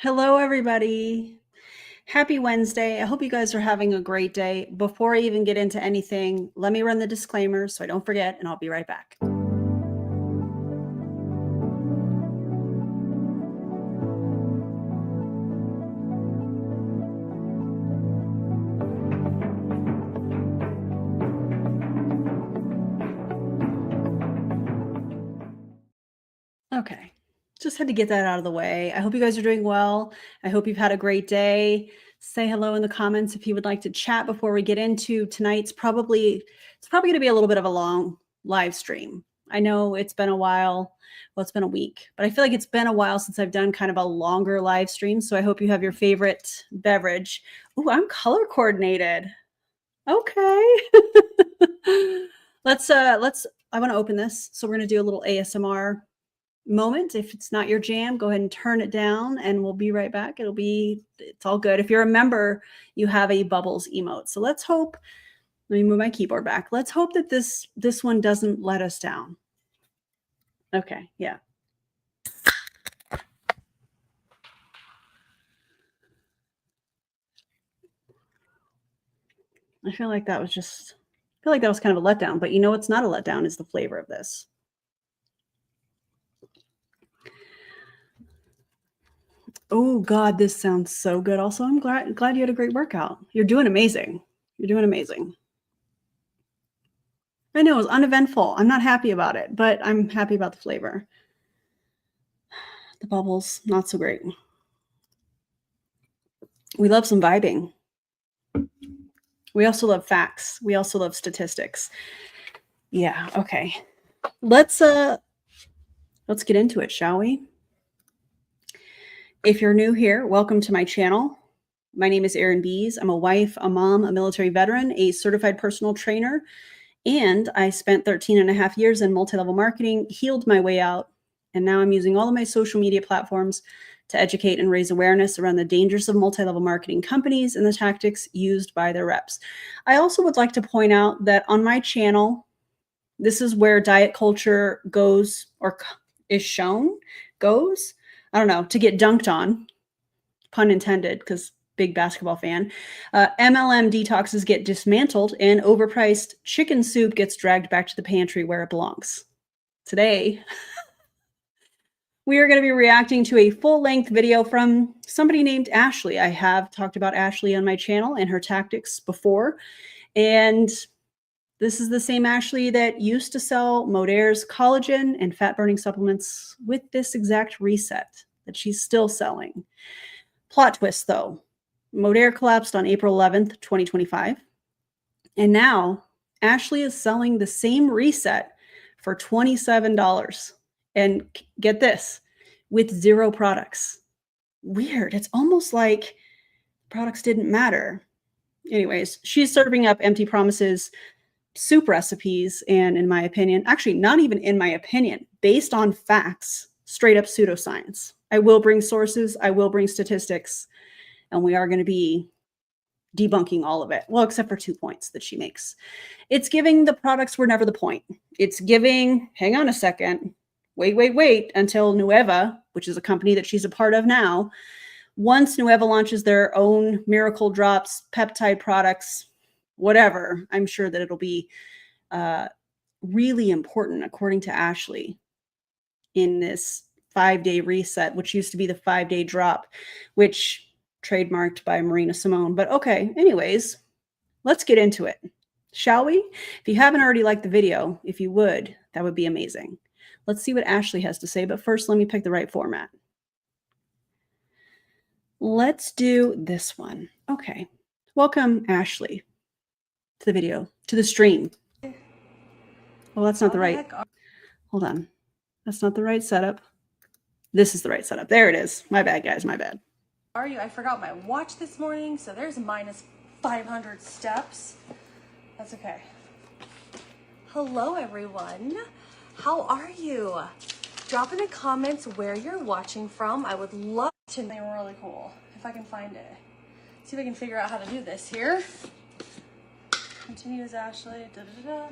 Hello, everybody. Happy Wednesday. I hope you guys are having a great day. Before I even get into anything, let me run the disclaimer so I don't forget, and I'll be right back. Okay. Just had to get that out of the way. I hope you guys are doing well. I hope you've had a great day. Say hello in the comments if you would like to chat before we get into tonight's it's probably going to be a little bit of a long live stream. I know it's been a while. Well, it's been a week, but I feel like it's been a while since I've done kind of a longer live stream. So I hope you have your favorite beverage. Ooh, I'm color coordinated. Okay. I want to open this. So we're going to do a little ASMR moment. If it's not your jam, go ahead and turn it down and we'll be right back. It's all good. If you're a member, you have a bubbles emote. So let's hope, let me move my keyboard back. Let's hope that this one doesn't let us down. Okay, yeah. I feel like that was kind of a letdown, but you know what's not a letdown is the flavor of this. Oh God, this sounds so good. Also, I'm glad you had a great workout. You're doing amazing. You're doing amazing. I know it was uneventful. I'm not happy about it, but I'm happy about the flavor. The bubbles, not so great. We love some vibing. We also love facts. We also love statistics. Yeah, okay. Let's get into it, shall we? If you're new here, welcome to my channel. My name is Erin Bees. I'm a wife, a mom, a military veteran, a certified personal trainer, and I spent 13 and a half years in multi-level marketing, healed my way out, and now I'm using all of my social media platforms to educate and raise awareness around the dangers of multi-level marketing companies and the tactics used by their reps. I also would like to point out that on my channel, this is where diet culture goes or is shown, goes, I don't know, to get dunked on, pun intended, because big basketball fan. MLM detoxes get dismantled and overpriced chicken soup gets dragged back to the pantry where it belongs. Today, we are going to be reacting to a full-length video from somebody named Ashley. I have talked about Ashley on my channel and her tactics before, and this is the same Ashley that used to sell Modere's collagen and fat-burning supplements with this exact reset that she's still selling. Plot twist, though. Modere collapsed on April 11th, 2025. And now Ashley is selling the same reset for $27. And get this, with 0 products. Weird. It's almost like products didn't matter. Anyways, she's serving up empty promises, soup recipes, and in my opinion, actually not even in my opinion, based on facts, straight up pseudoscience. I will bring sources, I will bring statistics, and we are going to be debunking all of it. Well, except for 2 points that she makes. It's giving the products were never the point. It's giving, hang on a second, wait, until Nueva, which is a company that she's a part of now, once Nueva launches their own miracle drops, peptide products, whatever, I'm sure that it'll be really important, according to Ashley, in this 5-day reset, which used to be the 5-day drop, which trademarked by Marina Simone. But okay, anyways, let's get into it, shall we? If you haven't already liked the video, if you would, that would be amazing. Let's see what Ashley has to say, but first let me pick the right format. Let's do this one. Okay. Welcome, Ashley, to the video, to the stream. Well, that's not the right. Hold on. That's not the right setup. This is the right setup. There it is. My bad, guys. My bad. Are you? I forgot my watch this morning, so there's minus 500 steps. That's okay. Hello, everyone. How are you? Drop in the comments where you're watching from. I would love to know. Really cool. If I can find it. See if I can figure out how to do this here. Continue as Ashley. Da, da,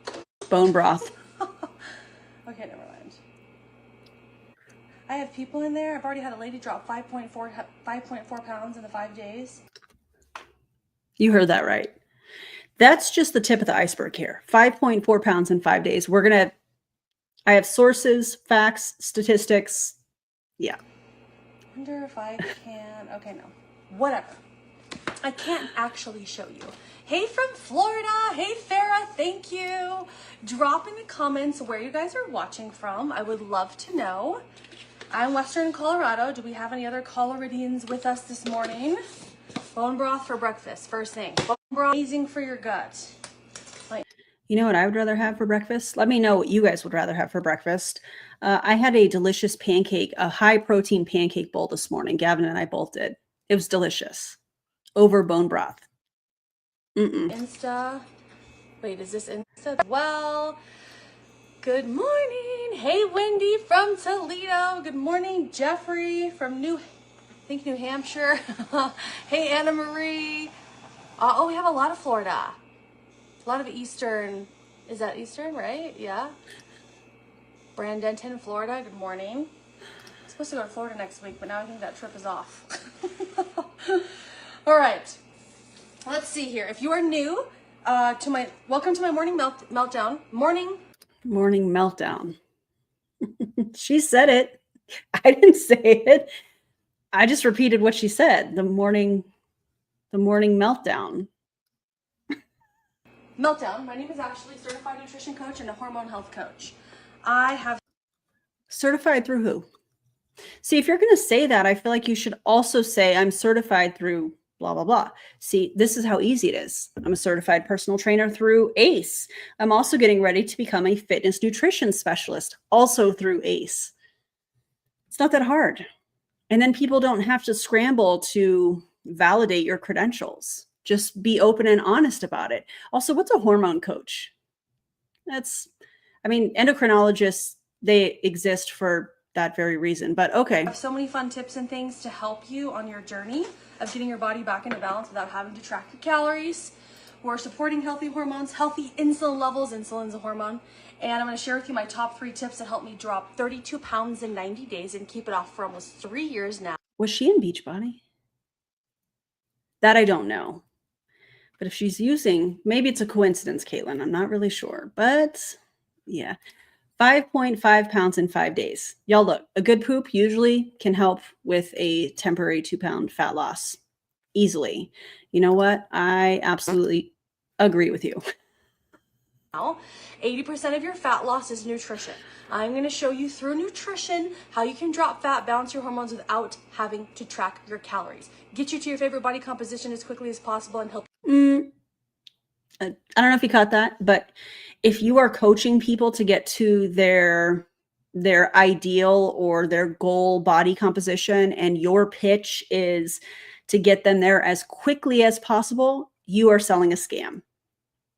da. Bone broth. Okay, never mind. I have people in there. I've already had a lady drop 5.4 pounds in the 5 days. You heard that right. That's just the tip of the iceberg here. 5.4 pounds in 5 days. I have sources, facts, statistics. Yeah. Wonder if I can, okay, no, whatever. I can't actually show you. Hey from Florida, hey Farah, thank you. Drop in the comments where you guys are watching from. I would love to know. I'm Western Colorado. Do we have any other Coloradians with us this morning? Bone broth for breakfast, first thing. Bone broth, amazing for your gut. You know what I would rather have for breakfast? Let me know what you guys would rather have for breakfast. I had a delicious pancake, a high protein pancake bowl this morning. Gavin and I both did. It was delicious. Over bone broth. Insta. Wait, is this Insta? Well, good morning. Hey, Wendy from Toledo. Good morning, Jeffrey from New Hampshire. Hey, Anna Marie. Oh, we have a lot of Florida. A lot of Eastern. Is that Eastern, right? Yeah. Brandenton, Florida. Good morning. I'm supposed to go to Florida next week, but now I think that trip is off. All right. Let's see here. If you are new welcome to my morning meltdown. Morning meltdown. She said it. I didn't say it. I just repeated what she said. The morning meltdown. Meltdown. My name is Ashley, certified nutrition coach and a hormone health coach. I have certified through who? See, if you're going to say that, I feel like you should also say I'm certified through blah, blah, blah. See, this is how easy it is. I'm a certified personal trainer through ACE. I'm also getting ready to become a fitness nutrition specialist, also through ACE. It's not that hard. And then people don't have to scramble to validate your credentials. Just be open and honest about it. Also, what's a hormone coach? Endocrinologists, they exist for that very reason, but okay. I have so many fun tips and things to help you on your journey of getting your body back into balance without having to track your calories. We're supporting healthy hormones, healthy insulin levels. Insulin's a hormone. And I'm going to share with you my top 3 tips that helped me drop 32 pounds in 90 days and keep it off for almost 3 years now. Was she in Beachbody? That I don't know. But if she's using, maybe it's a coincidence, Caitlin. I'm not really sure. But yeah, 5.5 pounds in 5 days. Y'all look, a good poop usually can help with a temporary 2-pound fat loss easily. You know what? I absolutely agree with you. Now, 80% of your fat loss is nutrition. I'm going to show you through nutrition how you can drop fat, balance your hormones without having to track your calories. Get you to your favorite body composition as quickly as possible and help. I don't know if you caught that, but if you are coaching people to get to their ideal or their goal body composition and your pitch is to get them there as quickly as possible, you are selling a scam.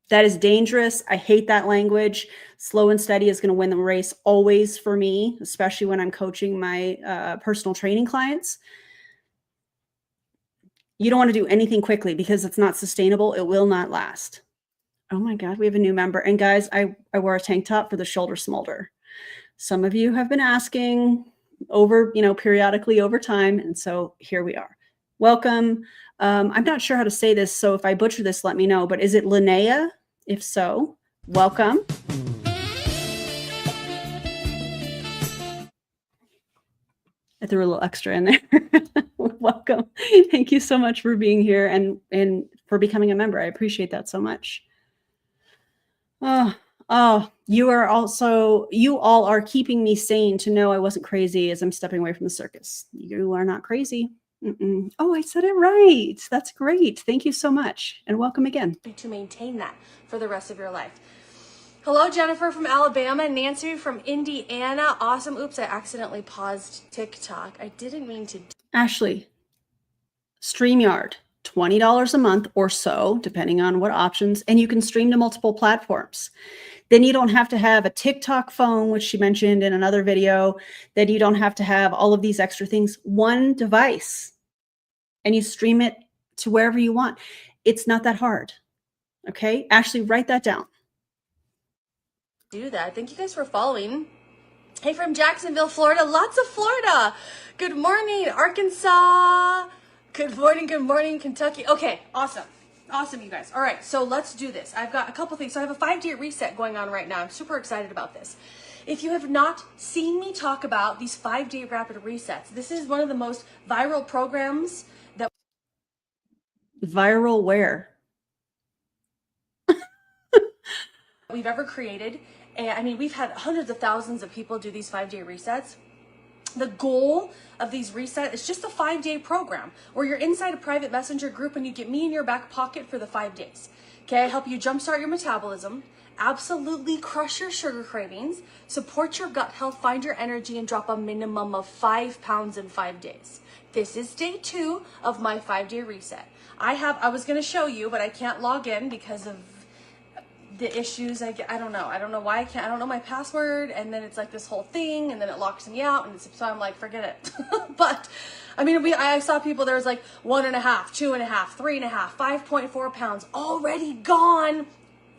That is dangerous. I hate that language. Slow and steady is going to win the race always for me, especially when I'm coaching my personal training clients. You don't want to do anything quickly because it's not sustainable. It will not last. Oh my God, we have a new member. And guys, I wore a tank top for the shoulder smolder. Some of you have been asking periodically over time. And so here we are. Welcome. I'm not sure how to say this, so if I butcher this, let me know. But is it Linnea? If so, welcome. I threw a little extra in there. Welcome. Thank you so much for being here and for becoming a member. I appreciate that so much. You all are keeping me sane to know I wasn't crazy as I'm stepping away from the circus. You are not crazy. Oh, I said it right. That's great. Thank you so much. And welcome again. To maintain that for the rest of your life. Hello, Jennifer from Alabama, Nancy from Indiana. Awesome. Oops, I accidentally paused TikTok. I didn't mean to. Ashley, StreamYard, $20 a month or so, depending on what options, and you can stream to multiple platforms. Then you don't have to have a TikTok phone, which she mentioned in another video. Then you don't have to have all of these extra things. One device, and you stream it to wherever you want. It's not that hard. Okay, Ashley, write that down. Do that. Thank you guys for following. Hey, from Jacksonville, Florida. Lots of Florida. Good morning, Arkansas. Good morning, Kentucky. Okay, awesome. Awesome, you guys. All right, so let's do this. I've got a couple things. So I have a 5-day reset going on right now. I'm super excited about this. If you have not seen me talk about these 5-day rapid resets, this is one of the most viral programs that Viral where? we've ever created. And I mean, we've had hundreds of thousands of people do these 5-day resets. The goal of these resets is just a 5-day program where you're inside a private messenger group and you get me in your back pocket for the 5 days. Okay, I help you jumpstart your metabolism, absolutely crush your sugar cravings, support your gut health, find your energy, and drop a minimum of 5 pounds in 5 days. This is day 2 of my 5-day reset. I was going to show you, but I can't log in because of the issues I get. I don't know why I don't know my password, and then it's like this whole thing, and then it locks me out, and so I'm like, forget it. But I mean, I saw people, there was like 1.5, 2.5, 3.5, 5.4 pounds already gone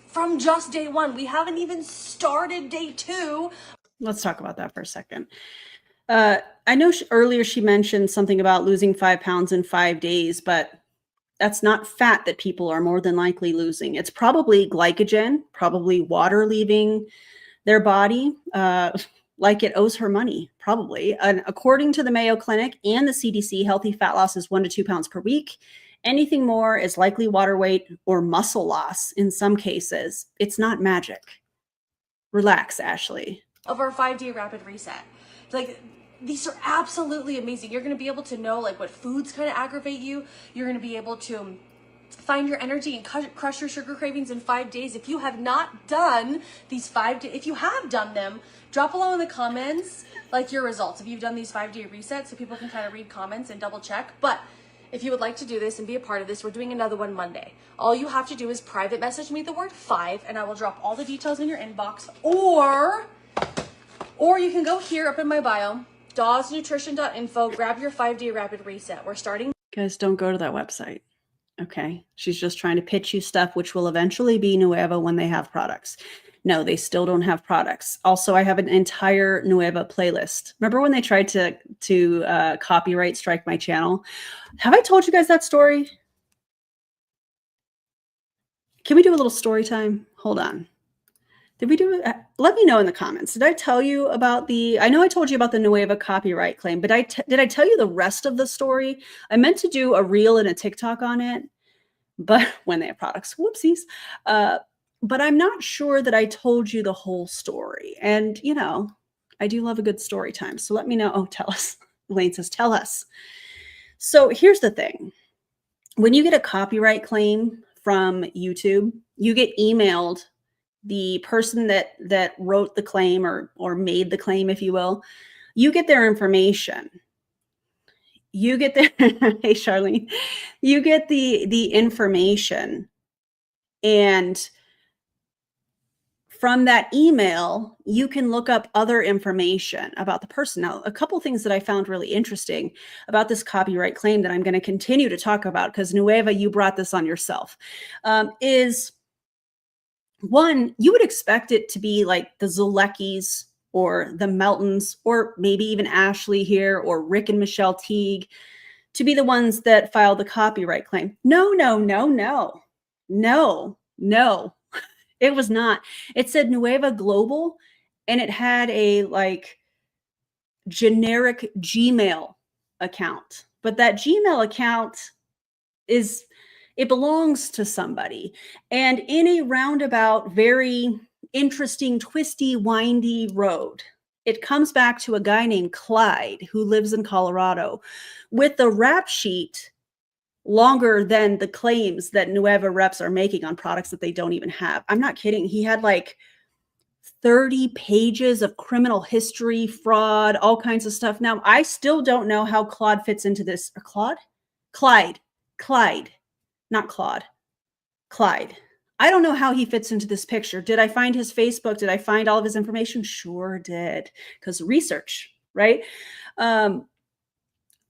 from just day 1. We haven't even started day 2. Let's talk about that for a second. I know earlier she mentioned something about losing 5 pounds in 5 days, but that's not fat that people are more than likely losing. It's probably glycogen, probably water leaving their body, like it owes her money, probably. And according to the Mayo Clinic and the CDC, healthy fat loss is 1 to 2 pounds per week. Anything more is likely water weight or muscle loss in some cases. It's not magic. Relax, Ashley. Of our 5-day rapid reset. Like, these are absolutely amazing. You're going to be able to know like what foods kind of aggravate you. You're going to be able to find your energy and crush your sugar cravings in 5 days. If you have not done these 5 days, if you have done them, drop below in the comments like your results. If you've done these 5-day resets, so people can kind of read comments and double check. But if you would like to do this and be a part of this, we're doing another one Monday. All you have to do is private message me the word 5, and I will drop all the details in your inbox. Or you can go here up in my bio, dawsnutrition.info, grab your 5-day rapid reset. We're starting. Guys, don't go to that website. Okay. She's just trying to pitch you stuff, which will eventually be Nueva when they have products. No, they still don't have products. Also, I have an entire Nueva playlist. Remember when they tried to copyright strike my channel? Have I told you guys that story? Can we do a little story time? Hold on. Did we do it? Let me know in the comments. Did I tell you about I know I told you about the Nueva copyright claim, but did I tell you the rest of the story? I meant to do a reel and a TikTok on it, but when they have products, whoopsies. But I'm not sure that I told you the whole story. And, you know, I do love a good story time. So let me know. Oh, tell us. Elaine says, tell us. So here's the thing. When you get a copyright claim from YouTube, you get emailed the person that wrote the claim or made the claim, if you will. You get their information. You get their, hey, Charlene, you get the information. And from that email, you can look up other information about the person. Now, a couple things that I found really interesting about this copyright claim that I'm going to continue to talk about, because Nueva, you brought this on yourself, is one, you would expect it to be like the Zaleckis or the Meltons, or maybe even Ashley here, or Rick and Michelle Teague, to be the ones that filed the copyright claim. No, no, no, no, no, no. It was not. It said Nueva Global, and it had a like generic Gmail account. But that Gmail account it belongs to somebody. And in a roundabout, very interesting, twisty, windy road, it comes back to a guy named Clyde who lives in Colorado with the rap sheet longer than the claims that Nueva reps are making on products that they don't even have. I'm not kidding. He had like 30 pages of criminal history, fraud, all kinds of stuff. Now, I still don't know how Claude fits into this. Or Claude? Clyde. Not Claude. Clyde. I don't know how he fits into this picture. Did I find his Facebook? Did I find all of his information? Sure did. Because research, right?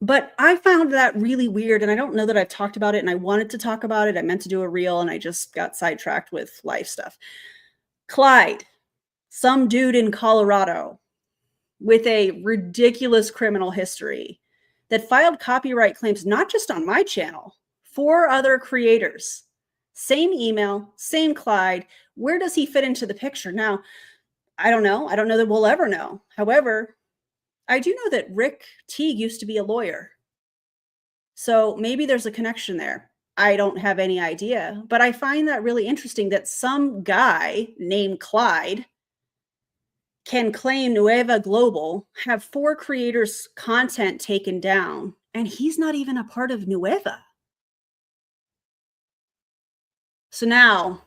But I found that really weird, and I don't know that I've talked about it, and I wanted to talk about it. I meant to do a reel, and I just got sidetracked with life stuff. Clyde, some dude in Colorado, with a ridiculous criminal history that filed copyright claims, not just on my channel, 4 other creators. Same email, same Clyde. Where does he fit into the picture? Now, I don't know. I don't know that we'll ever know. However, I do know that Rick Teague used to be a lawyer. So maybe there's a connection there. I don't have any idea, but I find that really interesting that some guy named Clyde can claim Nueva Global, have 4 creators' content taken down, and he's not even a part of Nueva. So now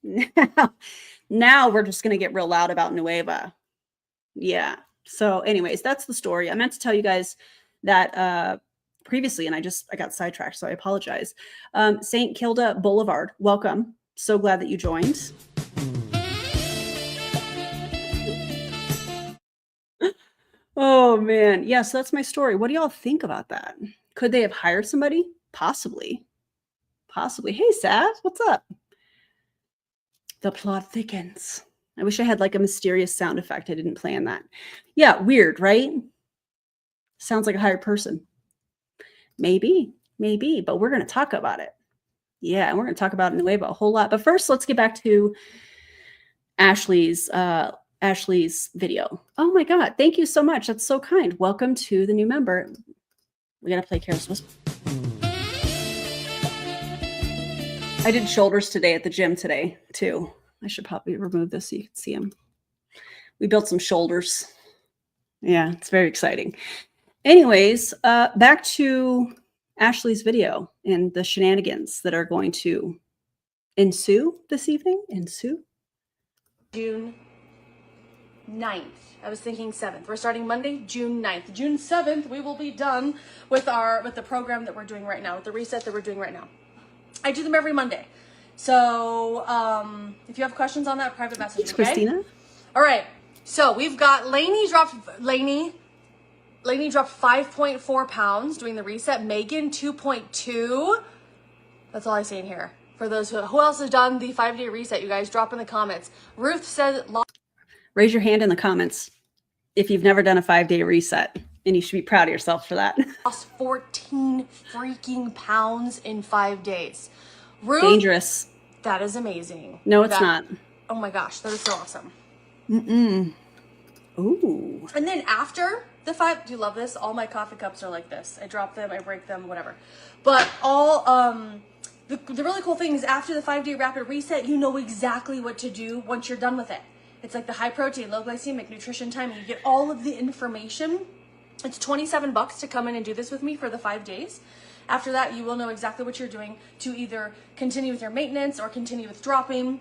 we're just going to get real loud about Nueva. Yeah. So anyways, that's the story. I meant to tell you guys that previously, and I got sidetracked, so I apologize. St. Kilda Boulevard, welcome. So glad that you joined. Oh man. Yeah, so that's my story. What do y'all think about that? Could they have hired somebody? Possibly. Possibly. Hey, Sav, what's up? The plot thickens. I wish I had like a mysterious sound effect. I didn't plan that. Yeah, weird, right? Sounds like a hired person. Maybe, but we're going to talk about it. Yeah, and we're going to talk about Nueva a whole lot. But first, let's get back to Ashley's video. Oh my God, thank you so much. That's so kind. Welcome to the new member. We got to play Careless Whisper. I did shoulders today at the gym today too. I should probably remove this so you can see them. We built some shoulders. Yeah, it's very exciting. Anyways, back to Ashley's video and the shenanigans that are going to ensue this evening. June 9th. I was thinking 7th. We're starting Monday, June 9th. June 7th, we will be done with the program that we're doing right now, with the reset that we're doing right now. I do them every Monday. So if you have questions on that, private message. Thanks, okay? Christina. All right. So we've got Lainey dropped 5.4 pounds doing the reset. Megan 2.2. That's all I see in here. For those who else has done the 5-day reset, you guys drop in the comments. Ruth said, raise your hand in the comments if you've never done a 5-day reset, and you should be proud of yourself for that. Lost 14 freaking pounds in 5 days. Ruth, dangerous. That is amazing. No, it's not. Oh my gosh, that is so awesome. Ooh. And then after the 5, do you love this? All my coffee cups are like this. I drop them, I break them, whatever. But all the really cool thing is after the 5-day rapid reset, you know exactly what to do once you're done with it. It's like the high protein, low glycemic, nutrition timing. You get all of the information. It's $27 to come in and do this with me for the 5 days. After that, you will know exactly what you're doing to either continue with your maintenance or continue with dropping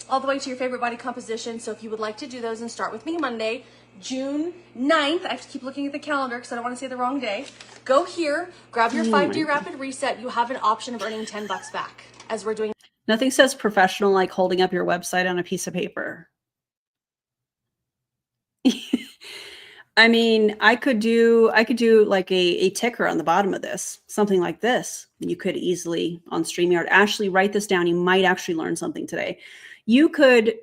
all the way to your favorite body composition. So if you would like to do those and start with me Monday, June 9th, I have to keep looking at the calendar because I don't want to say the wrong day. Go here, grab your 5-day rapid reset. You have an option of earning $10 back as we're doing. Nothing says professional like holding up your website on a piece of paper. I mean, I could do like a ticker on the bottom of this, something like this. You could easily on StreamYard. Ashley, write this down. You might actually learn something today. You could,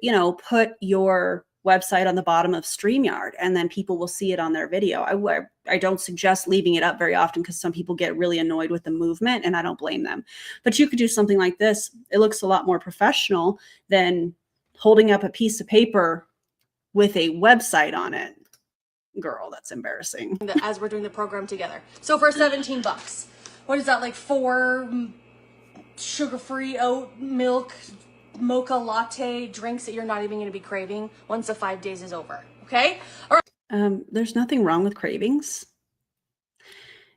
put your website on the bottom of StreamYard, and then people will see it on their video. I don't suggest leaving it up very often because some people get really annoyed with the movement, and I don't blame them. But you could do something like this. It looks a lot more professional than holding up a piece of paper with a website on it. Girl, that's embarrassing. As we're doing the program together. So for $17, what is that, like 4 sugar-free oat milk mocha latte drinks that you're not even going to be craving once the 5 days is over? Okay. All right. There's nothing wrong with cravings.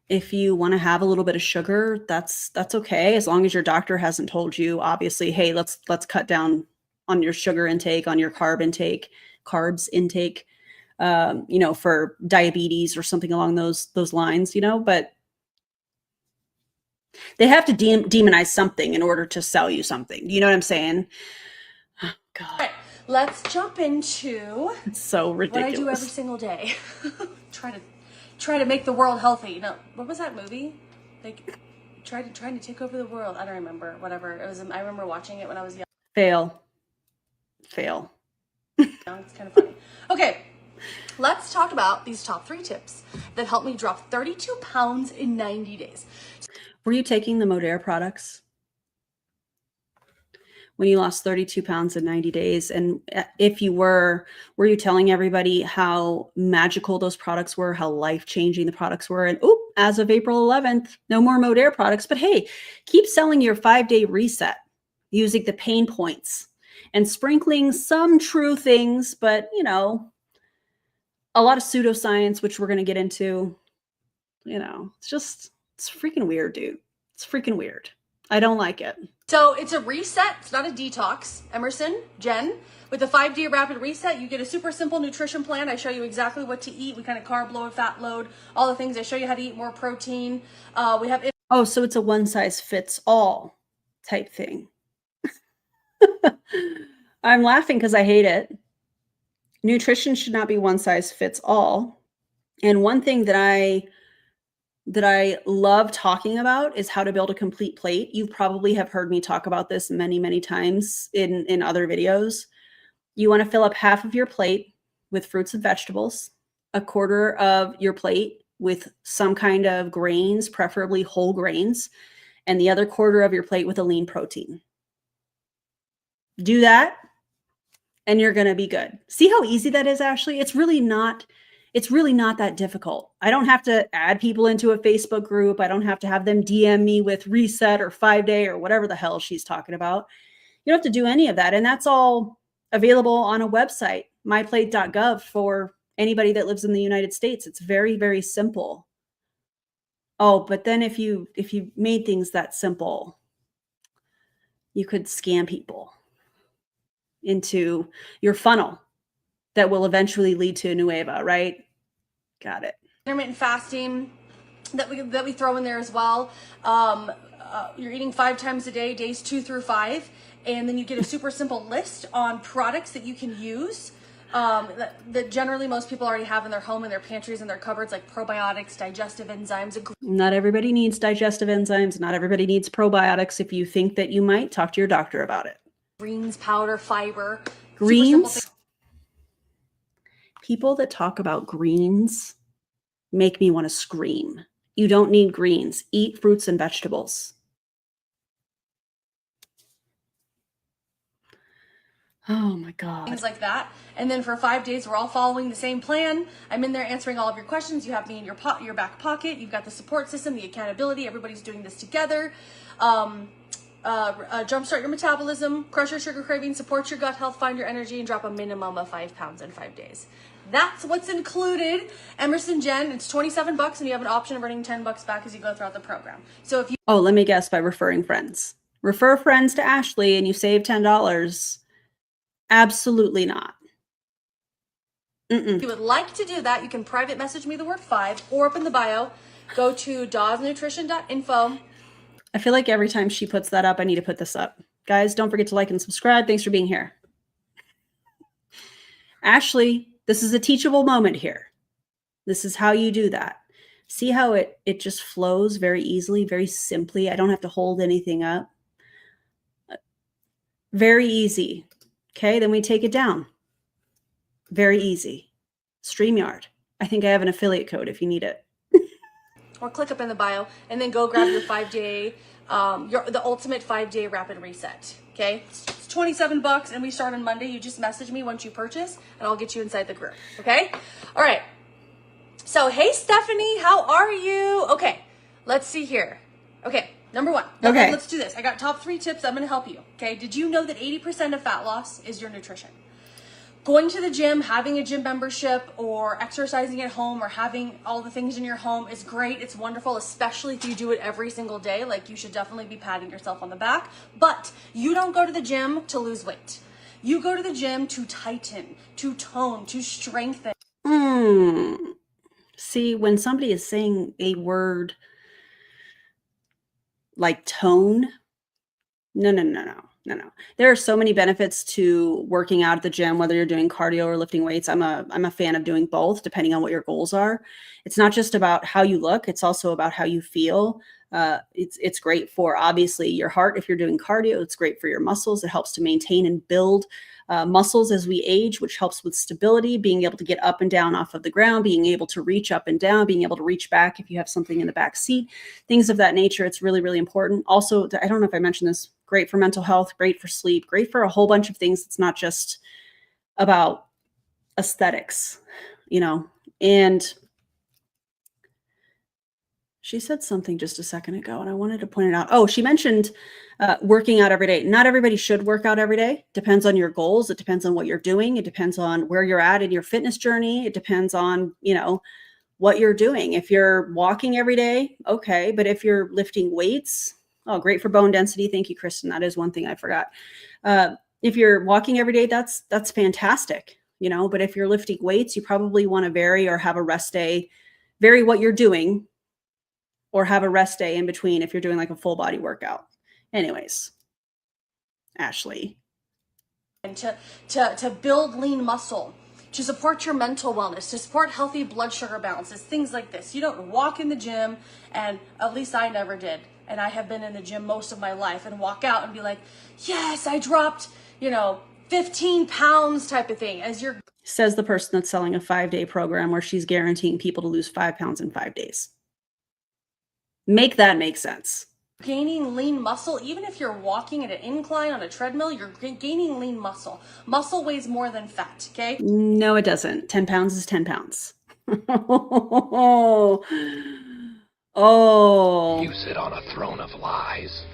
If you want to have a little bit of sugar, that's okay, as long as your doctor hasn't told you, obviously, hey, let's cut down on your sugar intake, on your carbs intake. For diabetes or something along those lines, but they have to demonize something in order to sell you something. You know what I'm saying? Oh, God. right, let's jump into it's so ridiculous. What I do every single day. try to make the world healthy. No, what was that movie? Like trying to take over the world. I don't remember. Whatever it was. I remember watching it when I was young. Fail. It's kind of funny. Okay. Let's talk about these top 3 tips that helped me drop 32 pounds in 90 days. Were you taking the Modere products when you lost 32 pounds in 90 days? And if you were you telling everybody how magical those products were, how life-changing the products were? And as of April 11th, no more Modere products, but hey, keep selling your 5-day reset using the pain points and sprinkling some true things, but a lot of pseudoscience, which we're going to get into. It's freaking weird, dude. It's freaking weird. I don't like it. So it's a reset. It's not a detox. Emerson, Jen, with the 5-day rapid reset, you get a super simple nutrition plan. I show you exactly what to eat. We kind of carb load, fat load, all the things. I show you how to eat more protein. We have. So it's a one size fits all type thing. I'm laughing because I hate it. Nutrition should not be one size fits all. And one thing that I love talking about is how to build a complete plate. You probably have heard me talk about this many, many times in other videos. You want to fill up half of your plate with fruits and vegetables, a quarter of your plate with some kind of grains, preferably whole grains, and the other quarter of your plate with a lean protein. Do that, and you're going to be good. See how easy that is, Ashley? It's really not that difficult. I don't have to add people into a Facebook group. I don't have to have them DM me with reset or 5-day or whatever the hell she's talking about. You don't have to do any of that. And that's all available on a website, myplate.gov, for anybody that lives in the United States. It's very, very simple. Oh, but then if you made things that simple, you could scam people into your funnel that will eventually lead to Nueva, right? Got it. Intermittent fasting that we throw in there as well. You're eating 5 times a day, days 2 through 5, and then you get a super simple list on products that you can use that generally most people already have in their home, in their pantries, in their cupboards, like probiotics, digestive enzymes. Not everybody needs digestive enzymes. Not everybody needs probiotics. If you think that you might, talk to your doctor about it. Greens, powder, fiber. Greens? People that talk about greens make me want to scream. You don't need greens. Eat fruits and vegetables. Oh my God. Things like that. And then for 5 days, we're all following the same plan. I'm in there answering all of your questions. You have me in your back pocket. You've got the support system, the accountability. Everybody's doing this together. Jumpstart your metabolism, crush your sugar cravings, support your gut health, find your energy, and drop a minimum of 5 pounds in 5 days. That's what's included. Emerson, Jen, it's $27, and you have an option of earning $10 back as you go throughout the program. So if you let me guess, by referring friends. Refer friends to Ashley and you save $10. Absolutely not. If you would like to do that, you can private message me the word 5 or up in the bio. Go to dawsnutrition.info. I feel like every time she puts that up, I need to put this up. Guys, don't forget to like and subscribe. Thanks for being here. Ashley, this is a teachable moment here. This is how you do that. See how it just flows very easily, very simply. I don't have to hold anything up. Very easy. Okay, then we take it down. Very easy. StreamYard. I think I have an affiliate code if you need it. Or click up in the bio and then go grab your 5-day, the ultimate 5-day rapid reset. Okay, it's $27 and we start on Monday. You just message me once you purchase and I'll get you inside the group. Okay, all right. So hey Stephanie, how are you? Okay, let's see here. Okay, number 1. Okay, let's do this. I got top 3 tips. I'm going to help you. Okay, did you know that 80% of fat loss is your nutrition? Going to the gym, having a gym membership, or exercising at home, or having all the things in your home is great. It's wonderful, especially if you do it every single day. Like, you should definitely be patting yourself on the back. But you don't go to the gym to lose weight. You go to the gym to tighten, to tone, to strengthen. See, when somebody is saying a word like tone, no. No. There are so many benefits to working out at the gym, whether you're doing cardio or lifting weights. I'm a fan of doing both, depending on what your goals are. It's not just about how you look; it's also about how you feel. It's great for obviously your heart if you're doing cardio. It's great for your muscles. It helps to maintain and build muscles as we age, which helps with stability, being able to get up and down off of the ground, being able to reach up and down, being able to reach back if you have something in the back seat, things of that nature. It's really, really important. Also, I don't know if I mentioned this, great for mental health, great for sleep, great for a whole bunch of things. It's not just about aesthetics, and she said something just a second ago, and I wanted to point it out. Oh, she mentioned working out every day. Not everybody should work out every day. Depends on your goals. It depends on what you're doing. It depends on where you're at in your fitness journey. It depends on, what you're doing. If you're walking every day, okay. But if you're lifting weights, oh, great for bone density. Thank you, Kristen. That is one thing I forgot. If you're walking every day, that's fantastic. But if you're lifting weights, you probably want to vary or have a rest day, vary what you're doing, or have a rest day in between if you're doing like a full body workout. Anyways, Ashley. And to build lean muscle, to support your mental wellness, to support healthy blood sugar balances, things like this. You don't walk in the gym, and at least I never did. And I have been in the gym most of my life and walk out and be like, yes, I dropped, 15 pounds type of thing. Says the person that's selling a 5-day program where she's guaranteeing people to lose 5 pounds in 5 days. Make that make sense. Gaining lean muscle, even if you're walking at an incline on a treadmill, you're gaining lean muscle. Muscle weighs more than fat, okay? No, it doesn't. 10 pounds is 10 pounds. Oh. You sit on a throne of lies.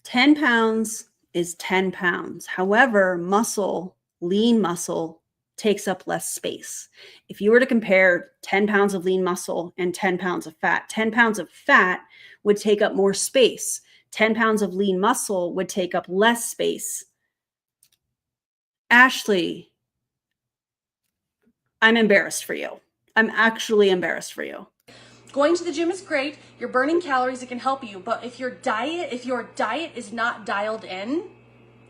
10 pounds is 10 pounds. However, lean muscle, takes up less space. If you were to compare 10 pounds of lean muscle and 10 pounds of fat, 10 pounds of fat would take up more space. 10 pounds of lean muscle would take up less space. Ashley, I'm embarrassed for you. I'm actually embarrassed for you. Going to the gym is great. You're burning calories. It can help you. But if your diet is not dialed in,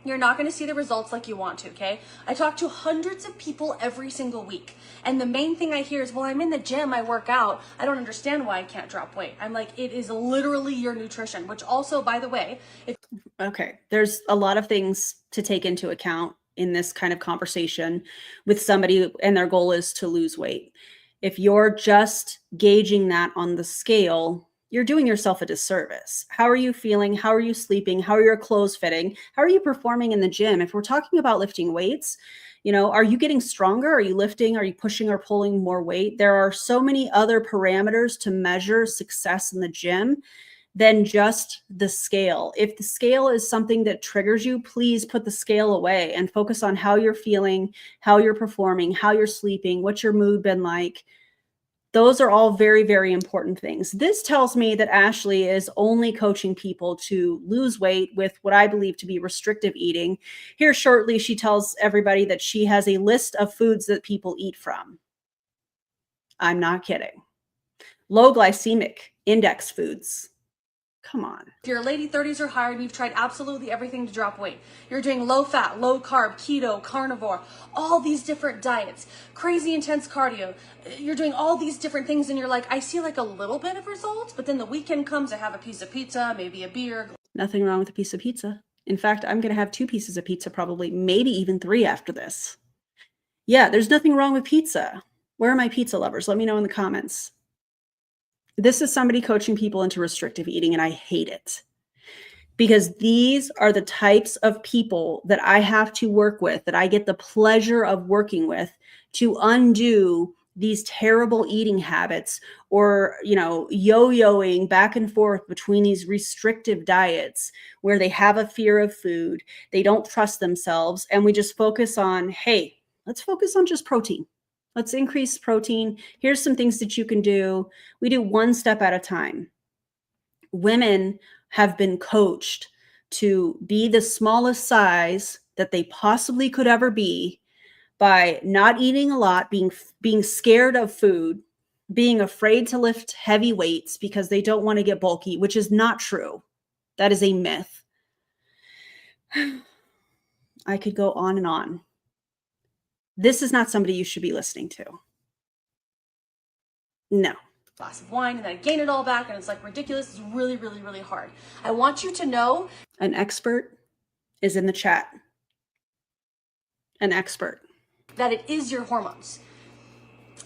you're not going to see the results like you want to, okay? I talk to hundreds of people every single week. And the main thing I hear is, well, I'm in the gym, I work out. I don't understand why I can't drop weight. I'm like, it is literally your nutrition, which also, by the way, okay, there's a lot of things to take into account in this kind of conversation with somebody and their goal is to lose weight. If you're just gauging that on the scale, you're doing yourself a disservice. How are you feeling? How are you sleeping? How are your clothes fitting? How are you performing in the gym? If we're talking about lifting weights, are you getting stronger? Are you lifting? Are you pushing or pulling more weight? There are so many other parameters to measure success in the gym than just the scale. If the scale is something that triggers you, please put the scale away and focus on how you're feeling, how you're performing, how you're sleeping, what's your mood been like. Those are all very, very important things. This tells me that Ashley is only coaching people to lose weight with what I believe to be restrictive eating. Here shortly, she tells everybody that she has a list of foods that people eat from. I'm not kidding. Low glycemic index foods. Come on. If you're lady 30s or higher and you've tried absolutely everything to drop weight, you're doing low fat, low carb, keto, carnivore, all these different diets, crazy intense cardio, you're doing all these different things and you're like, I see like a little bit of results, but then the weekend comes, I have a piece of pizza, maybe a beer. Nothing wrong with a piece of pizza. In fact, I'm going to have 2 pieces of pizza, probably, maybe even 3 after this. Yeah, there's nothing wrong with pizza. Where are my pizza lovers? Let me know in the comments. This is somebody coaching people into restrictive eating, and I hate it because these are the types of people that I have to work with, that I get the pleasure of working with to undo these terrible eating habits or, yo-yoing back and forth between these restrictive diets where they have a fear of food, they don't trust themselves, and we just focus on, hey, let's focus on just protein. Let's increase protein. Here's some things that you can do. We do one step at a time. Women have been coached to be the smallest size that they possibly could ever be by not eating a lot, being scared of food, being afraid to lift heavy weights because they don't want to get bulky, which is not true. That is a myth. I could go on and on. This is not somebody you should be listening to. No. Glass of wine, and then I gain it all back, and it's like ridiculous. It's really, really, really hard. I want you to know An expert is in the chat. An expert. that it is your hormones.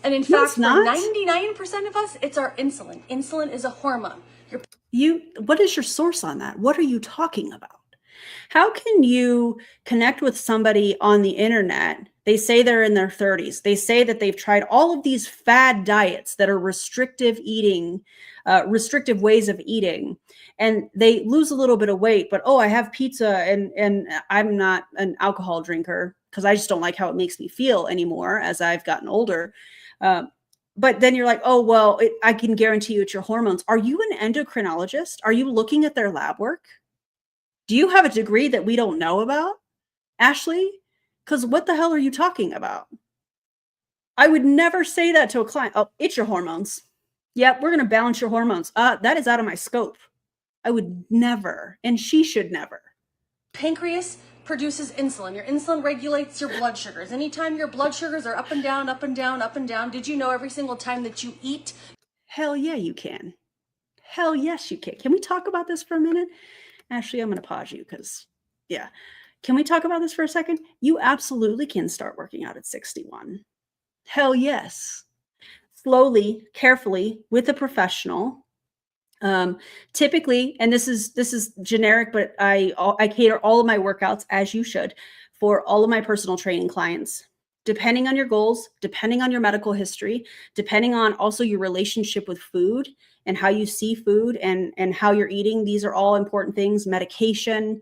And in No, fact, it's for not. 99% of us, it's our insulin. Insulin is a hormone. What is your source on that? What are you talking about? How can you connect with somebody on the internet? They say they're in their 30s. They say that they've tried all of these fad diets that are restrictive eating, restrictive ways of eating, and they lose a little bit of weight, but I have pizza and I'm not an alcohol drinker because I just don't like how it makes me feel anymore as I've gotten older. But then you're like, I can guarantee you it's your hormones. Are you an endocrinologist? Are you looking at their lab work? Do you have a degree that we don't know about, Ashley? Because what the hell are you talking about? I would never say that to a client. Oh, it's your hormones. Yep, we're going to balance your hormones. That is out of my scope. I would never, and she should never. Pancreas produces insulin. Your insulin regulates your blood sugars. Anytime your blood sugars are up and down, up and down, up and down, did you know every single time that you eat? Hell yeah, you can. Hell yes, you can. Can we talk about this for a minute? Ashley, I'm going to pause you because, yeah. Can we talk about this for a second? You absolutely can start working out at 61. Hell yes. Slowly, carefully, with a professional. Typically, and this is generic, but I cater all of my workouts, as you should, for all of my personal training clients. Depending on your goals, depending on your medical history, depending on also your relationship with food and how you see food and how you're eating. These are all important things. Medication,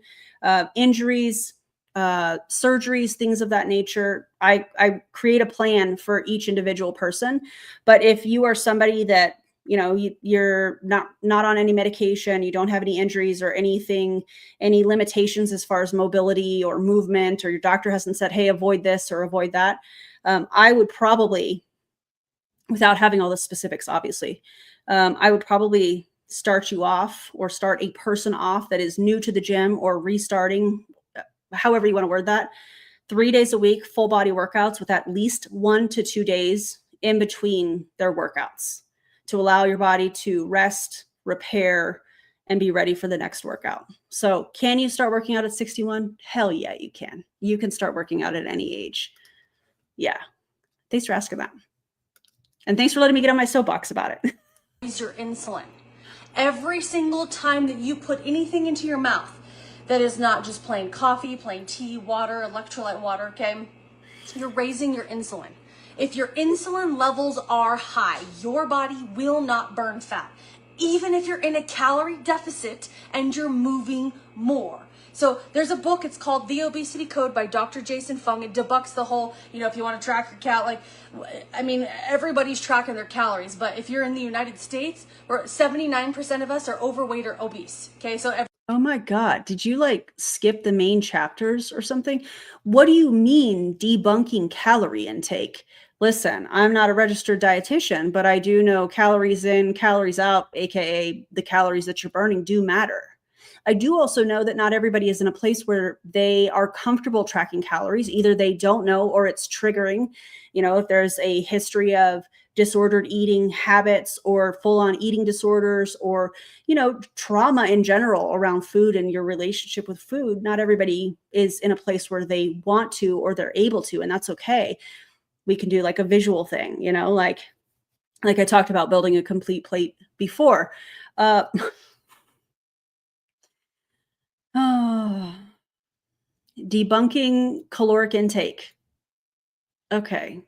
injuries, surgeries, things of that nature. I create a plan for each individual person. But if you are somebody that, you're not on any medication, you don't have any injuries or anything, any limitations as far as mobility or movement, or your doctor hasn't said, hey, avoid this or avoid that, I would probably, without having all the specifics, obviously, I would probably start you off or start a person off that is new to the gym or restarting, however you want to word that, 3 days a week, full body workouts with at least 1 to 2 days in between their workouts to allow your body to rest, repair, and be ready for the next workout. So can you start working out at 61? Hell yeah, you can. You can start working out at any age. Yeah. Thanks for asking that. And thanks for letting me get on my soapbox about it. Use your insulin. Every single time that you put anything into your mouth that is not just plain coffee, plain tea, water, electrolyte water, okay, you're raising your insulin. If your insulin levels are high, your body will not burn fat, even if you're in a calorie deficit and you're moving more. So there's a book, it's called The Obesity Code by Dr. Jason Fung. It debunks the whole, if you want to track your everybody's tracking their calories, but if you're in the United States, 79% of us are overweight or obese. Okay, so oh my God, did you skip the main chapters or something? What do you mean debunking calorie intake? Listen, I'm not a registered dietitian, but I do know calories in, calories out, AKA the calories that you're burning do matter. I do also know that not everybody is in a place where they are comfortable tracking calories. Either they don't know or it's triggering. If there's a history of disordered eating habits or full-on eating disorders or, trauma in general around food and your relationship with food, not everybody is in a place where they want to or they're able to, and that's okay. We can do a visual thing, like I talked about building a complete plate before. Debunking caloric intake. Okay.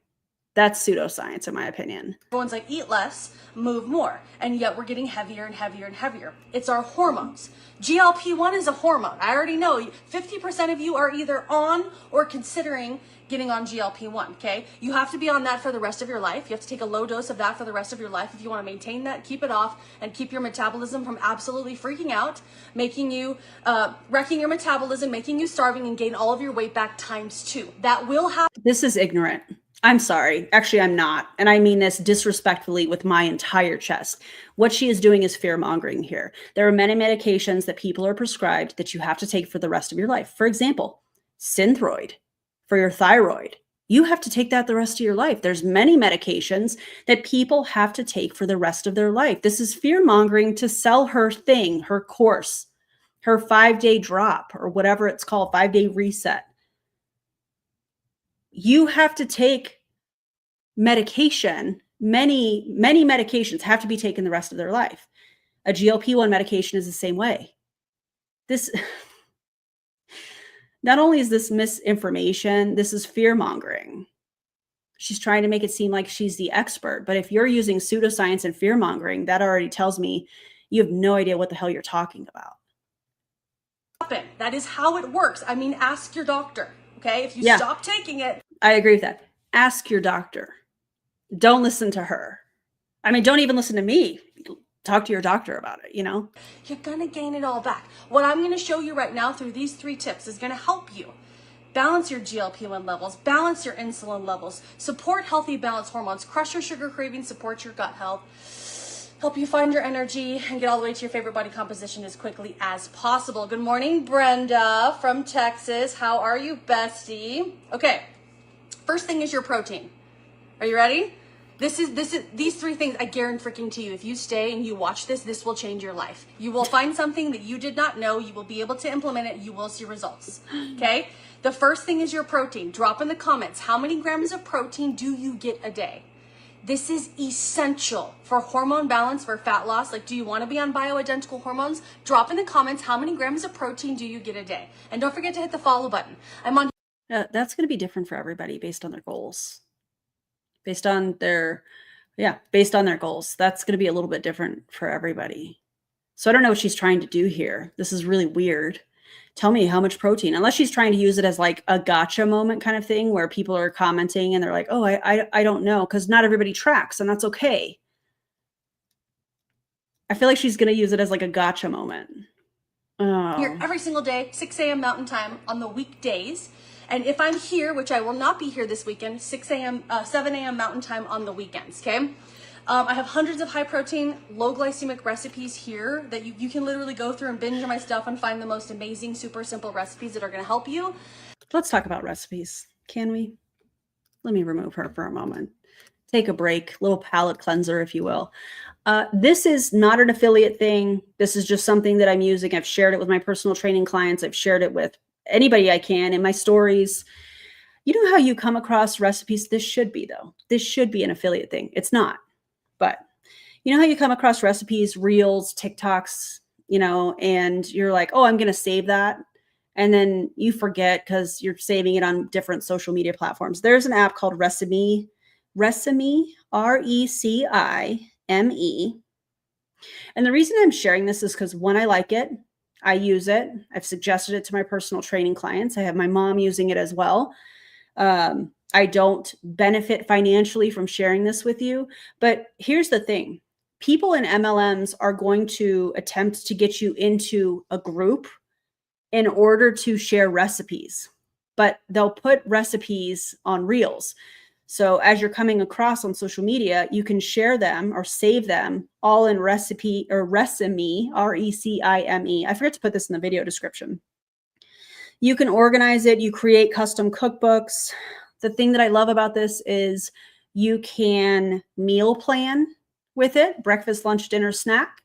That's pseudoscience, in my opinion. Everyone's like, eat less, move more. And yet we're getting heavier and heavier and heavier. It's our hormones. GLP-1 is a hormone. I already know 50% of you are either on or considering getting on GLP-1, okay? You have to be on that for the rest of your life. You have to take a low dose of that for the rest of your life. If you want to maintain that, keep it off and keep your metabolism from absolutely freaking out, making you, wrecking your metabolism, making you starving and gain all of your weight back ×2. That will happen. This is ignorant. I'm sorry. Actually, I'm not. And I mean this disrespectfully with my entire chest. What she is doing is fear mongering here. There are many medications that people are prescribed that you have to take for the rest of your life. For example, Synthroid for your thyroid. You have to take that the rest of your life. There's many medications that people have to take for the rest of their life. This is fear mongering to sell her thing, her course, her 5-day drop, or whatever it's called, 5-day reset. You have to take medication. Many medications have to be taken the rest of their life. A GLP-1 medication is the same way. This, not only is this misinformation, this is fear mongering. She's trying to make it seem like she's the expert. But if you're using pseudoscience and fear mongering, that already tells me you have no idea what the hell you're talking about. That is how it works. I mean, ask your doctor. Okay. If you stop taking it. I agree with that. Ask your doctor. Don't listen to her. I mean, don't even listen to me. Talk to your doctor about it, you know? You're going to gain it all back. What I'm going to show you right now through these 3 tips is going to help you balance your GLP-1 levels, balance your insulin levels, support healthy balanced hormones, crush your sugar cravings, support your gut health, help you find your energy, and get all the way to your favorite body composition as quickly as possible. Good morning, Brenda from Texas. How are you, bestie? Okay, first thing is your protein. Are you ready? These 3 things, I guarantee you, if you stay and you watch this, this will change your life. You will find something that you did not know. You will be able to implement it. You will see results. Okay? The first thing is your protein. Drop in the comments, how many grams of protein do you get a day? This is essential for hormone balance, for fat loss. Like, do you want to be on bioidentical hormones? Drop in the comments, how many grams of protein do you get a day? And don't forget to hit the follow button. I'm on. That's going to be different for everybody based on their goals. Based on their goals. That's going to be a little bit different for everybody. So I don't know what she's trying to do here. This is really weird. Tell me how much protein, unless she's trying to use it as like a gotcha moment kind of thing where people are commenting and they're like, oh, I don't know. Cause not everybody tracks and that's okay. I feel like she's going to use it as like a gotcha moment. Oh. Here every single day, 6 a.m. Mountain Time on the weekdays. And if I'm here, which I will not be here this weekend, 7 a.m. Mountain Time on the weekends, okay? I have hundreds of high protein, low glycemic recipes here that you can literally go through and binge my stuff and find the most amazing, super simple recipes that are going to help you. Let's talk about recipes. Can we? Let me remove her for a moment. Take a break, little palate cleanser, if you will. This is not an affiliate thing. This is just something that I'm using. I've shared it with my personal training clients. I've shared it with anybody I can in my stories. You know how you come across recipes? This should be, though. This should be an affiliate thing. It's not. But you know how you come across recipes, reels, TikToks, you know, and you're like, oh, I'm going to save that. And then you forget because you're saving it on different social media platforms. There's an app called Recime, Recime, R-E-C-I-M-E. And the reason I'm sharing this is because, one, I like it. I use it. I've suggested it to my personal training clients. I have my mom using it as well. I don't benefit financially from sharing this with you. But here's the thing. People in MLMs are going to attempt to get you into a group in order to share recipes. But they'll put recipes on reels. So as you're coming across on social media, you can share them or save them all in recipe or Recime, R-E-C-I-M-E. I forgot to put this in the video description. You can organize it. You create custom cookbooks. The thing that I love about this is you can meal plan with it, breakfast, lunch, dinner, snack.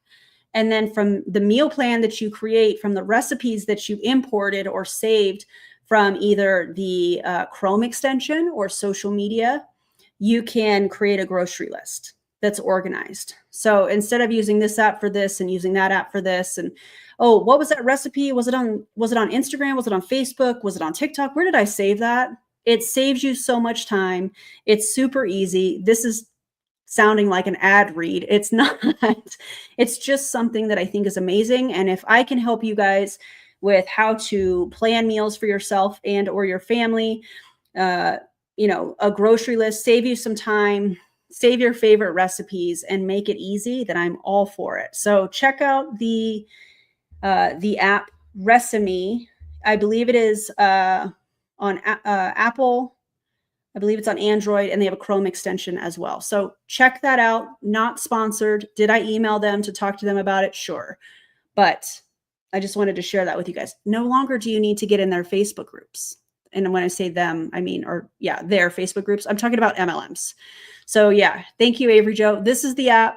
And then from the meal plan that you create, from the recipes that you imported or saved from either the Chrome extension or social media, you can create a grocery list that's organized. So instead of using this app for this and using that app for this, and oh, what was that recipe? Was it on Instagram? Was it on Facebook? Was it on TikTok? Where did I save that? It saves you so much time. It's super easy. This is sounding like an ad read. It's not. It's just something that I think is amazing. And if I can help you guys with how to plan meals for yourself and or your family, you know, a grocery list, save you some time, save your favorite recipes and make it easy, then I'm all for it. So check out the app Recime. I believe it is on Apple. I believe it's on Android, and they have a Chrome extension as well. So check that out. Not sponsored. Did I email them to talk to them about it? Sure. But I just wanted to share that with you guys. No longer do you need to get in their Facebook groups. And when I say them, I mean, their Facebook groups. I'm talking about MLMs. So yeah, thank you, Avery Joe. This is the app.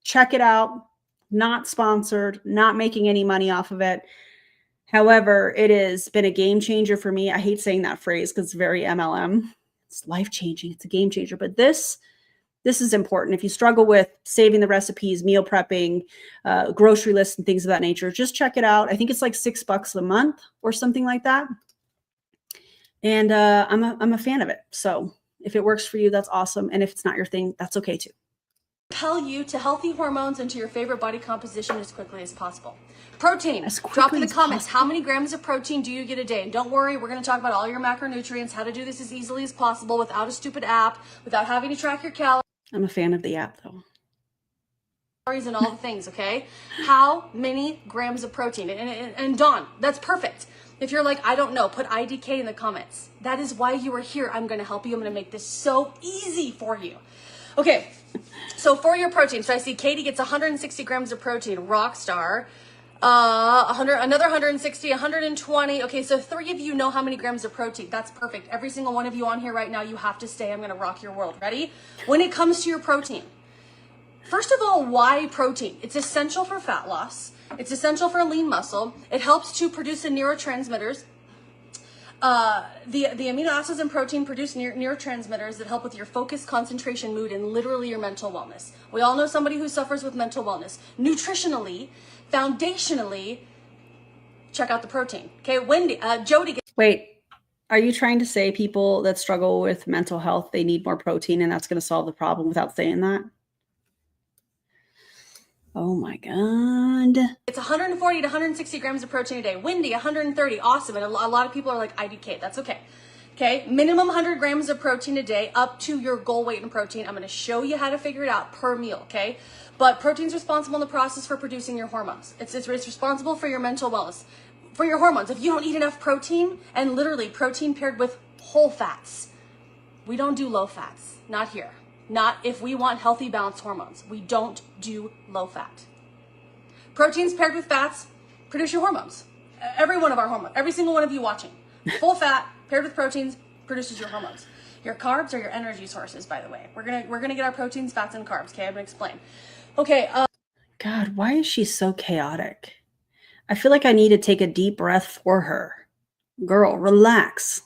Check it out. Not sponsored, not making any money off of it. However, it has been a game changer for me. I hate saying that phrase because it's very MLM. It's life-changing. It's a game changer. But this is important. If you struggle with saving the recipes, meal prepping, grocery lists, and things of that nature, just check it out. I think it's like $6 a month or something like that. And I'm a fan of it. So if it works for you, that's awesome. And if it's not your thing, that's okay too. Propel you to healthy hormones and to your favorite body composition as quickly as possible. Protein. As quickly Drop in the as comments, possible. how many grams of protein do you get a day? And don't worry, we're going to talk about all your macronutrients, how to do this as easily as possible without a stupid app, without having to track your calories. I'm a fan of the app though. And all the things, okay? How many grams of protein? And Dawn, that's perfect. If you're like, I don't know, put IDK in the comments. That is why you are here. I'm going to help you. I'm going to make this so easy for you. Okay, so for your protein, so I see Katie gets 160 grams of protein, rock star. 100, another 160, 120. Okay, so 3 of you know how many grams of protein. That's perfect. Every single one of you on here right now, you have to stay. I'm going to rock your world. Ready? When it comes to your protein, first of all, why protein? It's essential for fat loss. It's essential for lean muscle. It helps to produce the neurotransmitters. The amino acids in protein produce neurotransmitters that help with your focus, concentration, mood, and literally your mental wellness. We all know somebody who suffers with mental wellness. Nutritionally, foundationally, check out the protein. Okay, Jody. Wait, are you trying to say people that struggle with mental health, they need more protein and that's going to solve the problem without saying that? Oh my God. It's 140 to 160 grams of protein a day. Wendy, 130, awesome. And a lot of people are like IDK, that's okay. Okay, minimum 100 grams of protein a day up to your goal weight in protein. I'm gonna show you how to figure it out per meal, okay? But protein's responsible in the process for producing your hormones. It's responsible for your mental wellness, for your hormones. If you don't eat enough protein, and literally protein paired with whole fats, we don't do low fats, not here. Not if we want healthy, balanced hormones. We don't do low fat. Proteins paired with fats produce your hormones. Every one of our hormones, every single one of you watching. Full fat paired with proteins produces your hormones. Your carbs are your energy sources, by the way. We're gonna get our proteins, fats, and carbs. Okay, I'm gonna explain. Okay. God, why is she so chaotic? I feel like I need to take a deep breath for her. Girl, relax.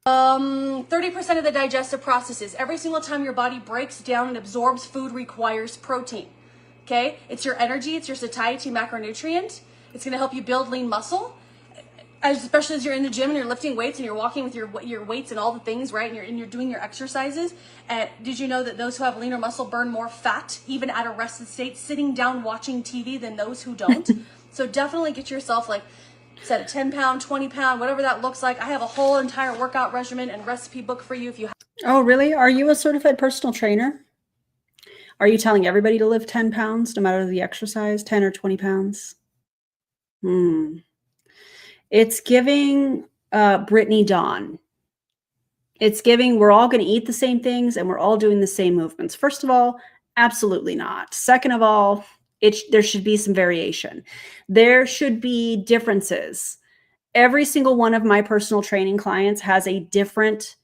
30% of the digestive processes. Every single time your body breaks down and absorbs food requires protein. Okay? It's your energy, it's your satiety macronutrient. It's going to help you build lean muscle, especially as you're in the gym and you're lifting weights and you're walking with your weights and all the things, right? And you're doing your exercises. And did you know that those who have leaner muscle burn more fat, even at a rested state, sitting down watching TV, than those who don't? So definitely get yourself set a 10 pound, 20 pound, whatever that looks like. I have a whole entire workout regimen and recipe book for you if you have. Oh, really? Are you a certified personal trainer? Are you telling everybody to lift 10 pounds no matter the exercise, 10 or 20 pounds? It's giving Brittany Dawn. It's giving we're all going to eat the same things and we're all doing the same movements. First of all, absolutely not. Second of all, there should be some variation. There should be differences. Every single one of my personal training clients has a different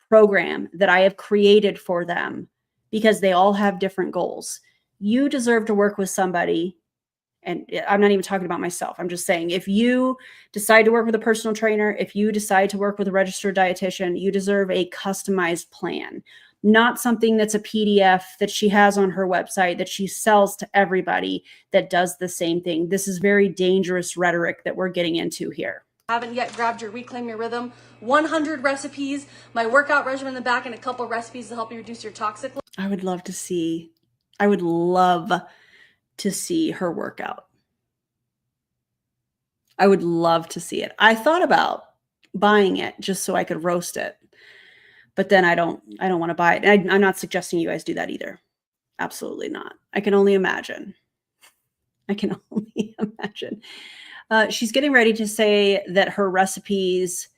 program that I have created for them because they all have different goals. You deserve to work with somebody, and I'm not even talking about myself. I'm just saying, if you decide to work with a personal trainer, if you decide to work with a registered dietitian, you deserve a customized plan. Not something that's a PDF that she has on her website that she sells to everybody that does the same thing. This is very dangerous rhetoric that we're getting into here. Haven't yet grabbed your Reclaim Your Rhythm 100 recipes, my workout regimen in the back, and a couple recipes to help you reduce your toxic. I would love to see her workout. I would love to see it. I thought about buying it just so I could roast it. But then I don't want to buy it. And I'm not suggesting you guys do that either. Absolutely not. I can only imagine. She's getting ready to say that her recipes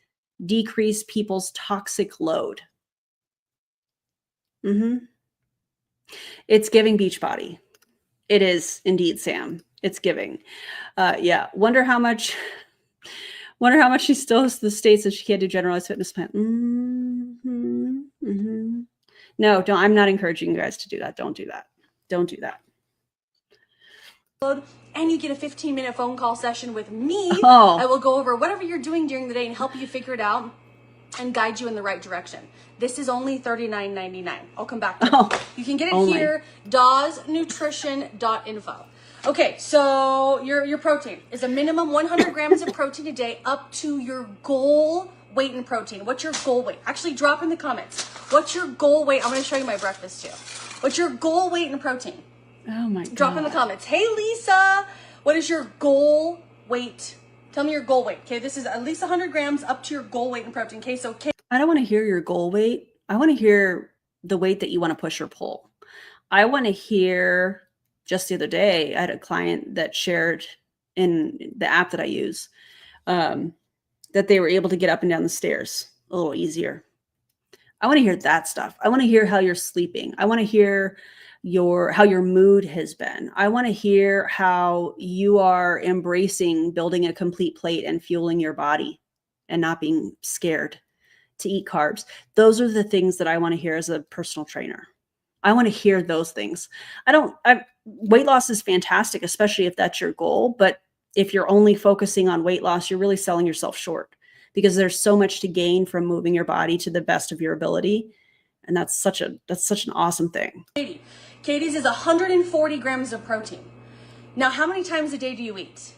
decrease people's toxic load. It's giving Beachbody. It is indeed, Sam. It's giving. Yeah. Wonder how much she still has the states that she can't do generalized fitness plan. No, don't. I'm not encouraging you guys to do that. Don't do that. Don't do that. And you get a 15-minute phone call session with me. Oh. I will go over whatever you're doing during the day and help you figure it out and guide you in the right direction. This is only $39.99. I'll come back to it. You can get it here, dawsnutrition.info. Okay, so your protein is a minimum 100 grams of protein a day up to your goal weight in protein. What's your goal weight? Actually, drop in the comments. What's your goal weight? I'm going to show you my breakfast too. What's your goal weight in protein? Oh my God. Drop in the comments. Hey, Lisa, what is your goal weight? Tell me your goal weight. Okay, this is at least 100 grams up to your goal weight in protein. Okay, so I don't want to hear your goal weight. I want to hear the weight that you want to push or pull. I want to hear, just the other day, I had a client that shared in the app that I use that they were able to get up and down the stairs a little easier. I want to hear that stuff. I want to hear how you're sleeping. I want to hear how your mood has been. I want to hear how you are embracing building a complete plate and fueling your body and not being scared to eat carbs. Those are the things that I want to hear as a personal trainer. I want to hear those things. Weight loss is fantastic, especially if that's your goal. But if you're only focusing on weight loss, you're really selling yourself short, because there's so much to gain from moving your body to the best of your ability. And that's such an awesome thing. Katie's is 140 grams of protein. Now, how many times a day do you eat?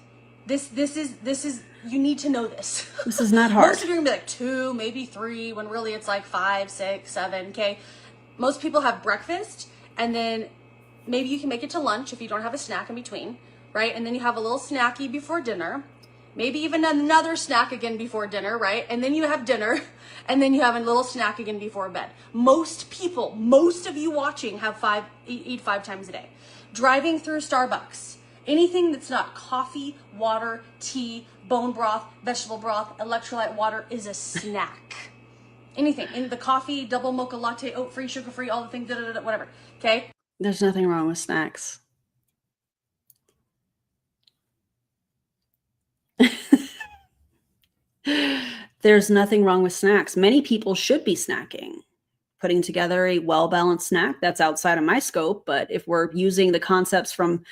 This is you need to know this. This is not hard. Most of you are gonna be like 2, maybe 3, when really it's like 5, 6, 7. Okay. Most people have breakfast, and then maybe you can make it to lunch if you don't have a snack in between, right? And then you have a little snacky before dinner, maybe even another snack again before dinner, right? And then you have dinner, and then you have a little snack again before bed. Most people, most of you watching, eat 5 times a day. Driving through Starbucks, anything that's not coffee, water, tea, bone broth, vegetable broth, electrolyte water is a snack. Anything in the coffee, double mocha latte, oat-free, sugar-free, all the things, whatever. Okay. There's nothing wrong with snacks. There's nothing wrong with snacks. Many people should be snacking. Putting together a well-balanced snack, that's outside of my scope. But if we're using the concepts from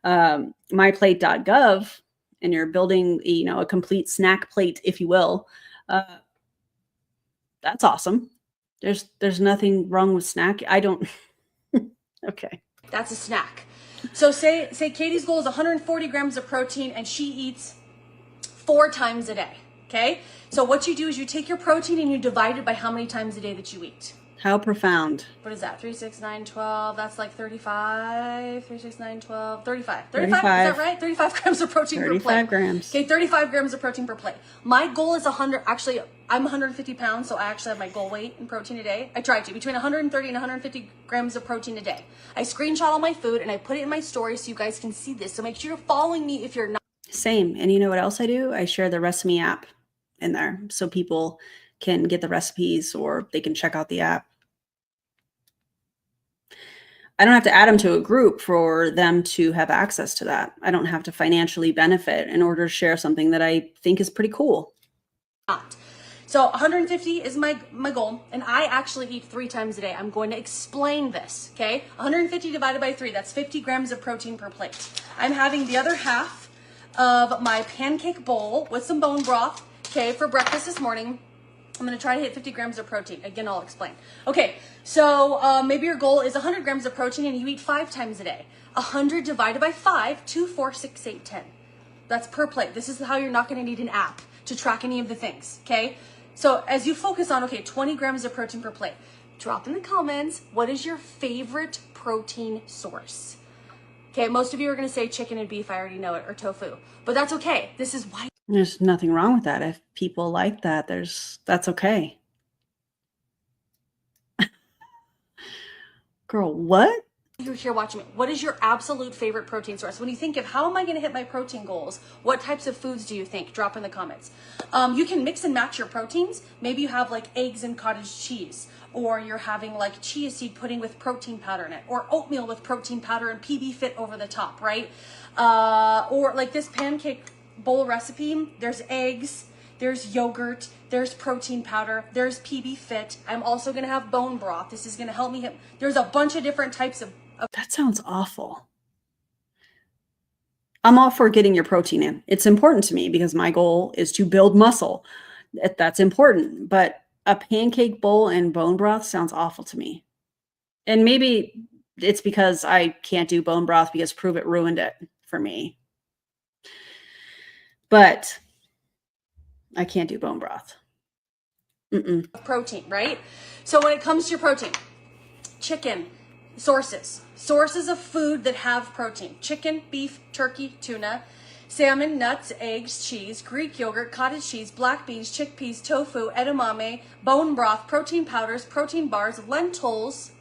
myplate.gov and you're building, a complete snack plate, if you will, that's awesome. There's nothing wrong with snack. I don't. Okay. That's a snack. So say Katie's goal is 140 grams of protein, and she eats 4 times a day. Okay. So what you do is you take your protein and you divide it by how many times a day that you eat. How profound. What is that? 3, 6, 9, 12. That's like 35. 3, 6, 9, 12. 35. 35. Is that right? 35 grams of protein per plate. 35 grams. Okay, 35 grams of protein per plate. My goal is 100. Actually, I'm 150 pounds, so I actually have my goal weight in protein a day. I try to. Between 130 and 150 grams of protein a day. I screenshot all my food and I put it in my story so you guys can see this. So make sure you're following me if you're not. Same. And you know what else I do? I share the Recipe app in there so people can get the recipes or they can check out the app. I don't have to add them to a group for them to have access to that. I don't have to financially benefit in order to share something that I think is pretty cool. So 150 is my goal, and I actually eat 3 times a day. I'm going to explain this, okay? 150 divided by 3, that's 50 grams of protein per plate. I'm having the other half of my pancake bowl with some bone broth, okay, for breakfast this morning. I'm going to try to hit 50 grams of protein. Again, I'll explain. Okay, so maybe your goal is 100 grams of protein and you eat 5 times a day. 100 divided by 5, 2, 4, 6, 8, 10. That's per plate. This is how you're not going to need an app to track any of the things, okay? So as you focus on, 20 grams of protein per plate, drop in the comments, what is your favorite protein source? Okay, most of you are going to say chicken and beef, I already know it, or tofu. But that's okay. This is why. There's nothing wrong with that. If people like that, that's okay. Girl, what? you're here watching me, what is your absolute favorite protein source? When you think of how am I going to hit my protein goals, what types of foods do you think? Drop in the comments. You can mix and match your proteins. Maybe you have like eggs and cottage cheese, or you're having like chia seed pudding with protein powder in it, or oatmeal with protein powder and PB Fit over the top, right? Or like this pancake bowl recipe, there's eggs, there's yogurt, there's protein powder, there's PB Fit. I'm also gonna have bone broth. This is gonna help me hit, there's a bunch of different types of That sounds awful. I'm all for getting your protein in. It's important to me because my goal is to build muscle. That's important. But a pancake bowl and bone broth sounds awful to me. And maybe it's because I can't do bone broth because Prove It ruined it for me. But I can't do bone broth. protein, right? So when it comes to your protein, chicken, sources of food that have protein: chicken, beef, turkey, tuna, salmon, nuts, eggs, cheese, Greek yogurt, cottage cheese, black beans, chickpeas, tofu, edamame, bone broth, protein powders, protein bars, lentils.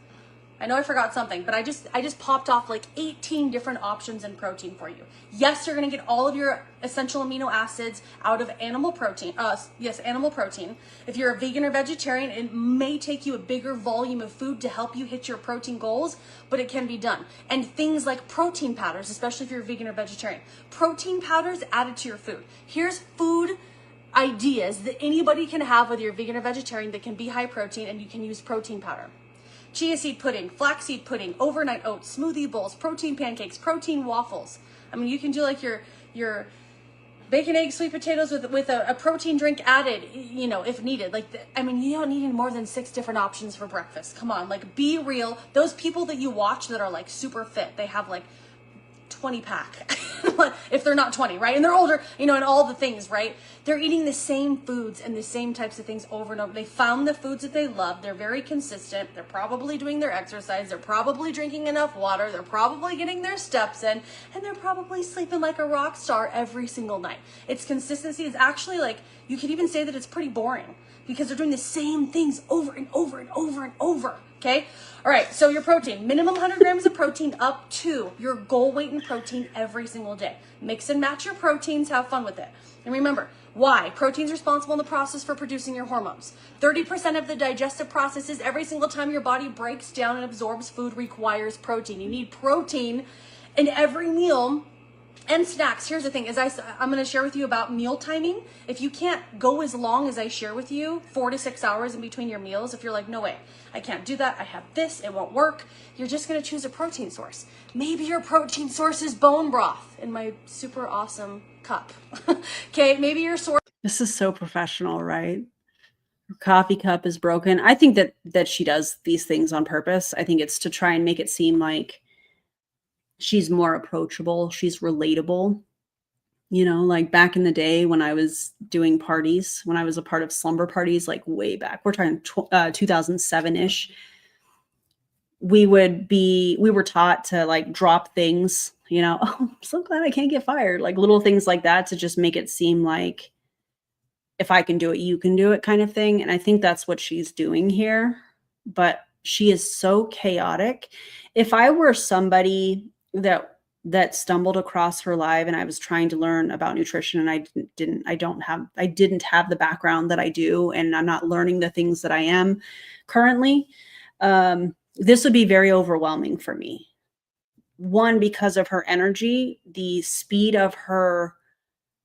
I know I forgot something, but I just popped off like 18 different options in protein for you. Yes, you're going to get all of your essential amino acids out of animal protein. Yes, animal protein. If you're a vegan or vegetarian, it may take you a bigger volume of food to help you hit your protein goals, but it can be done. And things like protein powders, especially if you're vegan or vegetarian. Protein powders added to your food. Here's food ideas that anybody can have, whether you're vegan or vegetarian, that can be high protein, and you can use protein powder. Chia seed pudding, flaxseed pudding, overnight oats, smoothie bowls, protein pancakes, protein waffles. I mean, you can do like your bacon, egg, sweet potatoes with a protein drink added, you know, if needed. Like, I mean, you don't need more than 6 different options for breakfast. Come on, like, be real. Those people that you watch that are like super fit, they have like 20 pack if they're not 20, right? And they're older, you know, and all the things, right? They're eating the same foods and the same types of things over and over. They found the foods that they love. They're very consistent. They're probably doing their exercise. They're probably drinking enough water. They're probably getting their steps in, and they're probably sleeping like a rock star every single night. It's consistency. It's actually like, you could even say that it's pretty boring because they're doing the same things over and over and over and over. Okay. All right. So your protein, minimum 100 grams of protein up to your goal weight in protein every single day. Mix and match your proteins. Have fun with it. And remember, why? Protein's responsible in the process for producing your hormones. 30% of the digestive processes every single time your body breaks down and absorbs food requires protein. You need protein in every meal. And snacks. Here's the thing, I'm going to share with you about meal timing. If you can't go as long as I share with you, 4 to 6 hours in between your meals, if you're like, no way, I can't do that, I have this, it won't work, you're just going to choose a protein source. Maybe your protein source is bone broth in my super awesome cup. Okay, maybe your source. This is so professional, right? Her coffee cup is broken. I think that she does these things on purpose. I think it's to try and make it seem like she's more approachable. She's relatable. You know, like back in the day when I was doing parties, when I was a part of slumber parties, like way back, we're talking 2007-ish. We were taught to like drop things, you know, oh, I'm so glad I can't get fired. Like little things like that to just make it seem like if I can do it, you can do it kind of thing. And I think that's what she's doing here. But she is so chaotic. If I were somebody that stumbled across her live and I was trying to learn about nutrition and I didn't have the background that I do, and I'm not learning the things that I am currently, this would be very overwhelming for me. One, because of her energy, the speed of her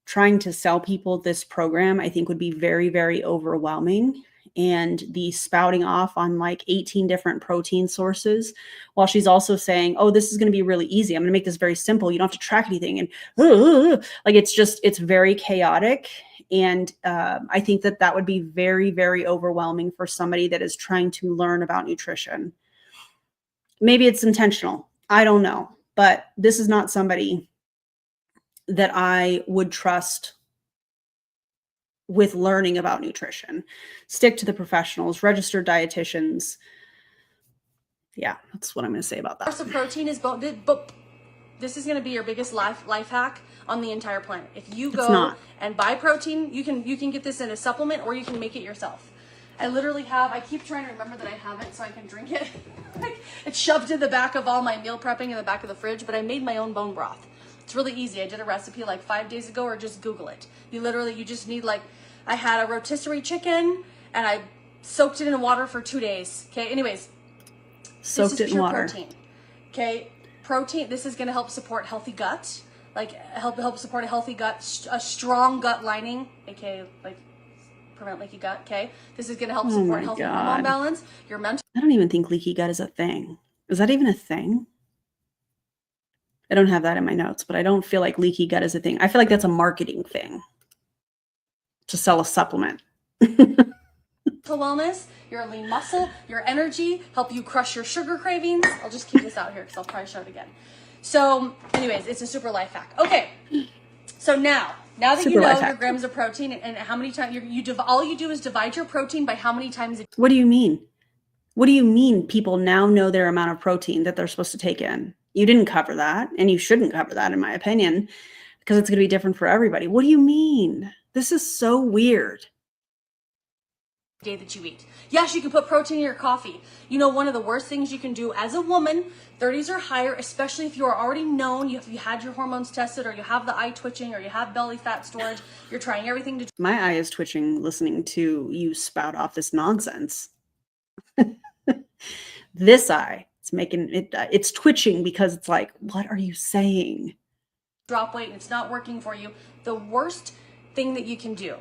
trying to sell people this program, I think would be very, very overwhelming. And the spouting off on like 18 different protein sources, while she's also saying, oh, this is going to be really easy. I'm going to make this very simple. You don't have to track anything. And like, it's very chaotic. And I think that would be very, very overwhelming for somebody that is trying to learn about nutrition. Maybe it's intentional. I don't know. But this is not somebody that I would trust with learning about nutrition. Stick to the professionals, registered dietitians. Yeah, that's what I'm going to say about that. Source of protein is bone. But this is going to be your biggest life hack on the entire planet. If you go and buy protein, you can get this in a supplement or you can make it yourself. I literally have, I keep trying to remember that I have it so I can drink it. Like, it's shoved in the back of all my meal prepping in the back of the fridge, but I made my own bone broth. It's really easy. I did a recipe like 5 days ago, or just Google it. You just need like, I had a rotisserie chicken and I soaked it in water for 2 days. Okay, anyways. Soaked it in water. Protein. Okay, protein, this is gonna help support healthy gut. Like help support a healthy gut, a strong gut lining, aka like prevent leaky gut, okay? This is gonna help support healthy hormone balance. Your mental. I don't even think leaky gut is a thing. Is that even a thing? I don't have that in my notes, but I don't feel like leaky gut is a thing. I feel like that's a marketing thing to sell a supplement. Wellness, your lean muscle, your energy, help you crush your sugar cravings. I'll just keep this out here because I'll probably show it again. So anyways, it's a super life hack. Okay, so now that super you know your grams of protein and how many times all you do is divide your protein by how many times. What do you mean? What do you mean people now know their amount of protein that they're supposed to take in? You didn't cover that, and you shouldn't cover that in my opinion, because it's going to be different for everybody. What do you mean? This is so weird. Day that you eat. Yes, you can put protein in your coffee. You know, one of the worst things you can do as a woman, 30s or higher, especially if you are already known, if you had your hormones tested, or you have the eye twitching, or you have belly fat storage, you're trying everything to. My eye is twitching listening to you spout off this nonsense. This eye, it's making it, it's twitching because it's like, what are you saying? Drop weight and it's not working for you. The worst thing that you can do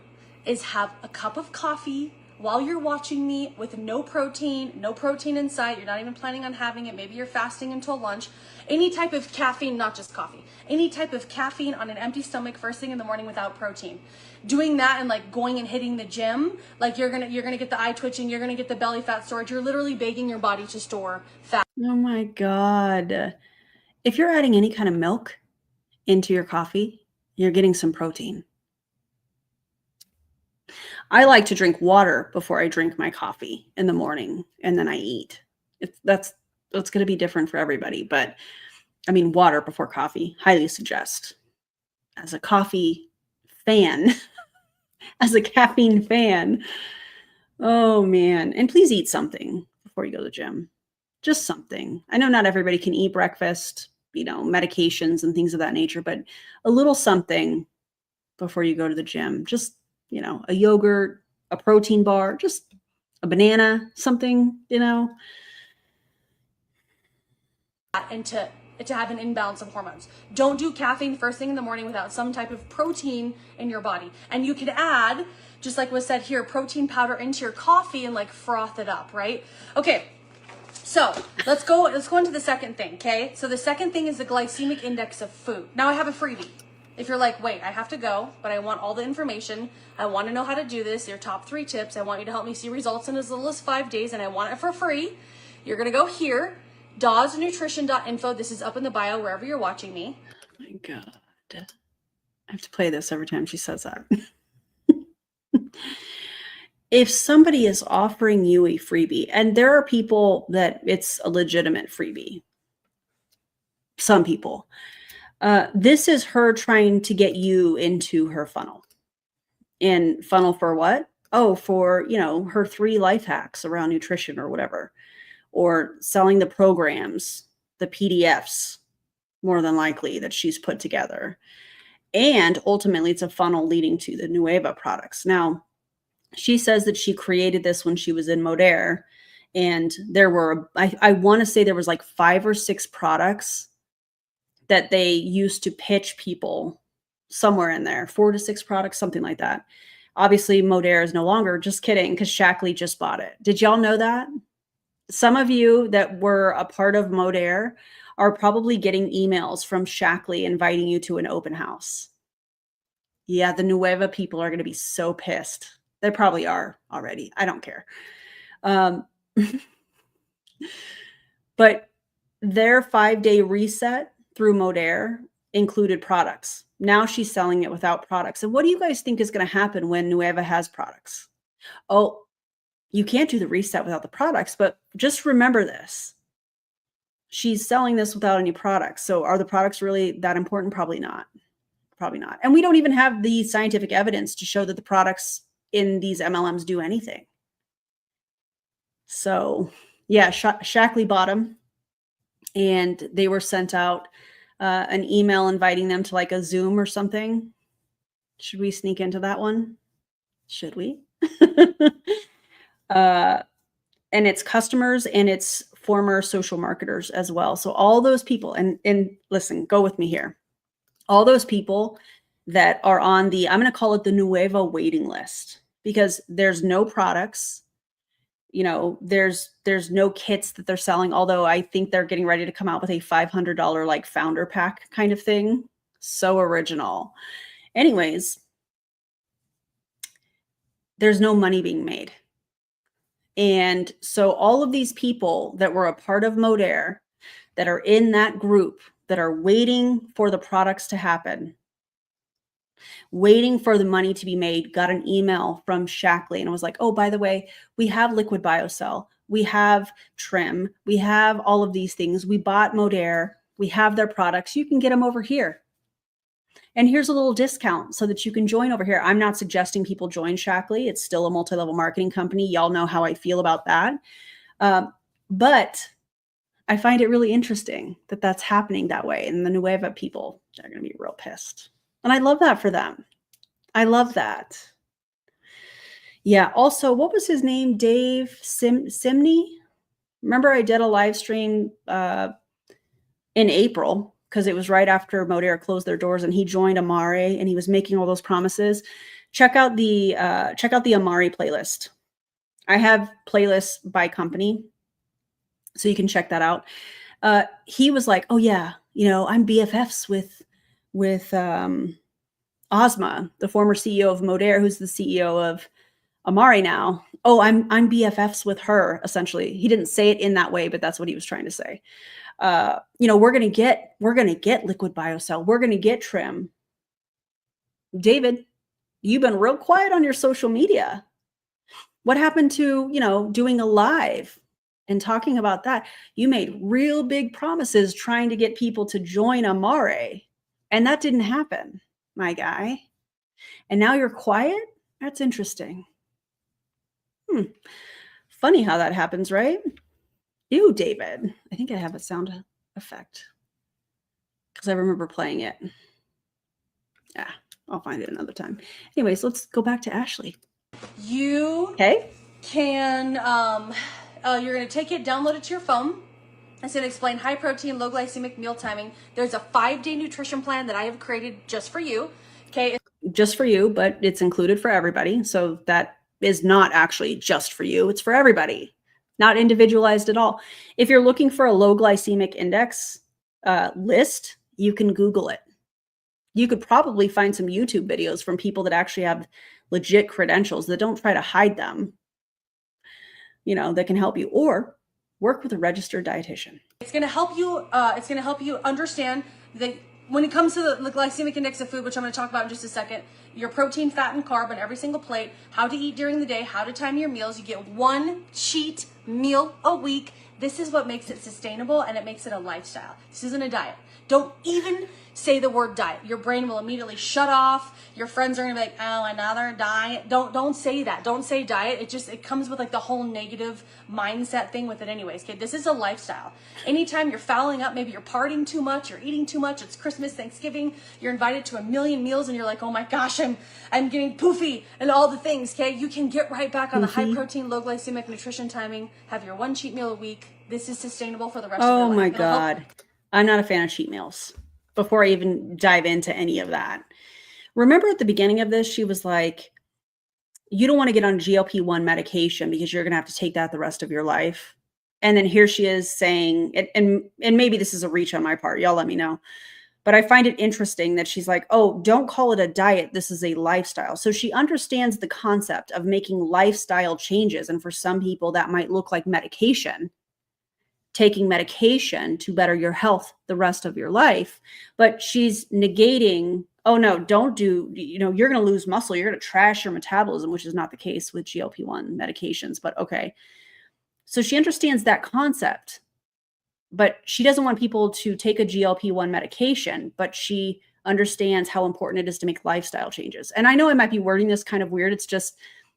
is have a cup of coffee while you're watching me with no protein in sight. You're not even planning on having it. Maybe you're fasting until lunch. Any type of caffeine, not just coffee, any type of caffeine on an empty stomach first thing in the morning without protein. Doing that and like going and hitting the gym, like you're gonna get the eye twitching, you're gonna get the belly fat storage. You're literally begging your body to store fat. Oh my God. If you're adding any kind of milk into your coffee, you're getting some protein. I like to drink water before I drink my coffee in the morning, and then I eat. That's going to be different for everybody, but I mean, water before coffee, highly suggest. As a coffee fan, as a caffeine fan, oh man. And please eat something before you go to the gym. Just something. I know not everybody can eat breakfast, you know, medications and things of that nature, but a little something before you go to the gym. Just, you know, a yogurt, a protein bar, just a banana, something, you know. And to have an imbalance of hormones. Don't do caffeine first thing in the morning without some type of protein in your body. And you could add, just like was said here, protein powder into your coffee and like froth it up, right? Okay. So let's go into the second thing, okay? So the second thing is the glycemic index of food. Now I have a freebie. If you're like, wait, I have to go, but I want all the information. I want to know how to do this. Your top 3 tips. I want you to help me see results in as little as 5 days, and I want it for free. You're going to go here, dawsnutrition.info. This is up in the bio wherever you're watching me. Oh my God. I have to play this every time she says that. If somebody is offering you a freebie, and there are people that it's a legitimate freebie, some people, this is her trying to get you into her funnel. And funnel for what? Oh, for, you know, her 3 life hacks around nutrition or whatever, or selling the programs, the PDFs, more than likely, that she's put together. And ultimately it's a funnel leading to the Nueva products. Now, she says that she created this when she was in Modere, and there were, I want to say there was like 5 or 6 products that they used to pitch people, somewhere in there, 4 to 6 products, something like that. Obviously, Modere is no longer. Just kidding, because Shackley just bought it. Did y'all know that? Some of you that were a part of Modere are probably getting emails from Shackley inviting you to an open house. Yeah, the Nueva people are going to be so pissed. They probably are already. I don't care. But their 5-day reset through Modere included products. Now she's selling it without products. And what do you guys think is going to happen when Nueva has products? Oh, you can't do the reset without the products, but just remember this. She's selling this without any products. So are the products really that important? Probably not. Probably not. And we don't even have the scientific evidence to show that the products in these MLMs do anything. So yeah, Shackley bought them, and they were sent out an email inviting them to like a Zoom or something. Should we sneak into that one? Should we? uh, and it's customers and it's former social marketers as well. So all those people, and listen, go with me here. All those people that are on the, I'm going to call it the Nueva waiting list, because there's no products, you know, there's no kits that they're selling. Although I think they're getting ready to come out with a $500 like founder pack kind of thing. So original. Anyways, there's no money being made. And so all of these people that were a part of Modere, that are in that group, that are waiting for the products to happen, waiting for the money to be made, got an email from Shackley and was like, oh, by the way, we have liquid biocell, we have trim, we have all of these things. We bought Modere, we have their products. You can get them over here. And here's a little discount so that you can join over here. I'm not suggesting people join Shackley. It's still a multi-level marketing company. Y'all know how I feel about that. But I find it really interesting that that's happening that way. And the Nueva people are going to be real pissed. And I love that for them. I love that. Yeah. Also, what was his name? Dave Simney. Remember I did a live stream in April, because it was right after Modere closed their doors, and he joined Amare and he was making all those promises. Check out the Amare playlist. I have playlists by company, so you can check that out. He was like, oh yeah, you know, I'm BFFs with Ozma, the former CEO of Modere, who's the CEO of Amare now. Oh, I'm BFFs with her, essentially. He didn't say it in that way, but that's what he was trying to say. You know, we're gonna get liquid biocell, we're gonna get trim. David, you've been real quiet on your social media. What happened to, you know, doing a live and talking about that? You made real big promises trying to get people to join Amare, and that didn't happen, my guy. And now you're quiet? That's interesting. Funny how that happens, right? Ew, David. I think I have a sound effect because I remember playing it. Yeah, I'll find it another time. Anyways, let's go back to Ashley. You Okay. can, you're going to take it, download it to your phone. It's going to explain high protein, low glycemic meal timing. There's a 5-day nutrition plan that I have created just for you. Okay. Just for you, but it's included for everybody. So that is not actually just for you. It's for everybody, not individualized at all. If you're looking for a low glycemic index list, you can Google it. You could probably find some YouTube videos from people that actually have legit credentials that don't try to hide them, you know, that can help you, or work with a registered dietitian. It's going to help you. It's going to help you understand that when it comes to the glycemic index of food, which I'm going to talk about in just a second, your protein, fat, and carb on every single plate, how to eat during the day, how to time your meals. You get one cheat meal a week. This is what makes it sustainable, and it makes it a lifestyle. This isn't a diet. Don't even say the word diet. Your brain will immediately shut off. Your friends are gonna be like, oh, another diet. Don't say that. Don't say diet. It comes with like the whole negative mindset thing with it anyways. Okay, this is a lifestyle. Anytime you're fouling up, maybe you're partying too much, you're eating too much, it's Christmas, Thanksgiving, you're invited to a million meals and you're like, oh my gosh, I'm getting poofy and all the things, okay? You can get right back on the high protein, low glycemic nutrition timing, have your one cheat meal a week. This is sustainable for the rest of your life. Oh my God. I'm not a fan of cheat meals. Before I even dive into any of that, remember at the beginning of this, she was like, you don't want to get on GLP-1 medication because you're going to have to take that the rest of your life. And then here she is saying, and maybe this is a reach on my part, y'all let me know. But I find it interesting that she's like, oh, don't call it a diet. This is a lifestyle. So she understands the concept of making lifestyle changes. And for some people that might look like medication, taking medication to better your health the rest of your life. But she's negating, oh no, don't do, you know, you're going to lose muscle. You're going to trash your metabolism, which is not the case with GLP-1 medications, but okay. So she understands that concept, but she doesn't want people to take a GLP-1 medication, but she understands how important it is to make lifestyle changes. And I know I might be wording this kind of weird. It's just,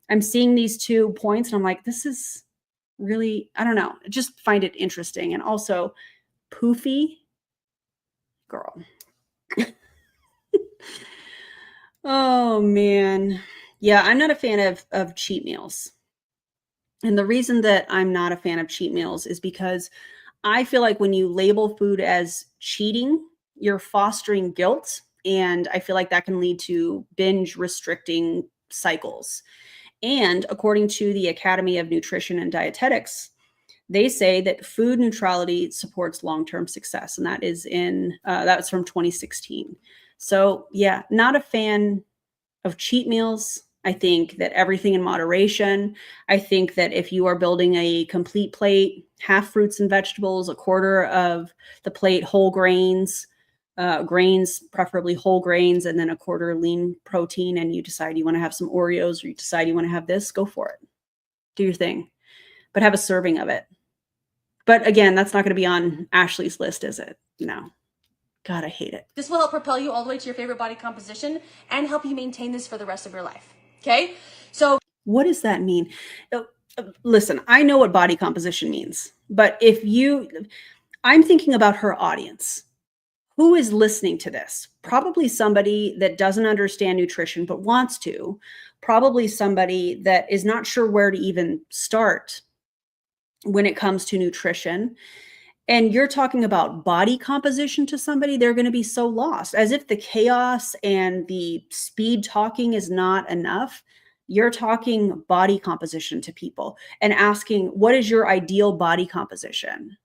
I'm seeing these 2 points and I'm like, this is really, I don't know, just find it interesting. And also poofy girl. Oh man. Yeah, I'm not a fan of cheat meals. And the reason that I'm not a fan of cheat meals is because I feel like when you label food as cheating, you're fostering guilt. And I feel like that can lead to binge restricting cycles. And according to the Academy of Nutrition and Dietetics, they say that food neutrality supports long-term success. And that's from 2016. So yeah, not a fan of cheat meals. I think that everything in moderation. I think that if you are building a complete plate, half fruits and vegetables, a quarter of the plate whole grains, grains, preferably whole grains, and then a quarter lean protein, and you decide you want to have some Oreos or you decide you want to have this, go for it. Do your thing, but have a serving of it. But again, that's not going to be on Ashley's list, is it? No. God, I hate it. This will help propel you all the way to your favorite body composition and help you maintain this for the rest of your life. Okay? So what does that mean? Listen, I know what body composition means, but I'm thinking about her audience. Who is listening to this? Probably somebody that doesn't understand nutrition but wants to. Probably somebody that is not sure where to even start when it comes to nutrition. And you're talking about body composition to somebody, they're going to be so lost, as if the chaos and the speed talking is not enough. You're talking body composition to people and asking, what is your ideal body composition?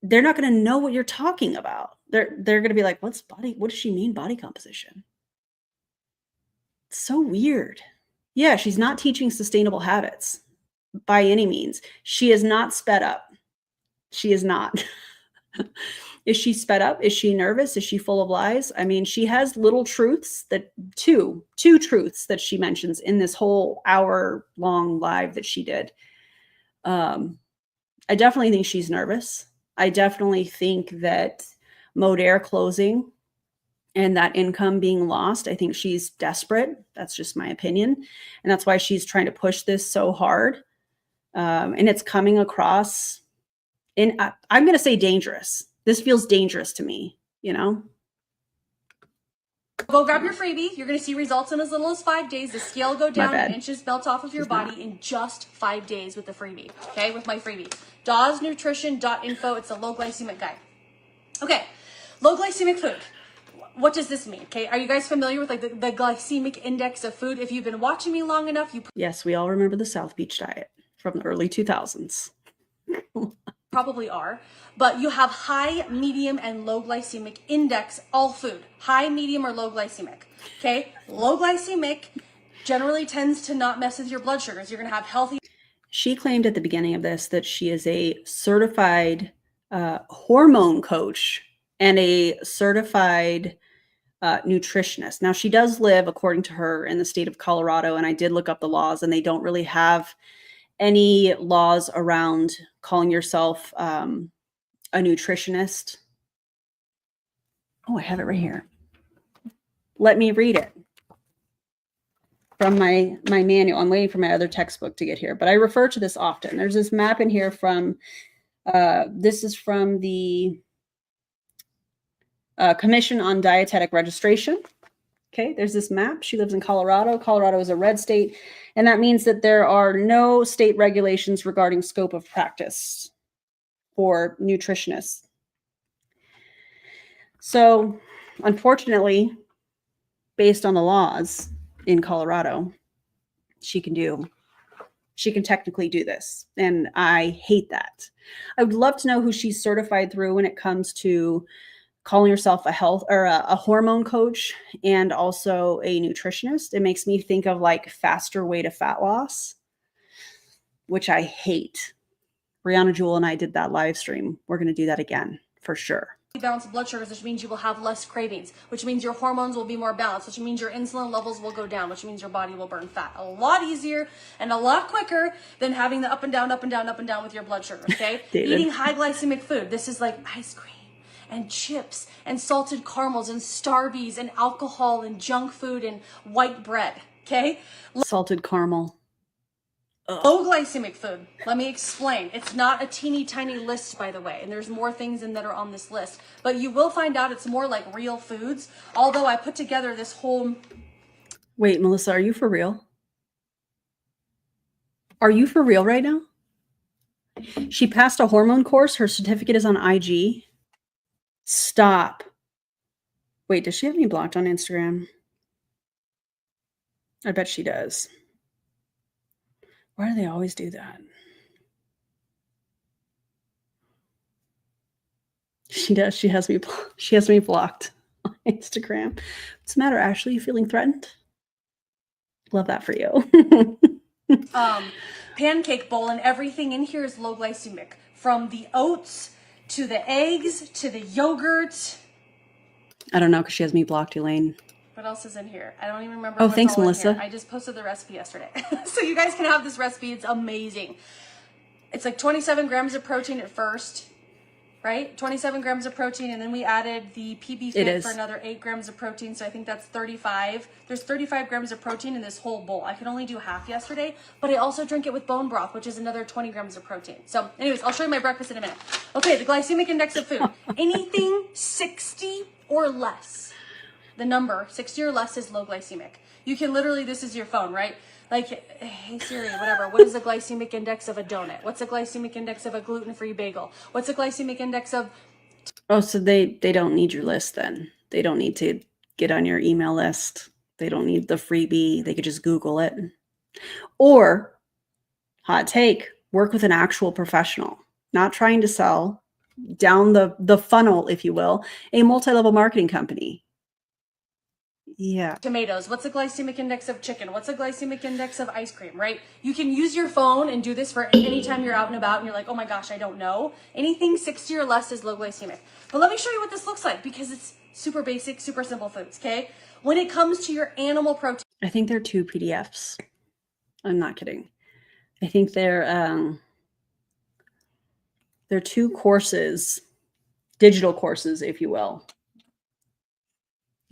They're not going to know what you're talking about. They're going to be like, what does she mean body composition? It's so weird. Yeah, she's not teaching sustainable habits by any means. She is not sped up. She is not. Is she sped up? Is she nervous? Is she full of lies? I mean, she has little truths two truths that she mentions in this whole hour-long live that she did. I definitely think she's nervous. I definitely think that Modere closing and that income being lost, I think she's desperate. That's just my opinion. And that's why she's trying to push this so hard. And it's coming across I'm going to say dangerous. This feels dangerous to me, go grab your freebie. You're going to see results in as little as 5 days. The scale will go down an inches belt off of your body in just 5 days with the freebie. Okay, with my freebie. dawsnutrition.info. It's a low glycemic guide. Okay, low glycemic food. What does this mean? Okay, are you guys familiar with like the glycemic index of food? If you've been watching me long enough, yes, we all remember the South Beach diet from the early 2000s. Probably are, but you have high, medium, and low glycemic index, all food, high, medium, or low glycemic. Okay, low glycemic generally tends to not mess with your blood sugars. You're gonna have healthy. She claimed at the beginning of this that she is a certified hormone coach and a certified nutritionist. Now, she does live, according to her, in the state of Colorado, and I did look up the laws, and they don't really have any laws around calling yourself a nutritionist. Oh, I have it right here. Let me read it from my manual. I'm waiting for my other textbook to get here, but I refer to this often. There's this map in here from, this is from the Commission on Dietetic Registration. Okay, there's this map. She lives in Colorado. Colorado is a red state, and that means that there are no state regulations regarding scope of practice for nutritionists. So, unfortunately, based on the laws in Colorado, she can technically do this, and I hate that. I would love to know who she's certified through when it comes to calling herself a health or a hormone coach and also a nutritionist. It makes me think of like faster way to fat loss, which I hate. Brianna Jewell and I did that live stream. We're going to do that again for sure. Balanced blood sugars, which means you will have less cravings, which means your hormones will be more balanced, which means your insulin levels will go down, which means your body will burn fat a lot easier and a lot quicker than having the up and down, up and down, up and down with your blood sugar, okay? Eating high glycemic food. This is like ice cream and chips and salted caramels and Starbies and alcohol and junk food and white bread, okay? Salted caramel. Low glycemic food. Let me explain. It's not a teeny tiny list, by the way, and there's more things in that are on this list. But you will find out it's more like real foods. Although I put together this whole... Wait, Melissa, are you for real? Are you for real right now? She passed a hormone course. Her certificate is on IG. Stop. Wait, does she have me blocked on Instagram? I bet she does. Why do they always do that? She does. She has me blocked on Instagram. What's the matter, Ashley? You feeling threatened? Love that for you. Pancake bowl, and everything in here is low glycemic. From the oats to the eggs to the yogurt. I don't know because she has me blocked, Elaine. What else is in here? I don't even remember. Oh, what's thanks, all in Melissa. here. I just posted the recipe yesterday. So you guys can have this recipe. It's amazing. It's like 27 grams of protein at first, right? 27 grams of protein, and then we added the PB Fit for another 8 grams of protein, so I think that's 35. There's 35 grams of protein in this whole bowl. I could only do half yesterday, but I also drink it with bone broth, which is another 20 grams of protein. So anyways, I'll show you my breakfast in a minute. Okay, the glycemic index of food. Anything 60 or less. The number 60 or less is low glycemic. You can literally, this is your phone, right? Like, hey Siri, whatever. What is the glycemic index of a donut? What's the glycemic index of a gluten-free bagel? What's the glycemic index of... Oh, so they don't need your list then. They don't need to get on your email list. They don't need the freebie. They could just Google it. Or, hot take, work with an actual professional. Not trying to sell down the funnel, if you will, a multi-level marketing company. Yeah. Tomatoes. What's the glycemic index of chicken? What's the glycemic index of ice cream, right? You can use your phone and do this for any time you're out and about and you're like, oh my gosh, I don't know. Anything 60 or less is low glycemic. But let me show you what this looks like because it's super basic, super simple foods, okay? When it comes to your animal protein. I think they're 2 PDFs. I'm not kidding. I think they're 2 courses, digital courses, if you will.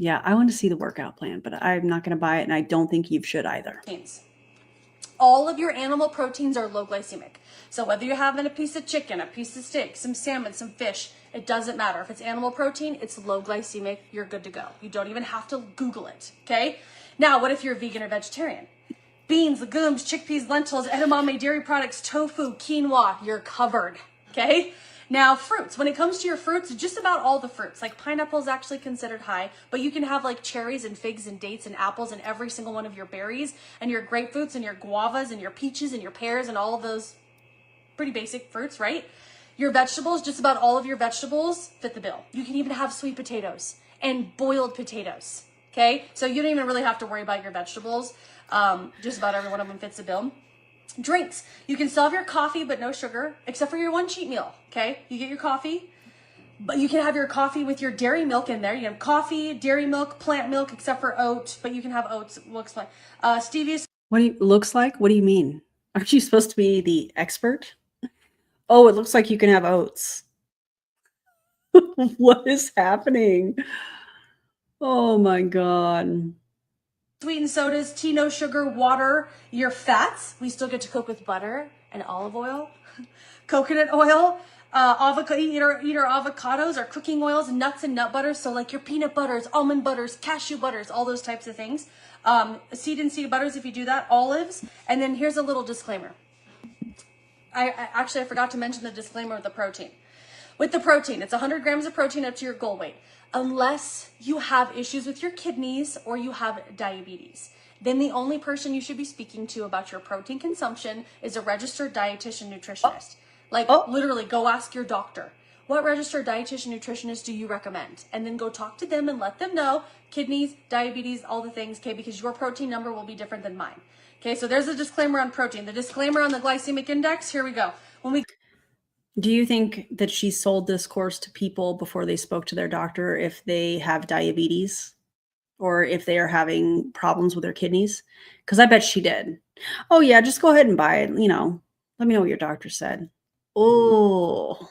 Yeah, I want to see the workout plan, but I'm not going to buy it, and I don't think you should either. All of your animal proteins are low glycemic. So whether you're having a piece of chicken, a piece of steak, some salmon, some fish, it doesn't matter. If it's animal protein, it's low glycemic, you're good to go. You don't even have to Google it, okay? Now, what if you're vegan or vegetarian? Beans, legumes, chickpeas, lentils, edamame, dairy products, tofu, quinoa, you're covered, okay? Now, fruits. When it comes to your fruits, just about all the fruits. Like pineapple is actually considered high, but you can have like cherries and figs and dates and apples and every single one of your berries and your grapefruits and your guavas and your peaches and your pears and all of those pretty basic fruits, right? Your vegetables, just about all of your vegetables fit the bill. You can even have sweet potatoes and boiled potatoes, okay? So you don't even really have to worry about your vegetables. Just about every one of them fits the bill. Drinks. You can still have your coffee, but no sugar, except for your one cheat meal, okay? You get your coffee, but you can have your coffee with your dairy milk in there. You have coffee, dairy milk, plant milk, except for oat, but you can have oats. We'll explain. Stevia. What do you, looks like? What do you mean? Aren't you supposed to be the expert? Oh, it looks like you can have oats. What is happening? Oh my God. Sweetened sodas, tea, no sugar, water, your fats. We still get to cook with butter and olive oil, coconut oil, avocado, eat our avocados, our cooking oils, nuts and nut butters. So like your peanut butters, almond butters, cashew butters, all those types of things. Seed and seed butters if you do that, olives. And then here's a little disclaimer. I forgot to mention the disclaimer of the protein. With the protein, it's 100 grams of protein up to your goal weight. Unless you have issues with your kidneys or you have diabetes, then the only person you should be speaking to about your protein consumption is a registered dietitian nutritionist. Literally go ask your doctor, what registered dietitian nutritionist do you recommend? And then go talk to them and let them know kidneys, diabetes, all the things, okay? Because your protein number will be different than mine. Okay, so there's a disclaimer on protein. The disclaimer on the glycemic index, here we go. Do you think that she sold this course to people before they spoke to their doctor if they have diabetes or if they are having problems with their kidneys? Because I bet she did. Oh, yeah, just go ahead and buy it. You know, let me know what your doctor said. Oh,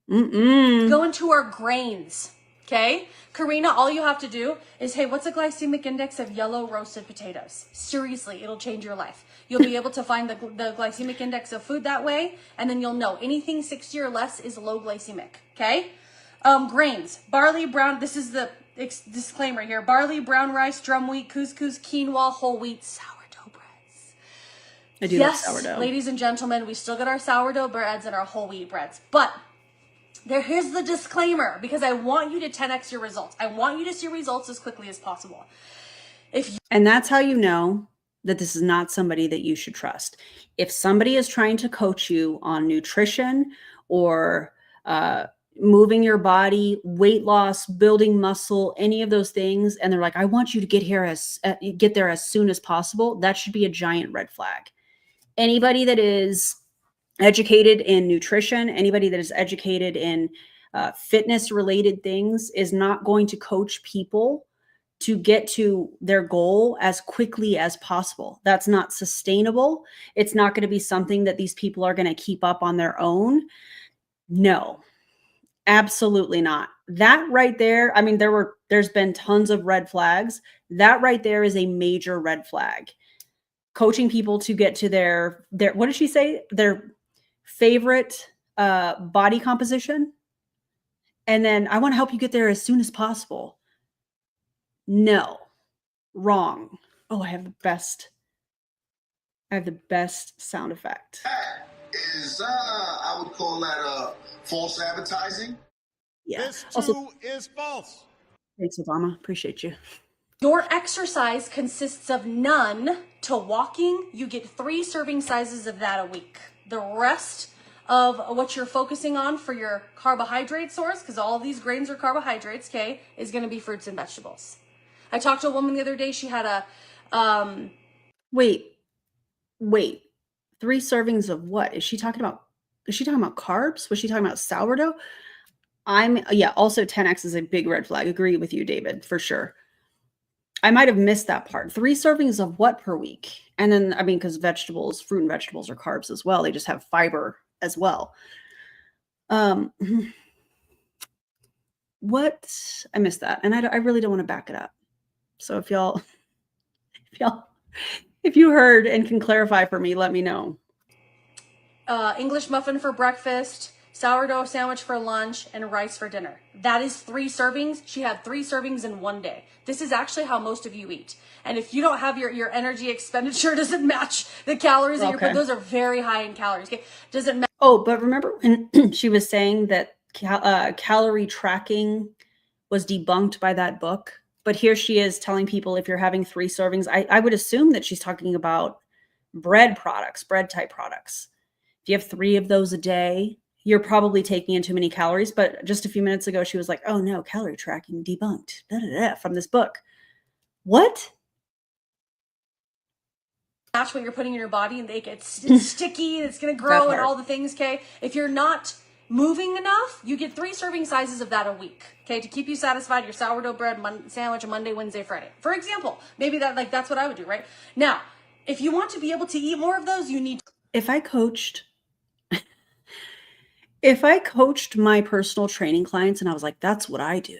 Go into our grains. Okay? Karina, all you have to do is, hey, what's a glycemic index of yellow roasted potatoes? Seriously, it'll change your life. You'll be able to find the glycemic index of food that way, and then you'll know anything 60 or less is low glycemic. Okay? Grains, barley, brown, this is the disclaimer here. Barley, brown rice, drum wheat, couscous, quinoa, whole wheat, sourdough breads. I do love sourdough. Ladies and gentlemen, we still got our sourdough breads and our whole wheat breads. But here's the disclaimer, because I want you to 10x your results. I want you to see results as quickly as possible. And that's how you know that this is not somebody that you should trust. If somebody is trying to coach you on nutrition or moving your body, weight loss, building muscle, any of those things, and they're like, I want you to get there as soon as possible, that should be a giant red flag. Anybody that is educated in nutrition, anybody that is educated in fitness related things is not going to coach people to get to their goal as quickly as possible. That's not sustainable. It's not going to be something that these people are going to keep up on their own. No, absolutely not. That right there, I mean, there's been tons of red flags. That right there is a major red flag. Coaching people to get to their what did she say? Their favorite body composition. And then I want to help you get there as soon as possible. No, wrong. Oh, I have the best sound effect. That is, I would call that false advertising. Yeah. This too is false. Thanks, Obama. Appreciate you. Your exercise consists of none to walking. You get 3 serving sizes of that a week. The rest of what you're focusing on for your carbohydrate source, because all of these grains are carbohydrates, okay, is going to be fruits and vegetables. I talked to a woman the other day. She had a Wait. 3 servings of what? Is she talking about carbs? Was she talking about sourdough? Also 10x is a big red flag. Agree with you, David, for sure. I might have missed that part. 3 servings of what per week? And then, I mean, because fruit and vegetables are carbs as well. They just have fiber as well. What? I missed that. And I really don't want to back it up. So if you heard and can clarify for me, let me know. English muffin for breakfast, sourdough sandwich for lunch, and rice for dinner. That is 3 servings. She had 3 servings in one day. This is actually how most of you eat. And if you don't have your energy expenditure doesn't match the calories that you're putting, those are very high in calories. Okay? Doesn't matter. Oh, but remember when she was saying that calorie tracking was debunked by that book? But here she is telling people if you're having 3 servings, I would assume that she's talking about bread type products. If you have 3 of those a day, you're probably taking in too many calories. But just a few minutes ago, she was like, oh no, calorie tracking debunked from this book. What? Match what you're putting in your body and it's sticky and it's going to grow and all the things, okay? If you're not moving enough, you get 3 serving sizes of that a week, okay? To keep you satisfied, your sourdough bread sandwich on Monday, Wednesday, Friday. For example, maybe that's what I would do, right? Now, if you want to be able to eat more of those, you need... If I coached my personal training clients and I was like, that's what I do,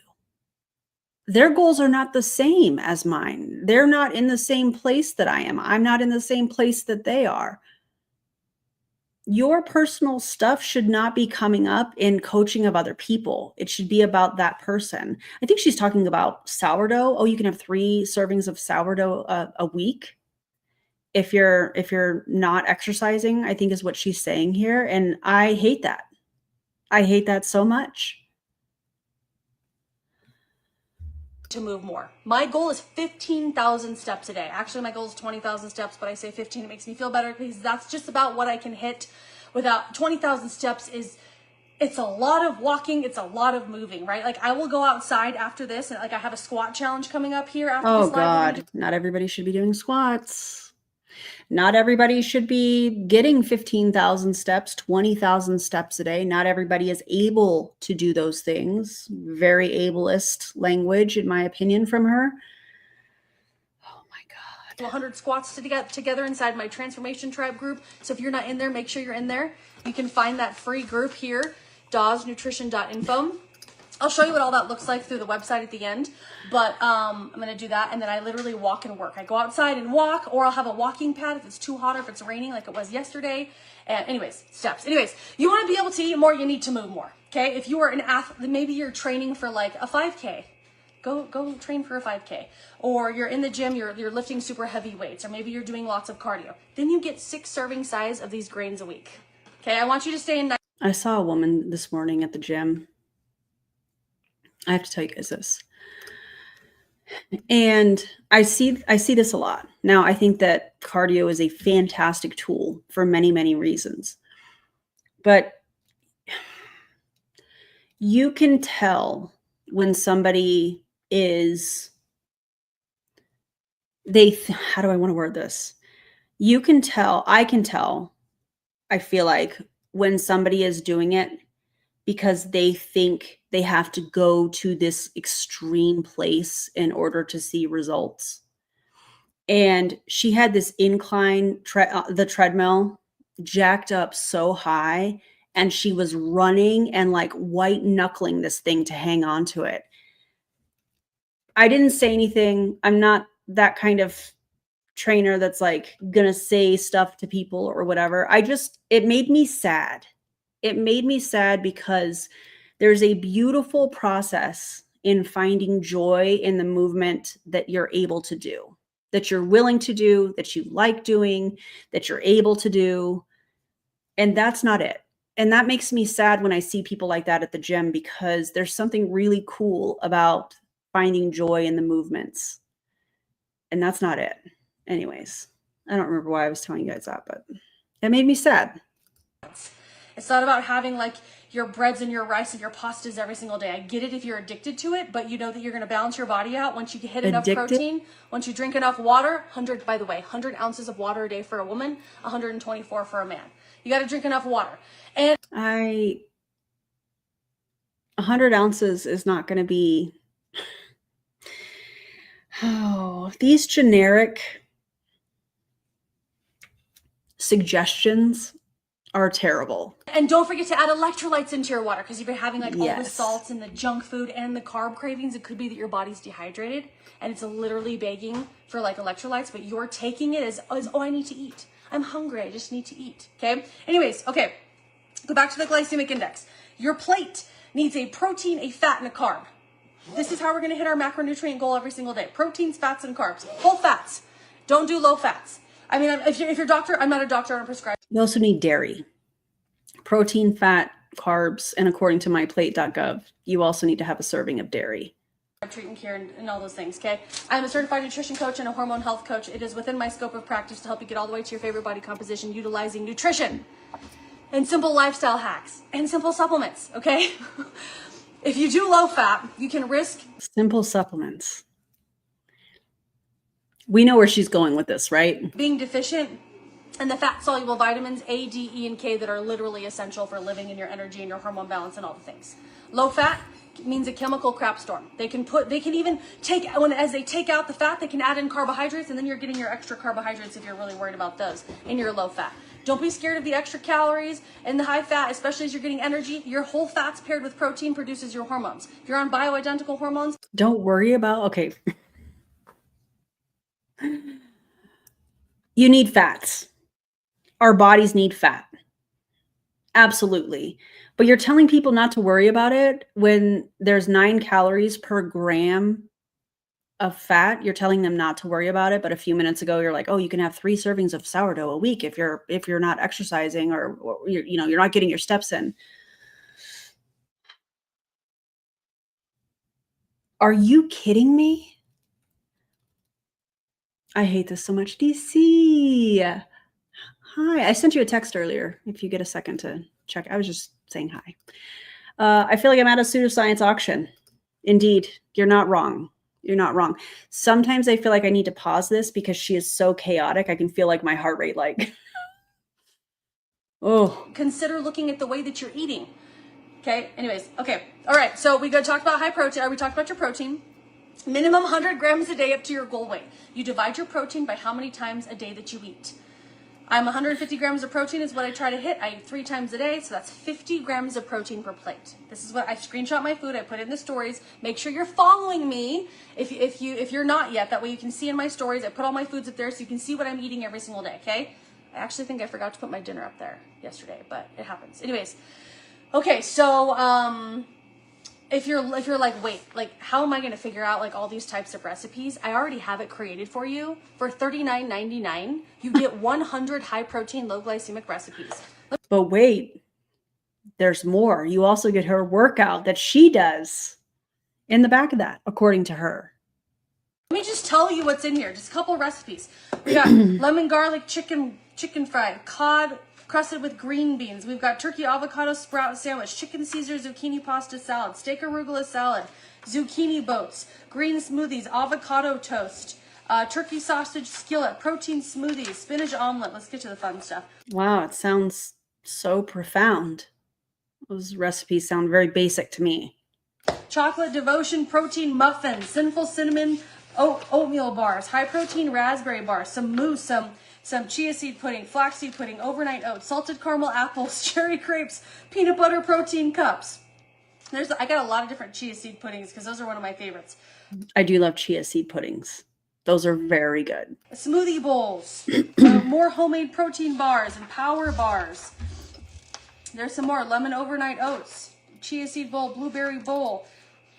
their goals are not the same as mine. They're not in the same place that I am. I'm not in the same place that they are. Your personal stuff should not be coming up in coaching of other people. It should be about that person. I think she's talking about sourdough. Oh, you can have 3 servings of sourdough a week if you're not exercising, I think is what she's saying here. And I hate that. I hate that so much. To move more. My goal is 15,000 steps a day. Actually, my goal is 20,000 steps, but I say 15. It makes me feel better because that's just about what I can hit. Without 20,000 steps it's a lot of walking. It's a lot of moving, right? Like I will go outside after this and I have a squat challenge coming up here after this live. Oh God, not everybody should be doing squats. Not everybody should be getting 15,000 steps, 20,000 steps a day. Not everybody is able to do those things. Very ableist language, in my opinion, from her. Oh my God. 100 squats together inside my Transformation Tribe group. So if you're not in there, make sure you're in there. You can find that free group here, dawsnutrition.info. I'll show you what all that looks like through the website at the end, but I'm gonna do that, and then I literally walk and work. I go outside and walk, or I'll have a walking pad if it's too hot or if it's raining like it was yesterday. And anyways, steps. Anyways, you wanna be able to eat more, you need to move more, okay? If you are an athlete, maybe you're training for like a 5K, go train for a 5K. Or you're in the gym, you're lifting super heavy weights, or maybe you're doing lots of cardio. Then you get 6 serving size of these grains a week, okay? I want you to stay in. I saw a woman this morning at the gym. I have to tell you guys this. And I see this a lot. Now, I think that cardio is a fantastic tool for many, many reasons. But you can tell when somebody is, how do I want to word this? You can tell, I can tell, I feel like, when somebody is doing it because they think they have to go to this extreme place in order to see results. And she had this incline, the treadmill jacked up so high, and she was running and like white knuckling this thing to hang on to it. I didn't say anything. I'm not that kind of trainer that's like gonna say stuff to people or whatever. It made me sad. It made me sad because there's a beautiful process in finding joy in the movement that you're able to do, that you're willing to do, that you like doing, that you're able to do. And that's not it. And that makes me sad when I see people like that at the gym, because there's something really cool about finding joy in the movements. And that's not it. Anyways, I don't remember why I was telling you guys that, but it made me sad. It's not about having like your breads and your rice and your pastas every single day. I get it if you're addicted to it, but you know that you're going to balance your body out once you hit enough protein, once you drink enough water. 100 ounces of water a day for a woman, 124 for a man. You got to drink enough water. And 100 ounces is not going to be, these generic suggestions are terrible. And don't forget to add electrolytes into your water, because if you're having like all the Yes. salts and the junk food and the carb cravings, it could be that your body's dehydrated and it's literally begging for like electrolytes, but you're taking it as oh, I need to eat. I'm hungry. I just need to eat. Okay. Anyways, okay. Go back to the glycemic index. Your plate needs a protein, a fat, and a carb. This is how we're going to hit our macronutrient goal every single day. Proteins, fats, and carbs. Whole fats. Don't do low fats. I mean, if you're a doctor, I'm not a doctor, I'm a prescriber. You also need dairy, protein, fat, carbs, and according to myplate.gov, you also need to have a serving of dairy. Treat and cure and all those things, okay? I'm a certified nutrition coach and a hormone health coach. It is within my scope of practice to help you get all the way to your favorite body composition utilizing nutrition and simple lifestyle hacks and simple supplements, okay? If you do low fat, you can risk simple supplements. We know where she's going with this, right? being deficient in the fat-soluble vitamins A, D, E, and K that are literally essential for living in your energy and your hormone balance and all the things. Low fat means a chemical crap storm. They can even as they take out the fat, they can add in carbohydrates, and then you're getting your extra carbohydrates if you're really worried about those in your low fat. Don't be scared of the extra calories and the high fat, especially as you're getting energy. Your whole fats paired with protein produces your hormones. If you're on bioidentical hormones, don't worry about, okay. You need fats. Our bodies need fat. Absolutely. But you're telling people not to worry about it when there's 9 calories per gram of fat. You're telling them not to worry about it. But a few minutes ago, you're like, oh, you can have 3 servings of sourdough a week if you're not exercising or you're not getting your steps in. Are you kidding me? I hate this so much. DC. Hi. I sent you a text earlier. If you get a second to check. I was just saying hi. I feel like I'm at a pseudoscience auction. Indeed. You're not wrong. You're not wrong. Sometimes I feel like I need to pause this because she is so chaotic. I can feel like my heart rate like. Oh. Consider looking at the way that you're eating. Okay. Anyways. Okay. All right. So we talked about high protein. We talked about your protein. Minimum 100 grams a day up to your goal weight. You divide your protein by how many times a day that you eat. I'm 150 grams of protein is what I try to hit. I eat 3 times a day, so that's 50 grams of protein per plate. This is what I screenshot my food. I put it in the stories. Make sure you're following me if you're not yet. That way you can see in my stories. I put all my foods up there so you can see what I'm eating every single day. Okay. I actually think I forgot to put my dinner up there yesterday, but it happens. Anyways, okay. So if you're like, wait, like, how am I going to figure out like all these types of recipes? I already have it created for you. For $39.99, you get 100 high protein, low glycemic recipes. But wait, there's more. You also get her workout that she does in the back of that, according to her. Let me just tell you what's in here. Just a couple of recipes. We got lemon garlic chicken fry, cod crusted with green beans. We've got turkey avocado sprout sandwich, chicken Caesar zucchini pasta salad, steak arugula salad, zucchini boats, green smoothies, avocado toast, turkey sausage skillet, protein smoothies, spinach omelet. Let's get to the fun stuff. Wow, it sounds so profound. Those recipes sound very basic to me. Chocolate devotion protein muffins, sinful cinnamon oatmeal bars, high protein raspberry bars, some mousse, some chia seed pudding, flaxseed pudding, overnight oats, salted caramel apples, cherry crepes, peanut butter protein cups. I got a lot of different chia seed puddings because those are one of my favorites. I do love chia seed puddings. Those are very good. Smoothie bowls, more homemade protein bars and power bars. There's some more lemon overnight oats, chia seed bowl, blueberry bowl,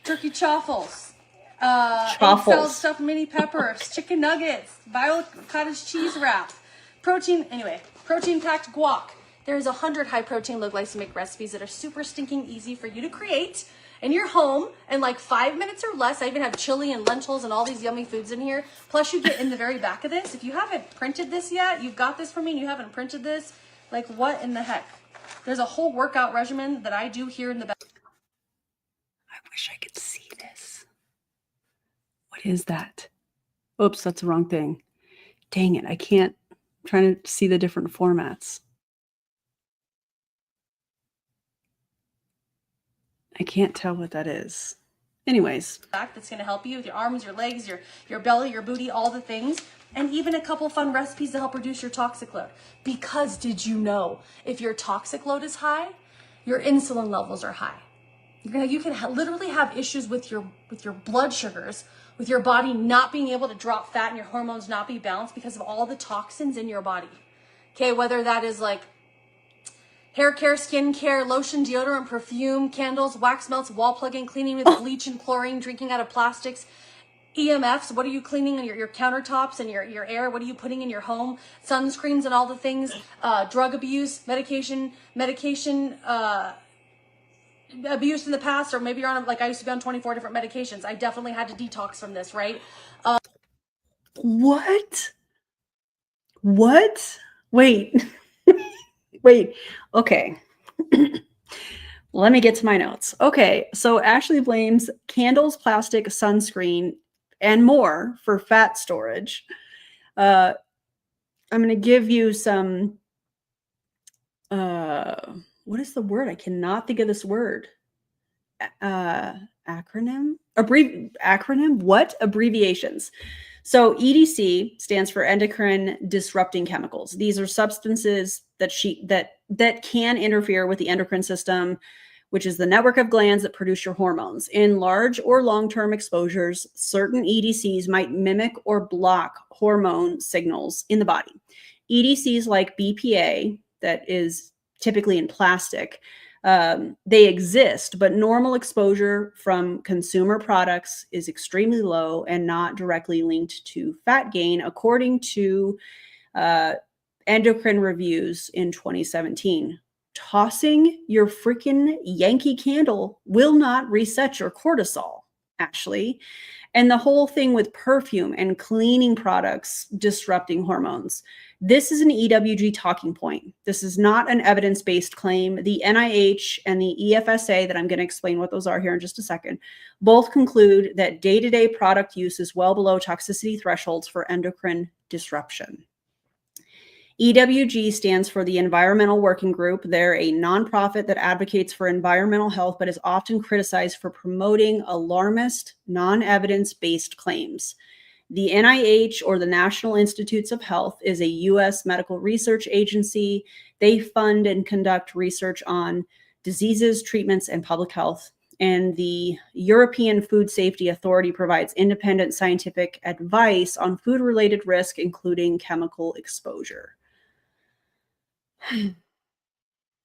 turkey chaffles. Egg salad stuffed mini peppers, chicken nuggets, violet cottage cheese wrap, protein packed guac. There's 100 high protein, low glycemic recipes that are super stinking easy for you to create in your home in like 5 minutes or less. I even have chili and lentils and all these yummy foods in here. Plus you get in the very back of this. If you haven't printed this yet, you've got this from me and you haven't printed this, like what in the heck? There's a whole workout regimen that I do here in the back. I wish I could see this. What is that? Oops, that's the wrong thing. Dang it, I can't. I'm trying to see the different formats. I can't tell what that is. Anyways. That's going to help you with your arms, your legs, your belly, your booty, all the things. And even a couple fun recipes to help reduce your toxic load. Because did you know if your toxic load is high, your insulin levels are high. You can literally have issues with your blood sugars, with your body not being able to drop fat and your hormones not be balanced because of all the toxins in your body. Okay, whether that is like hair care, skin care, lotion, deodorant, perfume, candles, wax melts, wall plugging, cleaning with bleach and chlorine, drinking out of plastics, EMFs, what are you cleaning in your countertops and your air? What are you putting in your home? Sunscreens and all the things, drug abuse, medication, abuse in the past, or maybe you're on, like I used to be on 24 different medications. I definitely had to detox from this, right? What? Wait. Wait. Okay. Let me get to my notes. Okay. So Ashley blames candles, plastic, sunscreen, and more for fat storage. I'm going to give you some, what is the word? I cannot think of this word. Acronym? What? Abbreviations. So EDC stands for endocrine disrupting chemicals. These are substances that can interfere with the endocrine system, which is the network of glands that produce your hormones. In large or long-term exposures, certain EDCs might mimic or block hormone signals in the body. EDCs like BPA, that is typically in plastic, they exist, but normal exposure from consumer products is extremely low and not directly linked to fat gain, according to endocrine reviews in 2017. Tossing your freaking Yankee Candle will not reset your cortisol, Ashley. And the whole thing with perfume and cleaning products disrupting hormones. This is an EWG talking point. This is not an evidence-based claim. The NIH and the EFSA, that I'm going to explain what those are here in just a second, both conclude that day-to-day product use is well below toxicity thresholds for endocrine disruption. EWG stands for the Environmental Working Group. They're a nonprofit that advocates for environmental health, but is often criticized for promoting alarmist, non-evidence-based claims. The NIH, or the National Institutes of Health, is a U.S. medical research agency. They fund and conduct research on diseases, treatments, and public health. And the European Food Safety Authority provides independent scientific advice on food-related risk, including chemical exposure.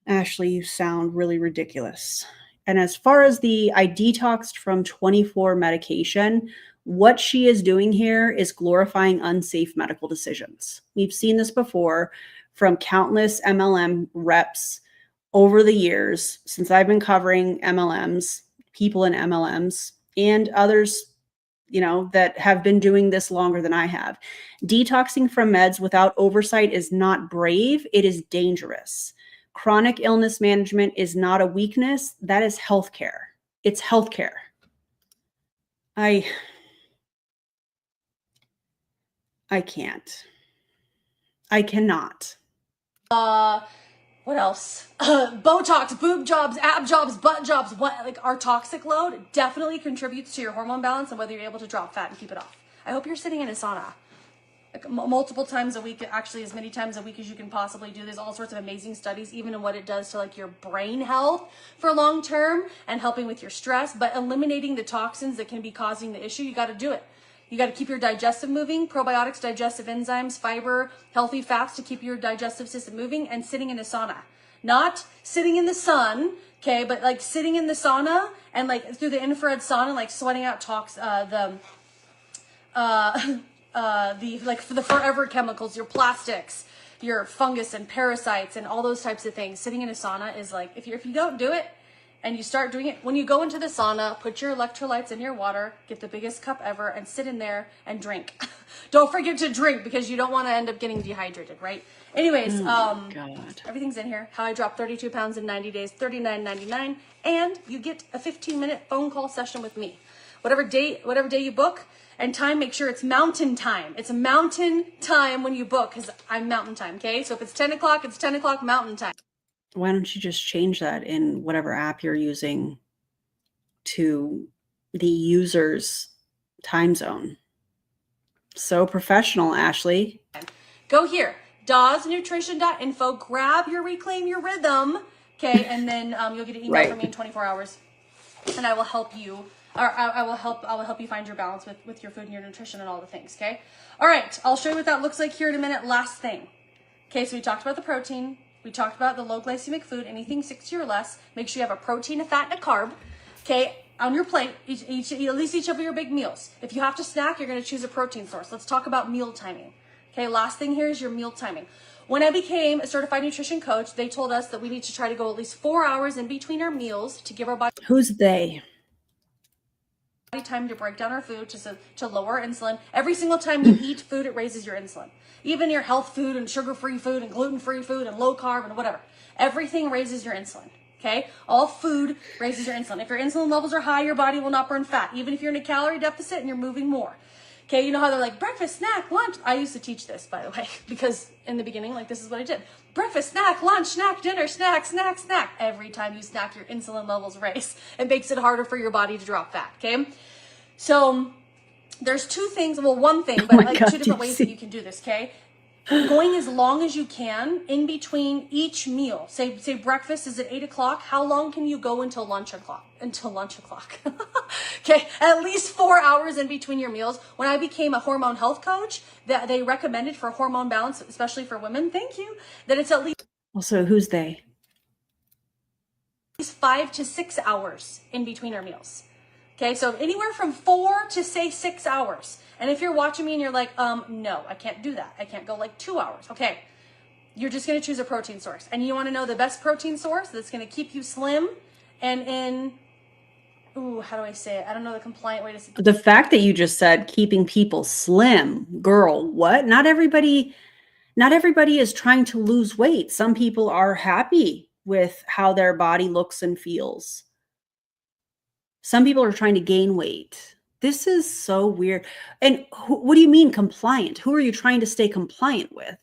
Ashley, you sound really ridiculous. And as far as I detoxed from 24 medication, what she is doing here is glorifying unsafe medical decisions. We've seen this before from countless MLM reps over the years since I've been covering MLMs, people in MLMs, and others, that have been doing this longer than I have. Detoxing from meds without oversight is not brave, it is dangerous. Chronic illness management is not a weakness, that is healthcare. It's healthcare. I can't. I cannot. What else? Botox, boob jobs, ab jobs, butt jobs. Our toxic load definitely contributes to your hormone balance and whether you're able to drop fat and keep it off. I hope you're sitting in a sauna multiple times a week, actually as many times a week as you can possibly do. There's all sorts of amazing studies, even in what it does to your brain health for long term and helping with your stress, but eliminating the toxins that can be causing the issue. You got to do it. You got to keep your digestive moving, probiotics, digestive enzymes, fiber, healthy fats to keep your digestive system moving, and sitting in a sauna. Not sitting in the sun, okay, but sitting in the sauna and through the infrared sauna, sweating out the forever chemicals, your plastics, your fungus and parasites and all those types of things. Sitting in a sauna is if you don't do it and you start doing it, when you go into the sauna, put your electrolytes in your water, get the biggest cup ever and sit in there and drink. Don't forget to drink because you don't want to end up getting dehydrated, right? Anyways, God. Everything's in here. How I dropped 32 pounds in 90 days, $39.99, and you get a 15-minute phone call session with me. Whatever day you book and time, make sure it's mountain time. It's a mountain time when you book because I'm mountain time, okay? So if it's 10 o'clock, it's 10 o'clock mountain time. Why don't you just change that in whatever app you're using to the user's time zone? So professional, Ashley. Go here, dawsnutrition.info, grab your Reclaim Your Rhythm, okay? And then you'll get an email from me in 24 hours and I will help you. Or I will help you find your balance with your food and your nutrition and all the things, okay? All right, I'll show you what that looks like here in a minute. Last thing. Okay, so we talked about the protein. We talked about the low glycemic food, anything 60 or less. Make sure you have a protein, a fat, and a carb, okay, on your plate, at least each of your big meals. If you have to snack, you're going to choose a protein source. Let's talk about meal timing. Okay, last thing here is your meal timing. When I became a certified nutrition coach, they told us that we need to try to go at least 4 hours in between our meals to give our body... Who's they? Time to break down our food to lower insulin. Every single time you eat food, it raises your insulin. Even your health food and sugar-free food and gluten-free food and low carb and whatever. Everything raises your insulin. Okay? All food raises your insulin. If your insulin levels are high, your body will not burn fat, even if you're in a calorie deficit and you're moving more. Okay, you know how they're like breakfast, snack, lunch. I used to teach this, by the way, because in the beginning, this is what I did. Breakfast, snack, lunch, snack, dinner, snack, snack, snack. Every time you snack, your insulin levels raise. It makes it harder for your body to drop fat, okay? So there's two things, one thing, but two different ways that you can do this, okay? Going as long as you can in between each meal. Say breakfast is at 8 o'clock. How long can you go until lunch o'clock? Okay, at least 4 hours in between your meals. When I became a hormone health coach, that they recommended for hormone balance, especially for women, thank you, that it's at least... Also, who's they? 5 to 6 hours in between our meals. Okay, so anywhere from 4 to say 6 hours. And if you're watching me and you're like, no, I can't do that. I can't go 2 hours. Okay, you're just going to choose a protein source. And you want to know the best protein source that's going to keep you slim and in, how do I say it? I don't know the compliant way to say it. The fact that you just said keeping people slim, girl, what? Not everybody is trying to lose weight. Some people are happy with how their body looks and feels. Some people are trying to gain weight. This is so weird. And what do you mean compliant? Who are you trying to stay compliant with?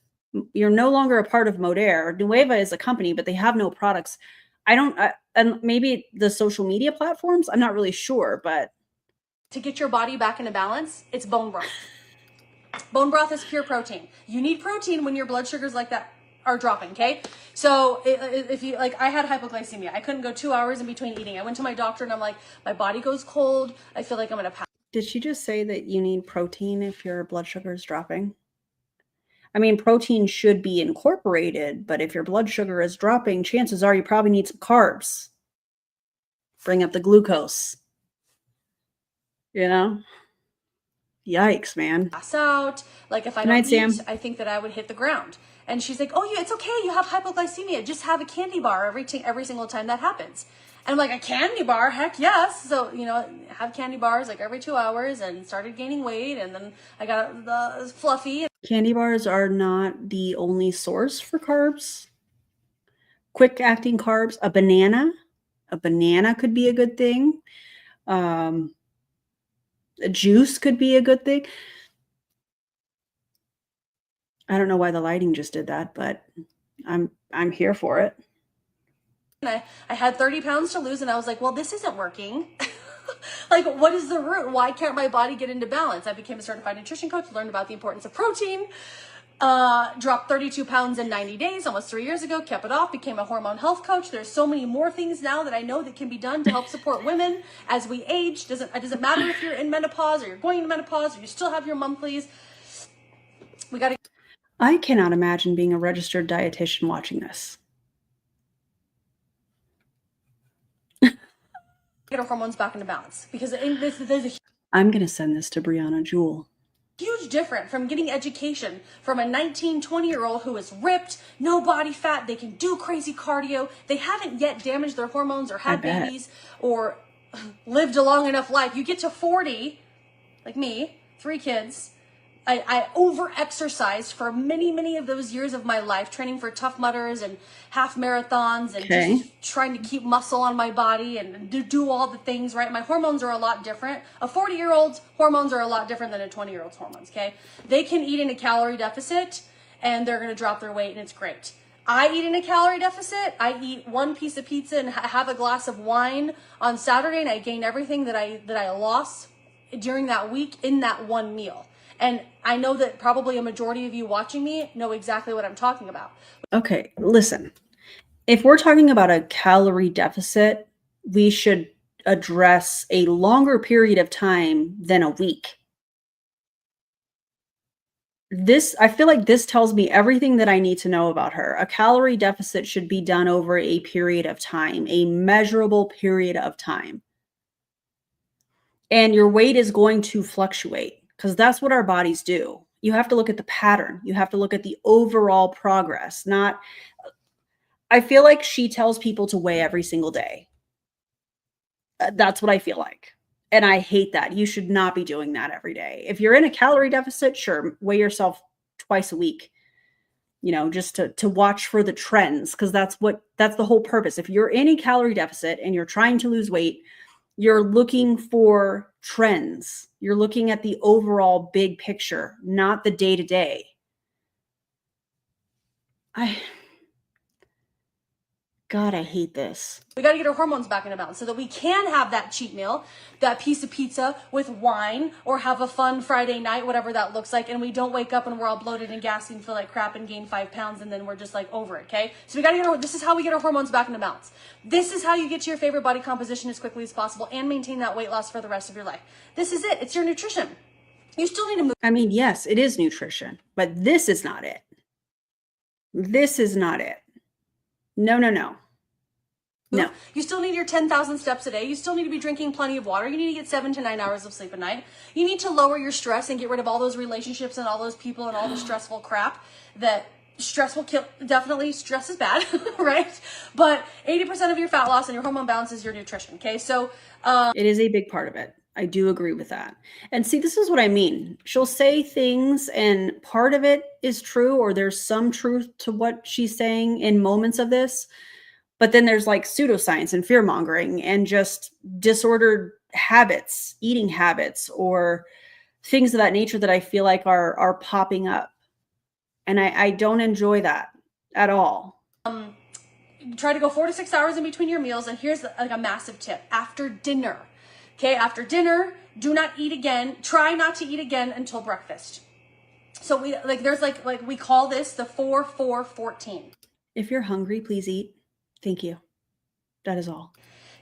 You're no longer a part of Modere. Nueva is a company, but they have no products. And maybe the social media platforms, I'm not really sure, but. To get your body back into balance, it's bone broth. Bone broth is pure protein. You need protein when your blood sugars like that are dropping, okay? So if you, like, I had hypoglycemia. I couldn't go 2 hours in between eating. I went to my doctor and I'm like, my body goes cold. I feel like I'm gonna pass. Did she just say that you need protein if your blood sugar is dropping? I mean, protein should be incorporated, but if your blood sugar is dropping, chances are you probably need some carbs. Bring up the glucose. You know? Yikes, man. Pass out. Like if I Good night, don't eat, Sam. I think that I would hit the ground. And she's like, "Oh, yeah, it's okay. You have hypoglycemia. Just have a candy bar every single time that happens." And I'm like, "A candy bar? Heck yes!" So have candy bars like every 2 hours, and started gaining weight. And then I got the fluffy. Candy bars are not the only source for carbs. Quick acting carbs. A banana could be a good thing. A juice could be a good thing. I don't know why the lighting just did that, but I'm here for it. And I had 30 pounds to lose, and I was like, well, this isn't working. Like, what is the root? Why can't my body get into balance? I became a certified nutrition coach, learned about the importance of protein, dropped 32 pounds in 90 days, almost 3 years ago, kept it off, became a hormone health coach. There's so many more things now that I know that can be done to help support women as we age. It doesn't matter if you're in menopause or you're going into menopause or you still have your monthlies. We got to. I cannot imagine being a registered dietitian watching this. Get our hormones back into balance, because there's a I'm going to send this to Brianna Jewell. huge difference from getting education from a 19, 20-year-old who is ripped, no body fat, they can do crazy cardio, they haven't yet damaged their hormones or had babies or lived a long enough life. You get to 40, like me, 3 kids. I over-exercised for many of those years of my life, training for Tough Mudders and half marathons and just trying to keep muscle on my body and do all the things, right? My hormones are a lot different. A 40-year-old's hormones are a lot different than a 20-year-old's hormones, okay? They can eat in a calorie deficit and they're going to drop their weight, and it's great. I eat in a calorie deficit. I eat 1 piece of pizza and have a glass of wine on Saturday, and I gain everything that I lost during that week in that one meal. And I know that probably a majority of you watching me know exactly what I'm talking about. Okay, listen. If we're talking about a calorie deficit, we should address a longer period of time than a week. I feel like this tells me everything that I need to know about her. A calorie deficit should be done over a period of time, a measurable period of time. And your weight is going to fluctuate, because that's what our bodies do. You have to look at the pattern. You have to look at the overall progress. I feel like she tells people to weigh every single day. That's what I feel like. And I hate that. You should not be doing that every day. If you're in a calorie deficit, sure, weigh yourself twice a week, just to watch for the trends, because that's the whole purpose. If you're in a calorie deficit and you're trying to lose weight, you're looking for trends. You're looking at the overall big picture, not the day-to-day. God, I hate this. We got to get our hormones back into balance so that we can have that cheat meal, that piece of pizza with wine, or have a fun Friday night, whatever that looks like. And we don't wake up and we're all bloated and gassy and feel like crap and gain 5 pounds and then we're just like over it, okay? So we got to this is how we get our hormones back into balance. This is how you get to your favorite body composition as quickly as possible and maintain that weight loss for the rest of your life. This is it. It's your nutrition. You still need to move. I mean, yes, it is nutrition, but this is not it. This is not it. No. No. You still need your 10,000 steps a day. You still need to be drinking plenty of water. You need to get 7 to 9 hours of sleep a night. You need to lower your stress and get rid of all those relationships and all those people and all the stressful crap that stress will kill. Definitely stress is bad, right? But 80% of your fat loss and your hormone balance is your nutrition, okay? So it is a big part of it. I do agree with that. And see, this is what I mean. She'll say things and part of it is true, or there's some truth to what she's saying in moments of this. But then there's like pseudoscience and fear mongering and just disordered habits, eating habits, or things of that nature that I feel like are popping up. And I don't enjoy that at all. Try to go 4 to 6 hours in between your meals. And here's like a massive tip. After dinner, okay? After dinner, do not eat again. Try not to eat again until breakfast. So we there's like we call this the 4-4-14. If you're hungry, please eat. Thank you. That is all.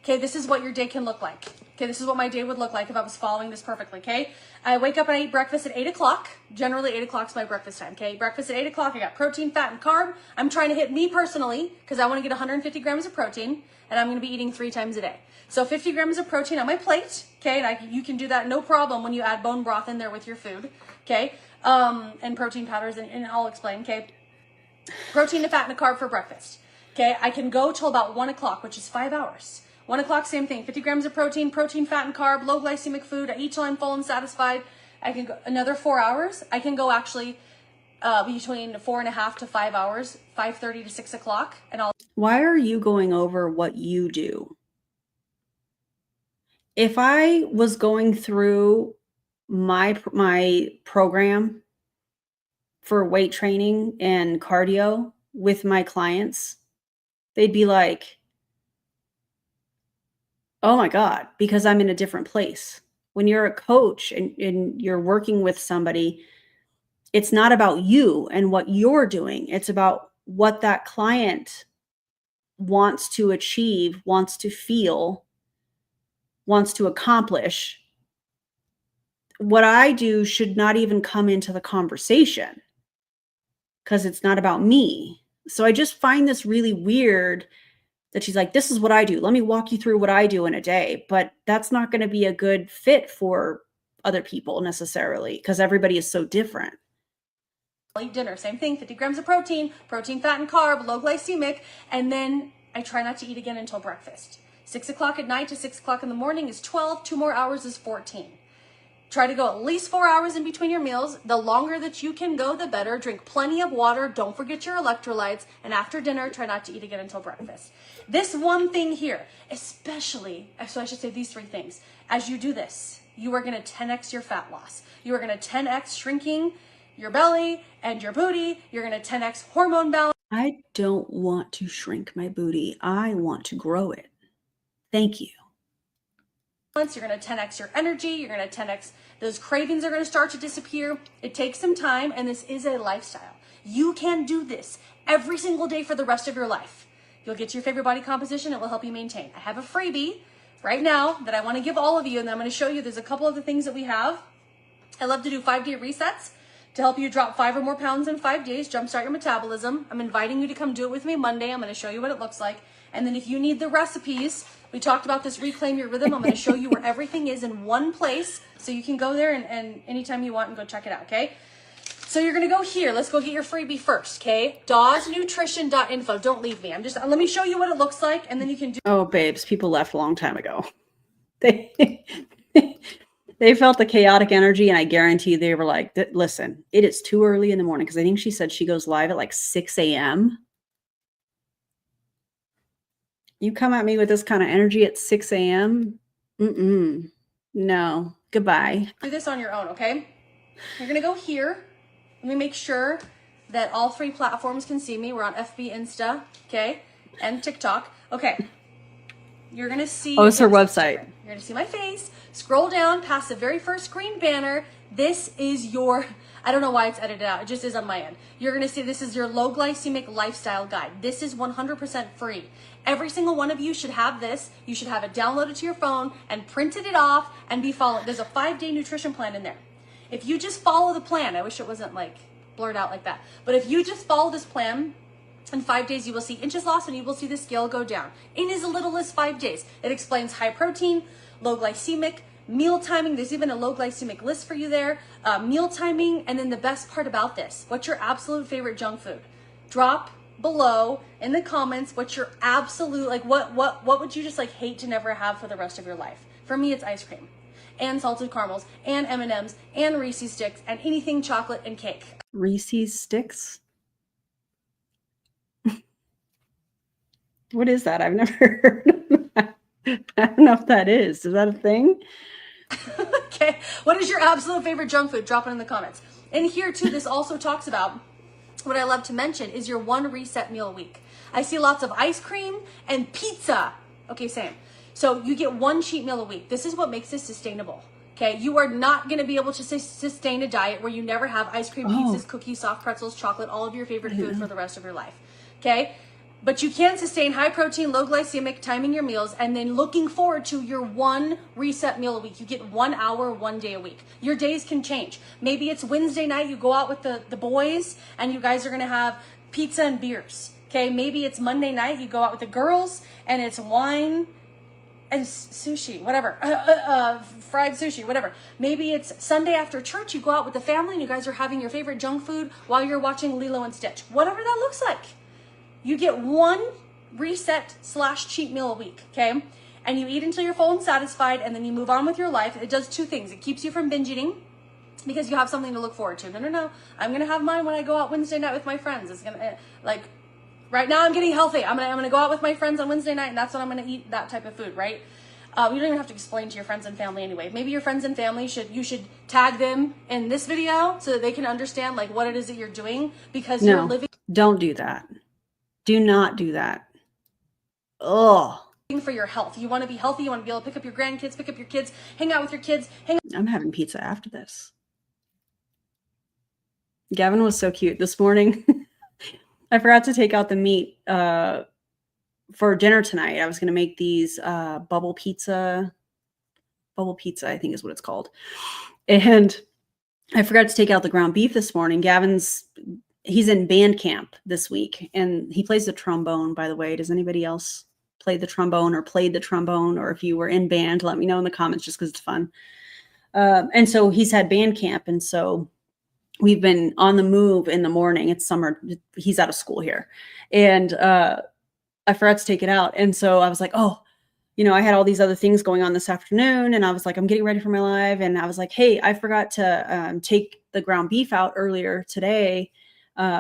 Okay, this is what your day can look like. Okay, this is what my day would look like if I was following this perfectly, okay? I wake up and I eat breakfast at 8 o'clock. Generally, 8 o'clock is my breakfast time, okay? Breakfast at 8 o'clock, I got protein, fat, and carb. I'm trying to hit me personally because I want to get 150 grams of protein, and I'm going to be eating 3 times a day. So 50 grams of protein on my plate, okay? And you can do that no problem when you add bone broth in there with your food, okay? And protein powders, and I'll explain, okay? Protein, a fat, and a carb for breakfast, okay? I can go till about 1 o'clock, which is 5 hours. 1 o'clock, same thing, 50 grams of protein, fat, and carb, low glycemic food. I eat till I'm full and satisfied. I can go another 4 hours. I can go actually between 4.5 to 5 hours, 5:30 to 6 o'clock. And Why are you going over what you do? If I was going through my program for weight training and cardio with my clients, they'd be like, oh my God, because I'm in a different place. When you're a coach and you're working with somebody, it's not about you and what you're doing. It's about what that client wants to achieve, wants to feel, wants to accomplish. What I do should not even come into the conversation because it's not about me. So I just find this really weird that she's like, this is what I do. Let me walk you through what I do in a day. But that's not going to be a good fit for other people necessarily because everybody is so different. I'll eat dinner, same thing, 50 grams of protein, fat, and carb, low glycemic. And then I try not to eat again until breakfast. 6 o'clock at night to 6 o'clock in the morning is 12. 2 more hours is 14. Try to go at least 4 hours in between your meals. The longer that you can go, the better. Drink plenty of water. Don't forget your electrolytes. And after dinner, try not to eat again until breakfast. This one thing here, especially, so I should say these 3 things. As you do this, you are going to 10x your fat loss. You are going to 10x shrinking your belly and your booty. You're going to 10x hormone balance. I don't want to shrink my booty. I want to grow it. Thank you. You're going to 10x your energy. You're going to 10x, those cravings are going to start to disappear. It takes some time, and this is a lifestyle. You can do this every single day for the rest of your life. You'll get to your favorite body composition. It will help you maintain. I have a freebie right now that I want to give all of you, and then I'm going to show you. There's a couple of the things that we have. I love to do 5-day resets to help you drop 5 or more pounds in 5 days, jumpstart your metabolism. I'm inviting you to come do it with me Monday. I'm going to show you what it looks like. And then if you need the recipes, we talked about this Reclaim Your Rhythm. I'm going to show you where everything is in one place so you can go there and anytime you want and go check it out, okay? So you're going to go here. Let's go get your freebie first, okay? dawsnutrition.info. Don't leave me. Let me show you what it looks like and then you can do. Oh, babes, people left a long time ago. They felt the chaotic energy, and I guarantee they were like, listen, it is too early in the morning because I think she said she goes live at like 6 a.m. You come at me with this kind of energy at 6 a.m.? No. Goodbye. Do this on your own, okay? You're going to go here. Let me make sure that all 3 platforms can see me. We're on FB, Insta, okay? And TikTok. Okay. You're going to see... Oh, it's her website. You're going to see my face. Scroll down past the very first screen banner. This is your... I don't know why it's edited out. It just is on my end. You're going to see this is your low glycemic lifestyle guide. This is 100% free. Every single one of you should have this. You should have it downloaded to your phone and printed it off and be following. There's a 5-day nutrition plan in there. If you just follow the plan, I wish it wasn't like blurred out like that. But if you just follow this plan, in 5 days, you will see inches lost and you will see the scale go down in as little as 5 days. It explains high protein, low glycemic, meal timing. There's even a low glycemic list for you there. Meal timing. And then the best part about this, what's your absolute favorite junk food? Drop below in the comments what's your absolute, like what would you just like hate to never have for the rest of your life? For me, it's ice cream and salted caramels and M&Ms and Reese's sticks and anything chocolate and cake. Reese's sticks? What is that? I've never heard of that. I don't know if that is. Is that a thing? Okay. What is your absolute favorite junk food? Drop it in the comments. And here too, this also talks about what I love to mention is your 1 reset meal a week. I see lots of ice cream and pizza. Okay, same. So you get 1 cheat meal a week. This is what makes this sustainable. Okay, you are not going to be able to sustain a diet where you never have ice cream, pizzas, cookies, soft pretzels, chocolate, all of your favorite food for the rest of your life. Okay, but you can sustain high protein, low glycemic, timing your meals, and then looking forward to your one reset meal a week. You get 1 hour, 1 day a week. Your days can change. Maybe it's Wednesday night, you go out with the boys and you guys are going to have pizza and beers. Okay, maybe it's Monday night, you go out with the girls and it's wine and sushi, whatever, fried sushi, whatever. Maybe it's Sunday after church, you go out with the family and you guys are having your favorite junk food while you're watching Lilo and Stitch. Whatever that looks like. You get one reset / cheat meal a week, okay? And you eat until you're full and satisfied, and then you move on with your life. It does two things. It keeps you from binge eating because you have something to look forward to. No. I'm going to have mine when I go out Wednesday night with my friends. It's going to, like, right now I'm getting healthy. I'm gonna go out with my friends on Wednesday night, and that's when I'm gonna eat that type of food, right? You don't even have to explain to your friends and family anyway. Maybe your friends and family you should tag them in this video so that they can understand like what it is that you're doing, because you're living. Don't do that. Do not do that. Oh. For your health. You want to be healthy. You want to be able to pick up your grandkids, pick up your kids, hang out with your kids. I'm having pizza after this. Gavin was so cute this morning. I forgot to take out the meat for dinner tonight. I was going to make these bubble pizza, I think is what it's called. And I forgot to take out the ground beef this morning. He's in band camp this week, and he plays the trombone, by the way. Does anybody else play the trombone or played the trombone? Or if you were in band, let me know in the comments just because it's fun. And so he's had band camp, and so we've been on the move in the morning. It's summer. He's out of school here. And I forgot to take it out. And so I was like, oh, I had all these other things going on this afternoon. And I was like, I'm getting ready for my live. And I was like, hey, I forgot to take the ground beef out earlier today.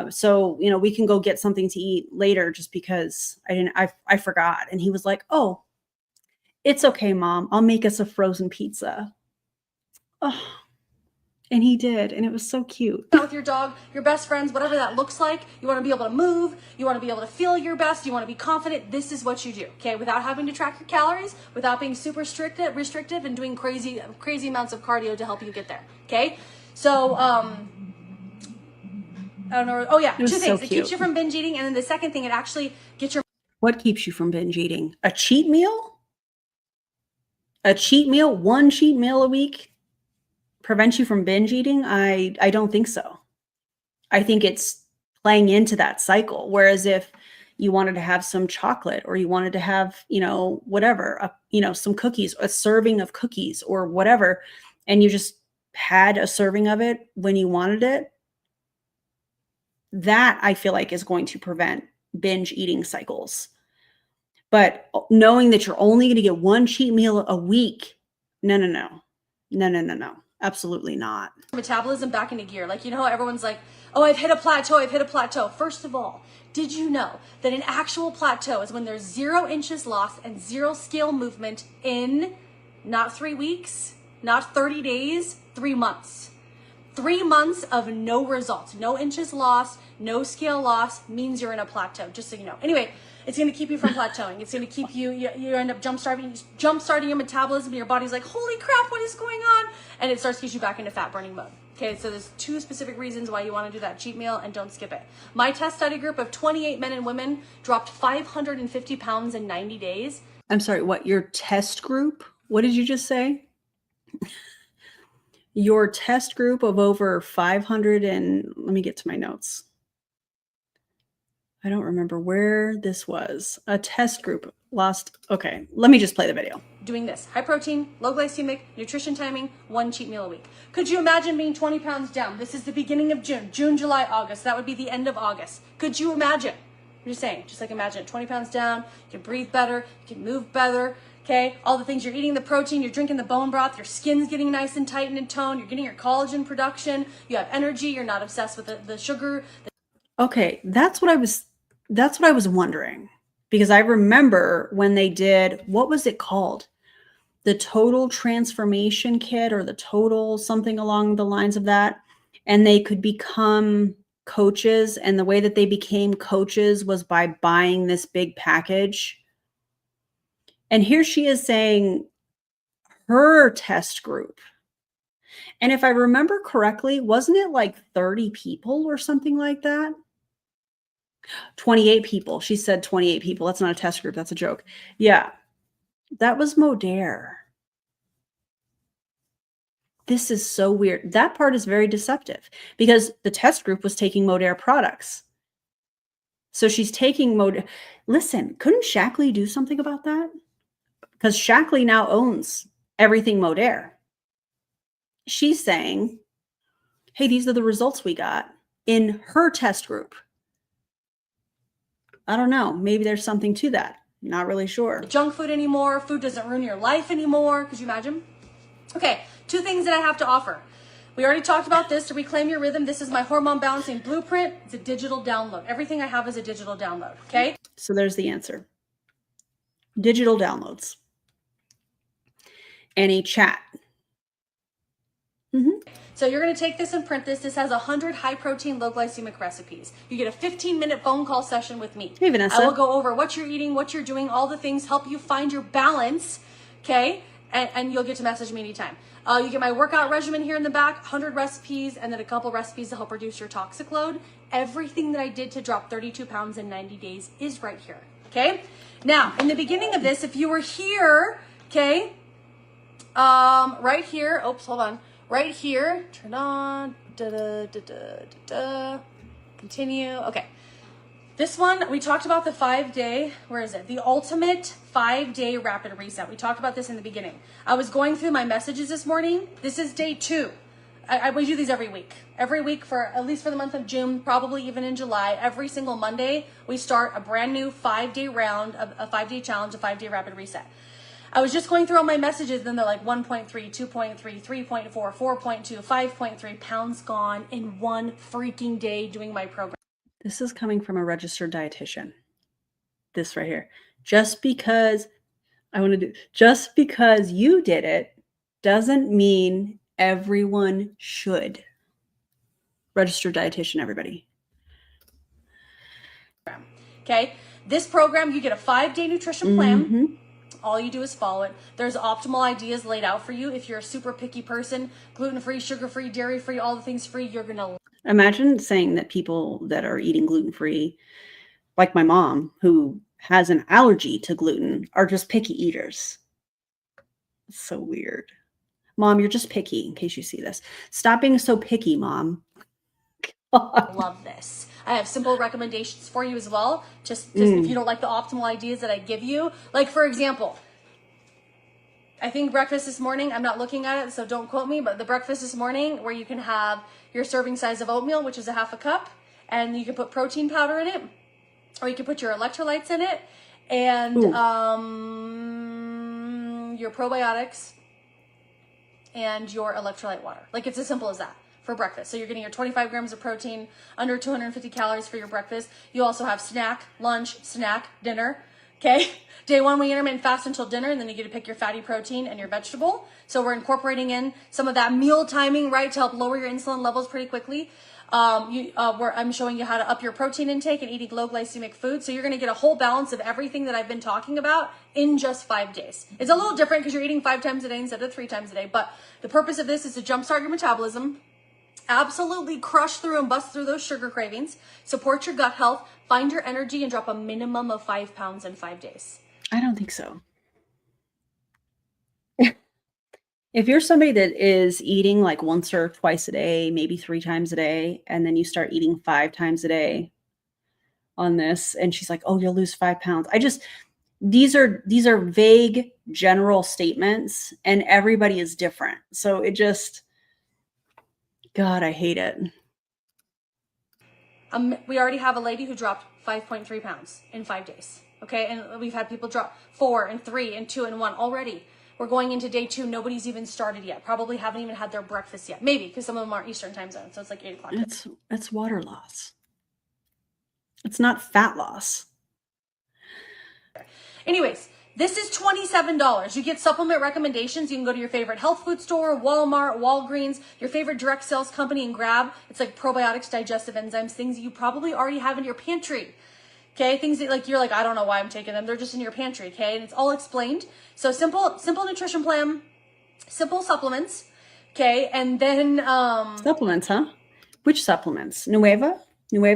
So, we can go get something to eat later just because I forgot. And he was like, oh, it's okay, Mom. I'll make us a frozen pizza. Oh. And he did, and it was so cute. With your dog, your best friends, whatever that looks like. You want to be able to move. You want to be able to feel your best. You want to be confident. This is what you do, okay? Without having to track your calories, without being super restrictive, and doing crazy amounts of cardio to help you get there, okay? So, I don't know. Oh yeah, two things. So it keeps you from binge eating, and then the second thing, it actually gets your. What keeps you from binge eating? A cheat meal? A cheat meal? One cheat meal a week? Prevent you from binge eating? I don't think so. I think it's playing into that cycle. Whereas if you wanted to have some chocolate, or you wanted to have, whatever, some cookies, a serving of cookies or whatever, and you just had a serving of it when you wanted it, that I feel like is going to prevent binge eating cycles. But knowing that you're only going to get one cheat meal a week, no. Absolutely not. Metabolism back into gear. Like, everyone's like, oh, I've hit a plateau. First of all, did you know that an actual plateau is when there's 0 inches lost and 0 scale movement in not 3 weeks, not 30 days, 3 months. 3 months of no results, no inches lost, no scale lost means you're in a plateau, just so you know. Anyway, it's going to keep you from plateauing. It's going to keep you end up jump starting your metabolism, and your body's like, holy crap, what is going on? And it starts to get you back into fat burning mode. Okay, so there's 2 specific reasons why you want to do that cheat meal, and don't skip it. My test study group of 28 men and women dropped 550 pounds in 90 days. I'm sorry, what? Your test group? What did you just say? Your test group of over 500 and let me get to my notes. I don't remember where this was. A test group lost. Okay, let me just play the video. Doing this. High protein, low glycemic, nutrition timing, 1 cheat meal a week. Could you imagine being 20 pounds down? This is the beginning of June, July, August. That would be the end of August. Could you imagine? I'm just saying, just like imagine 20 pounds down, you can breathe better, you can move better, okay? All the things, you're eating the protein, you're drinking the bone broth, your skin's getting nice and tight and toned, you're getting your collagen production, you have energy, you're not obsessed with the sugar. Okay, that's what I was wondering, because I remember when they did, what was it called? The total transformation kit, or the total something along the lines of that. And they could become coaches. And the way that they became coaches was by buying this big package. And here she is saying her test group And if I remember correctly, wasn't it like 30 people or something like that? 28 people. She said 28 people. That's not a test group. That's a joke. Yeah, that was Modere. This is so weird. That part is very deceptive because the test group was taking Modere products. So she's taking Modere. Listen, couldn't Shackley do something about that? Because Shackley now owns everything Modere. She's saying, hey, these are the results we got in her test group. I don't know. Maybe there's something to that. Not really sure. Junk food anymore. Food doesn't ruin your life anymore. Could you imagine? Okay, 2 things that I have to offer. We already talked about this. To reclaim your rhythm, this is my hormone balancing blueprint. It's a digital download. Everything I have is a digital download, okay? So there's the answer. Digital downloads. And a chat. So you're going to take this and print this. This has 100 high protein, low glycemic recipes. You get a 15-minute phone call session with me. Hey, Vanessa. I will go over what you're eating, what you're doing, all the things, help you find your balance, okay? And you'll get to message me anytime. You get my workout regimen here in the back, 100 recipes, and then a couple recipes to help reduce your toxic load. Everything that I did to drop 32 pounds in 90 days is right here, okay? Now, in the beginning of this, if you were here, okay, right here, oops, hold on. Right here, turn on, continue. Okay, this one, we talked about the 5-day, where is it? The ultimate 5-day rapid reset. We talked about this in the beginning. I was going through my messages this morning. This is day 2. We do these every week. Every week for, at least for the month of June, probably even in July, every single Monday, we start a brand new 5-day round, a 5-day challenge, a 5-day rapid reset. I was just going through all my messages, and they're like 1.3, 2.3, 3.4, 4.2, 5.3 pounds gone in one freaking day doing my program. This is coming from a registered dietitian. This right here. Just because you did it doesn't mean everyone should. Registered dietitian, everybody. Okay. This program, you get a 5-day nutrition plan. All you do is follow it. There's optimal ideas laid out for you. If you're a super picky person, gluten-free, sugar-free, dairy-free, all the things free, you're going to... Imagine saying that people that are eating gluten-free, like my mom, who has an allergy to gluten, are just picky eaters. It's so weird. Mom, you're just picky, in case you see this. Stop being so picky, Mom. Love this. I have simple recommendations for you as well. Just if you don't like the optimal ideas that I give you. Like, for example, I think breakfast this morning, I'm not looking at it, so don't quote me, but the breakfast this morning where you can have your serving size of oatmeal, which is a half a cup, and you can put protein powder in it, or you can put your electrolytes in it, and your probiotics and your electrolyte water. Like, it's as simple as that. For breakfast. So you're getting your 25 grams of protein, under 250 calories for your breakfast. You also have snack, lunch, snack, dinner. Okay. Day 1, we intermittent fast until dinner, and then you get to pick your fatty protein and your vegetable. So we're incorporating in some of that meal timing, right, to help lower your insulin levels pretty quickly. Where I'm showing you how to up your protein intake and eating low glycemic food. So you're going to get a whole balance of everything that I've been talking about in just 5 days. It's a little different because you're eating 5 times a day instead of 3 times a day. But the purpose of this is to jumpstart your metabolism, absolutely crush through and bust through those sugar cravings, support your gut health, find your energy, and drop a minimum of 5 pounds in 5 days. I don't think so. If you're somebody that is eating like once or twice a day, maybe 3 times a day, and then you start eating 5 times a day on this, and she's like, oh, you'll lose 5 pounds. These are vague general statements, and everybody is different. So it just, God, I hate it. We already have a lady who dropped 5.3 pounds in 5 days. Okay. And we've had people drop 4 and 3 and 2 and 1 already. We're going into day 2. Nobody's even started yet. Probably haven't even had their breakfast yet. Maybe because some of them aren't Eastern time zone. So it's like 8 o'clock. It's water loss. It's not fat loss. Anyways, this is $27. You get supplement recommendations. You can go to your favorite health food store, Walmart, Walgreens, your favorite direct sales company and grab. It's like probiotics, digestive enzymes, things you probably already have in your pantry. Okay, things that like you're like, I don't know why I'm taking them. They're just in your pantry, okay? And it's all explained. So simple nutrition plan, simple supplements, Okay. And then, Supplements, huh? Which supplements? Nueva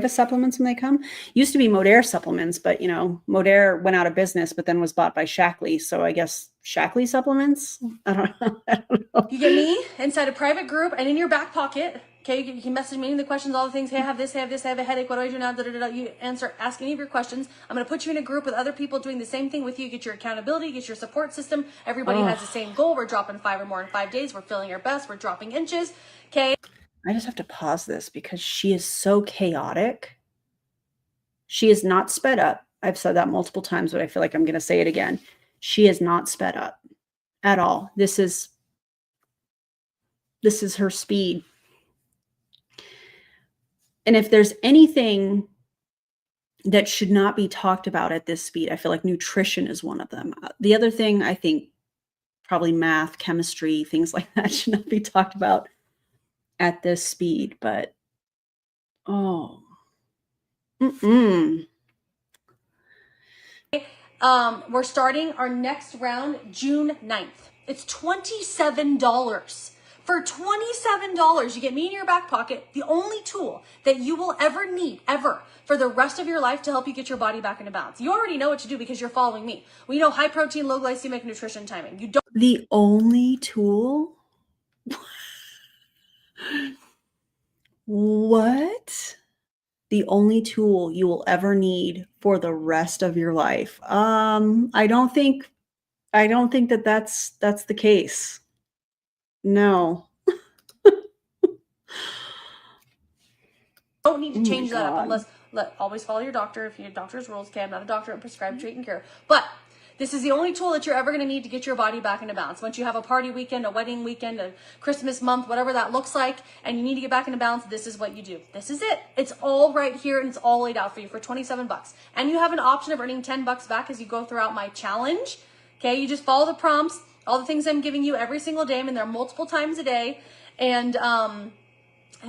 supplements when they come? Used to be Modere supplements, but you know, Modere went out of business, but then was bought by Shackley. So I guess Shackley supplements? I don't know. I don't know. you get me inside a private group and in your back pocket. Okay, you can message me the questions, all the things. Hey, I have this, I have this, I have a headache. What do I do now? Da, da, da, da. You ask any of your questions. I'm going to put you in a group with other people doing the same thing with you. Get your accountability, get your support system. Everybody has the same goal. We're dropping 5 or more in 5 days. We're feeling our best. We're dropping inches. Okay. I just have to pause this because she is so chaotic. She is not sped up. I've said that multiple times, but I feel like I'm going to say it again. She is not sped up at all. This is her speed. And if there's anything that should not be talked about at this speed, I feel like nutrition is one of them. The other thing, I think probably math, chemistry, things like that should not be talked about at this speed. But, we're starting our next round June 9th. It's $27. For $27, you get me in your back pocket, the only tool that you will ever need, ever, for the rest of your life to help you get your body back into balance. You already know what to do because you're following me. We know high protein, low glycemic nutrition timing. You don't. The only tool? What? The only tool you will ever need for the rest of your life? I don't think that that's the case. No. Don't need to change that up unless always follow your doctor if your doctor's rules. Okay, I'm not a doctor, I'm prescribed, treat, and cure. But this is the only tool that you're ever going to need to get your body back into balance. Once you have a party weekend, a wedding weekend, a Christmas month, whatever that looks like, and you need to get back into balance, this is what you do. This is it. It's all right here, and it's all laid out for you for $27. And you have an option of earning $10 back as you go throughout my challenge. Okay, you just follow the prompts, all the things I'm giving you every single day. I'm in there multiple times a day. And, I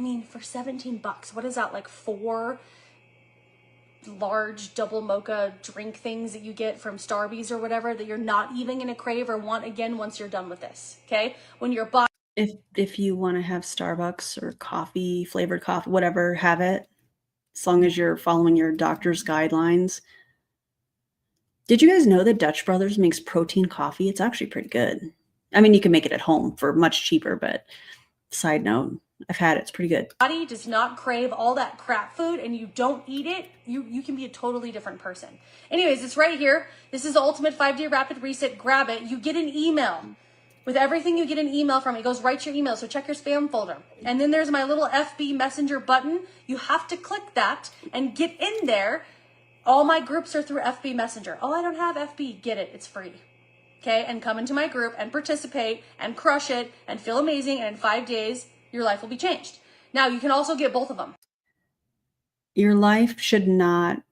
mean, for $17, what is that, like 4 large double mocha drink things that you get from Starbucks or whatever that you're not even going to crave or want again once you're done with this, okay? When your body... If you want to have Starbucks or coffee, flavored coffee, whatever, have it, as long as you're following your doctor's guidelines. Did you guys know that Dutch Brothers makes protein coffee? It's actually pretty good. I mean, you can make it at home for much cheaper, but side note, I've had it. It's pretty good. Body does not crave all that crap food and you don't eat it, you can be a totally different person. Anyways, it's right here. This is the ultimate 5-day rapid reset. Grab it. You get an email. With everything you get an email from, it goes right to your email. So check your spam folder. And then there's my little FB Messenger button. You have to click that and get in there. All my groups are through FB Messenger. Oh, I don't have FB. Get it. It's free. Okay? And come into my group and participate and crush it and feel amazing. And in 5 days, your life will be changed. Now, you can also get both of them. Your life should not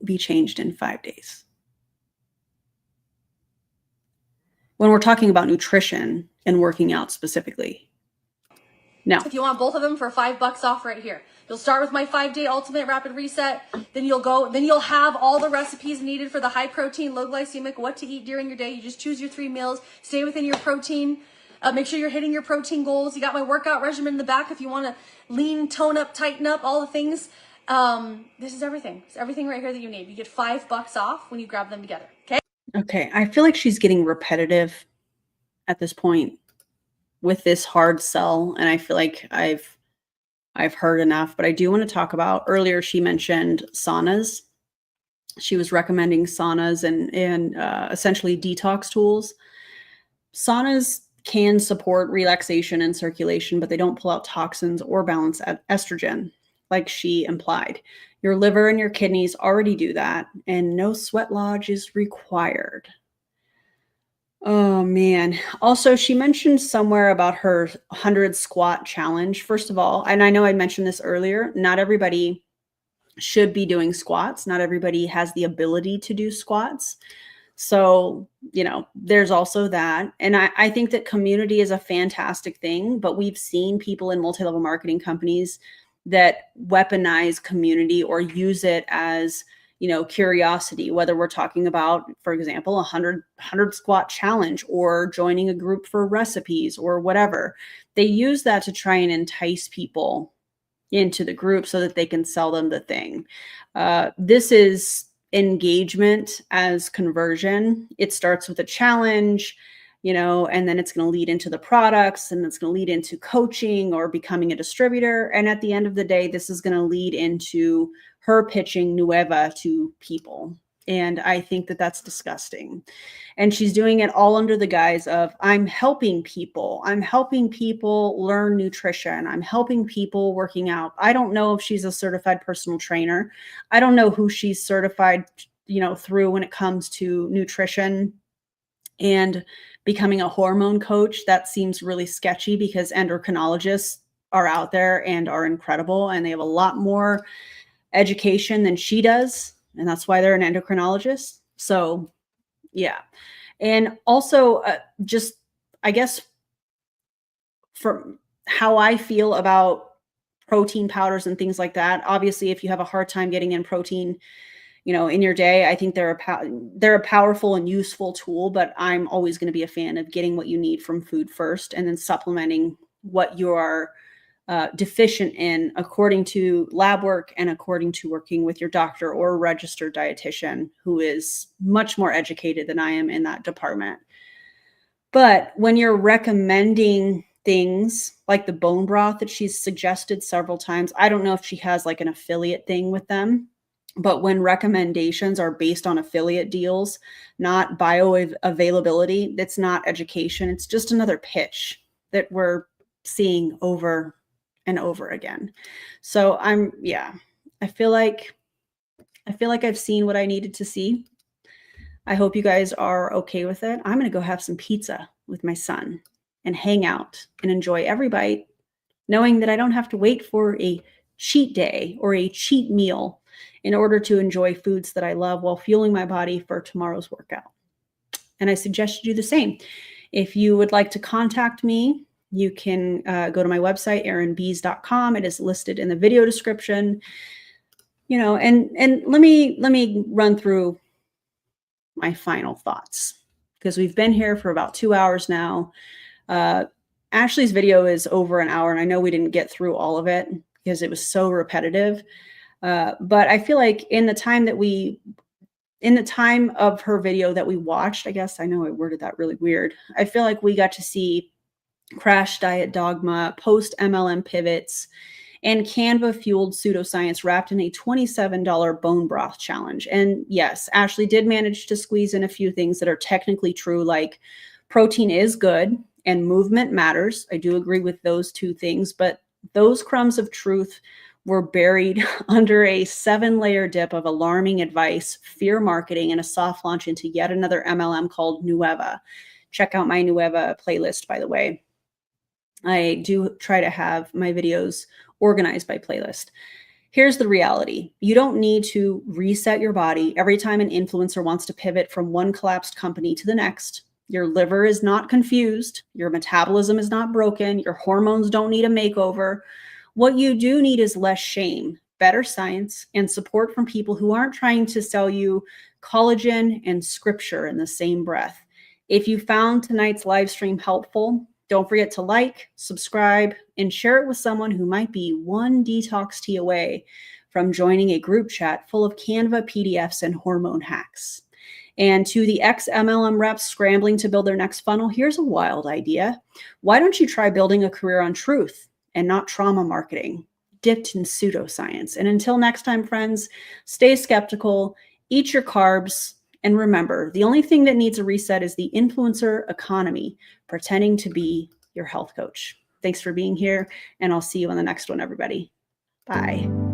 be changed in 5 days. When we're talking about nutrition and working out specifically. No. If you want both of them for $5 off right here. You'll start with my 5-day ultimate rapid reset. Then you'll have all the recipes needed for the high protein, low glycemic, what to eat during your day. You just choose your 3 meals, stay within your protein. Make sure you're hitting your protein goals. You got my workout regimen in the back if you want to lean, tone up, tighten up, all the things. This is everything. It's everything right here that you need. You get $5 off when you grab them together. Okay? Okay. I feel like she's getting repetitive at this point with this hard sell. And I feel like I've heard enough, but I do want to talk about, earlier she mentioned saunas. She was recommending saunas and essentially detox tools. Saunas can support relaxation and circulation, but they don't pull out toxins or balance estrogen, like she implied. Your liver and your kidneys already do that, and no sweat lodge is required. Oh, man. Also, she mentioned somewhere about her 100 squat challenge. First of all, and I know I mentioned this earlier, not everybody should be doing squats. Not everybody has the ability to do squats. So, you know, there's also that. And I think that community is a fantastic thing, but we've seen people in multi-level marketing companies that weaponize community or use it as, curiosity, whether we're talking about, for example, 100 squat challenge or joining a group for recipes or whatever. They use that to try and entice people into the group so that they can sell them the thing. This is engagement as conversion. It starts with a challenge, and then it's going to lead into the products, and it's going to lead into coaching or becoming a distributor. And at the end of the day, this is going to lead into her pitching Nueva to people. And I think that that's disgusting. And she's doing it all under the guise of, I'm helping people. I'm helping people learn nutrition. I'm helping people working out. I don't know if she's a certified personal trainer. I don't know who she's certified, through when it comes to nutrition and becoming a hormone coach. That seems really sketchy because endocrinologists are out there and are incredible, and they have a lot more education than she does. And that's why they're an endocrinologist. So yeah. And also just, I guess, from how I feel about protein powders and things like that, obviously, if you have a hard time getting in protein, in your day, I think they're a powerful and useful tool, but I'm always going to be a fan of getting what you need from food first and then supplementing what you are deficient in according to lab work and according to working with your doctor or a registered dietitian who is much more educated than I am in that department. But when you're recommending things like the bone broth that she's suggested several times, I don't know if she has like an affiliate thing with them, but when recommendations are based on affiliate deals, not bioavailability, it's not education. It's just another pitch that we're seeing over and over again. So I feel like I've seen what I needed to see. I hope you guys are okay with it. I'm going to go have some pizza with my son and hang out and enjoy every bite, knowing that I don't have to wait for a cheat day or a cheat meal in order to enjoy foods that I love while fueling my body for tomorrow's workout. And I suggest you do the same. If you would like to contact me, you can go to my website, erinbees.com. It is listed in the video description. And let me run through my final thoughts, because we've been here for about 2 hours now. Ashley's video is over an hour, and I know we didn't get through all of it because it was so repetitive. But I feel like in the time of her video that we watched, I guess I know I worded that really weird. I feel like we got to see crash diet dogma, post MLM pivots, and Canva fueled pseudoscience wrapped in a $27 bone broth challenge. And yes, Ashley did manage to squeeze in a few things that are technically true, like protein is good and movement matters. I do agree with those two things, but those crumbs of truth were buried under a 7-layer dip of alarming advice, fear marketing, and a soft launch into yet another MLM called Nueva. Check out my Nueva playlist, by the way. I do try to have my videos organized by playlist. Here's the reality. You don't need to reset your body every time an influencer wants to pivot from one collapsed company to the next. Your liver is not confused. Your metabolism is not broken. Your hormones don't need a makeover. What you do need is less shame, better science, and support from people who aren't trying to sell you collagen and scripture in the same breath. If you found tonight's live stream helpful, don't forget to like, subscribe, and share it with someone who might be one detox tea away from joining a group chat full of Canva PDFs and hormone hacks. And to the ex-MLM reps scrambling to build their next funnel, here's a wild idea. Why don't you try building a career on truth and not trauma marketing, dipped in pseudoscience? And until next time, friends, stay skeptical, eat your carbs, and remember, the only thing that needs a reset is the influencer economy, pretending to be your health coach. Thanks for being here, and I'll see you on the next one, everybody. Bye.